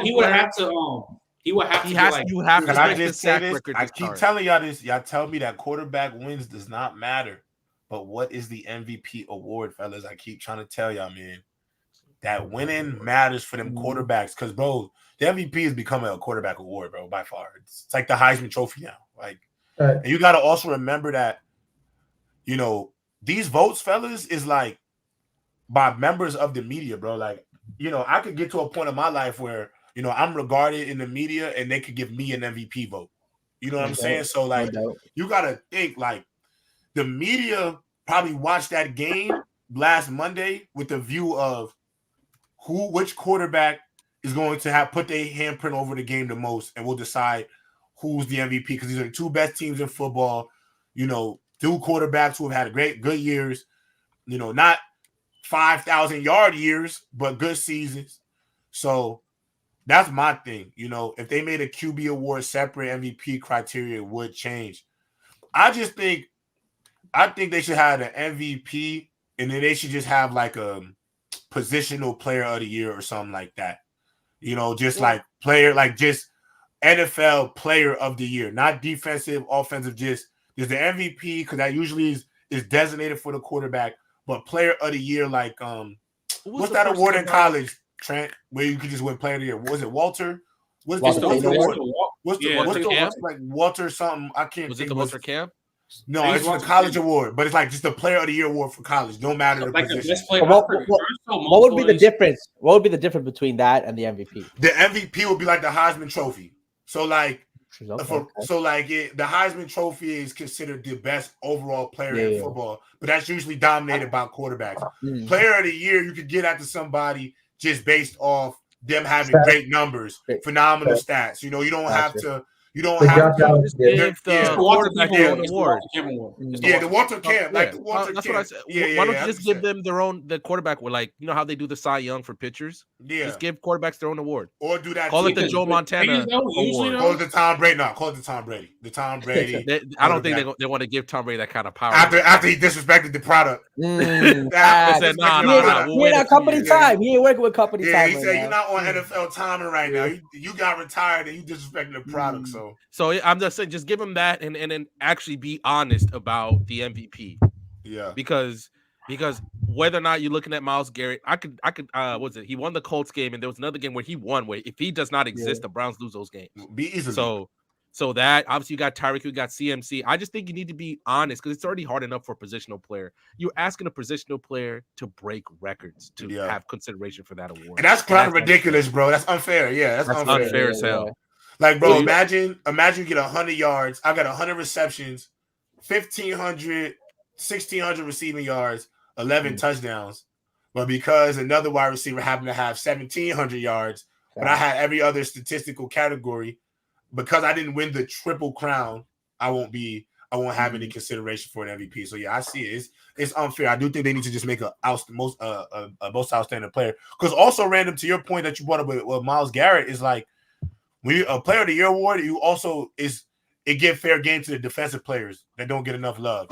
he would have to. You have to. Can I just say this? I keep telling y'all this. Y'all tell me that quarterback wins does not matter, but what is the MVP award, fellas? I keep trying to tell y'all, man, that winning matters for them quarterbacks. Because, bro, the MVP is becoming a quarterback award, bro, by far. It's like the Heisman Trophy now. Like, and you got to also remember that, these votes, fellas, is like by members of the media, bro. Like, I could get to a point in my life where, I'm regarded in the media and they could give me an MVP vote. You know what I'm saying? So, like, you got to think, like, the media probably watched that game last Monday with the view of which quarterback is going to put their handprint over the game the most, and we'll decide who's the MVP because these are the 2 best teams in football, 2 quarterbacks who have had good years, not 5,000-yard years, but good seasons. So that's my thing. If they made a QB award separate, MVP criteria would change. I think they should have an MVP, and then they should just have like a positional player of the year or something like that. Like player, like just NFL player of the year, not defensive, offensive, just the MVP, because that usually is designated for the quarterback, but player of the year, like what's that award in college, Trent, where you could just win player of the year? Was it Walter? What's the award? What's the like Walter something? I can't. Was it the Walter Camp? No, it's a college award, but it's like just the player of the year award for college. No matter the position. What would be the difference? What would be the difference between that and the MVP? The MVP would be like the Heisman Trophy. So like. The Heisman Trophy is considered the best overall player in football, but that's usually dominated by quarterbacks. Player of the year, you could get after somebody just based off them having great numbers, phenomenal stats. You don't have to You don't have to give the quarterback their own award. Yeah, the Walter Camp, like the Walter That's Camp. what I said. Yeah, Why don't you just give them the quarterback? Like, you know how they do the Cy Young for pitchers? Yeah. Just give quarterbacks their own award. Or do that. Call it the Joe Montana award. Call it the Tom Brady. No, call it the Tom Brady. The Tom Brady. I don't think they want to give Tom Brady that kind of power. After he disrespected the product. He ain't on company time. He ain't working with company time. He said you're not on NFL timing right now. You got retired and you disrespecting the product. So I'm just saying, just give him that and then actually be honest about the MVP. Yeah. Because whether or not you're looking at Myles Garrett, I could what was it? He won the Colts game, and there was another game where he won. Where if he does not exist, the Browns lose those games. Be easily. So that obviously you got Tyreek, you got CMC. I just think you need to be honest because it's already hard enough for a positional player. You're asking a positional player to break records to have consideration for that award, and that's kind of ridiculous, bro. That's unfair. Yeah, that's unfair as hell. Like, bro, imagine you get 100 yards. I got 100 receptions, 1,500, 1,600 receiving yards, 11 touchdowns. But because another wide receiver happened to have 1,700 yards, but I had every other statistical category, because I didn't win the triple crown, I won't have any consideration for an MVP. So yeah, I see it. It's unfair. I do think they need to just make a most outstanding player. Because also, random to your point that you brought up with Myles Garrett is like, when you a player of the year award, you also it give fair game to the defensive players that don't get enough love.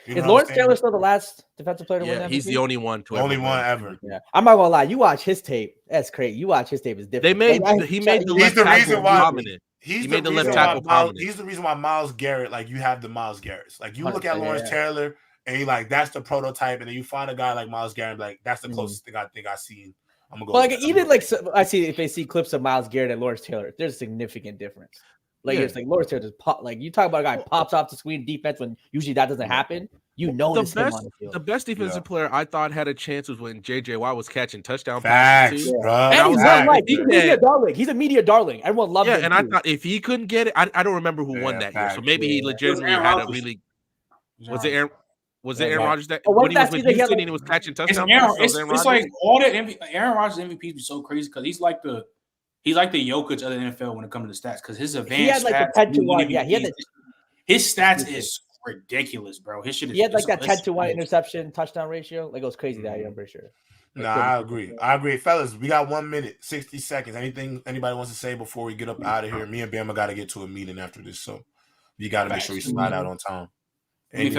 Is Lawrence Taylor still the last defensive player to win MVP? He's the only one to only one ever. Yeah, I'm not gonna lie. You watch his tape. That's crazy. You watch his tape is different. He made the left tackle dominant. He made the left tackle prominent. He's the reason why Myles Garrett, like you have the Myles Garretts. Like you look at Lawrence Taylor and you like that's the prototype, and then you find a guy like Myles Garrett, like that's the closest thing I think I've seen. I'm gonna go. But like even like I see if they see clips of Myles Garrett and Lawrence Taylor, there's a significant difference. Like it's like Lawrence Taylor just pop. Like you talk about a guy pops off the screen defense when usually that doesn't happen. You know the best defensive player I thought had a chance was when JJ Watt was catching touchdown passes. Too. And he's a media darling. He's a media darling. Everyone loves him. And I thought if he couldn't get it, I don't remember who won that year. So maybe he legitimately had a really. Was it Aaron Rodgers that when he was with Houston and he was catching touchdowns? It's like all the Aaron Rodgers MVPs be so crazy because he's like the Jokic of the NFL when it comes to the stats because his advanced stats. His stats is ridiculous, bro. His shit is. He had like that 10-to-1 interception touchdown ratio. Like it was crazy that year. I'm pretty sure. No, I agree, fellas. We got 1 minute, 60 seconds. Anything anybody wants to say before we get up out of here? Me and Bama got to get to a meeting after this, so you got to make sure we slide out on time. I'm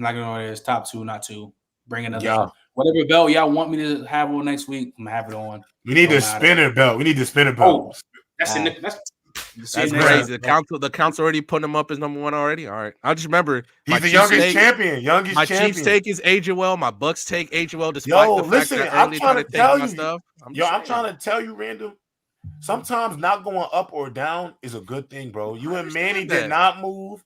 not gonna know it is top 2, not 2. Bring another whatever belt y'all want me to have on next week. I'm gonna have it on. We need the spinner belt. We need the spinner belt. That's crazy. The council already putting him up as number 1 already. All right, I just remember he's the youngest champion. My Chiefs take is AJ well. My Bucs take AJ well. Despite the fact that I only trying to take my stuff. I'm trying to tell you, random. Sometimes not going up or down is a good thing, bro. You and Manny did not move.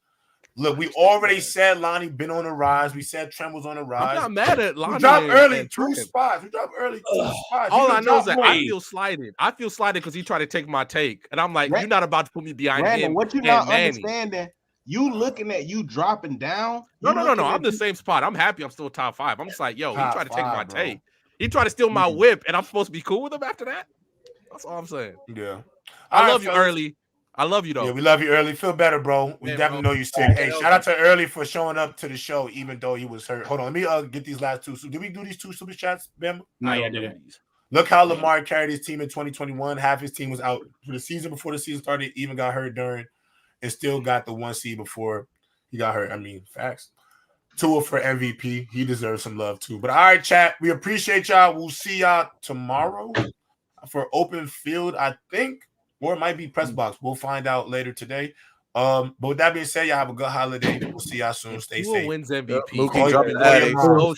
Look, we already said Lonnie been on the rise. We said Trent was on the rise. I'm not mad at Lonnie. We dropped early 2 spots. We dropped early 2 spots. All I know is that I feel slighted. I feel slighted because he tried to take my take. And I'm like, you're not about to put me behind him. What you're not understanding, you looking at you dropping down. No. I'm the same spot. I'm happy I'm still top 5. I'm just like, yo, he tried to take my take. He tried to steal my whip, and I'm supposed to be cool with him after that? That's all I'm saying. Yeah. I love you, Early. I love you, though. Yeah, we love you, Early. Feel better, bro. We definitely know you sick. Hey, shout out to Early for showing up to the show, even though he was hurt. Hold on. Let me get these last 2. So did we do these 2 super chats, Bama? No, yeah, I didn't. Look how Lamar carried his team in 2021. Half his team was out for the season before the season started, even got hurt during, and still got the 1 seed before he got hurt. I mean, facts. Tua for MVP. He deserves some love, too. But all right, chat. We appreciate y'all. We'll see y'all tomorrow for open field, I think. Or it might be PressBox. We'll find out later today. But with that being said, y'all have a good holiday. We'll see y'all soon. Stay safe. Who wins MVP?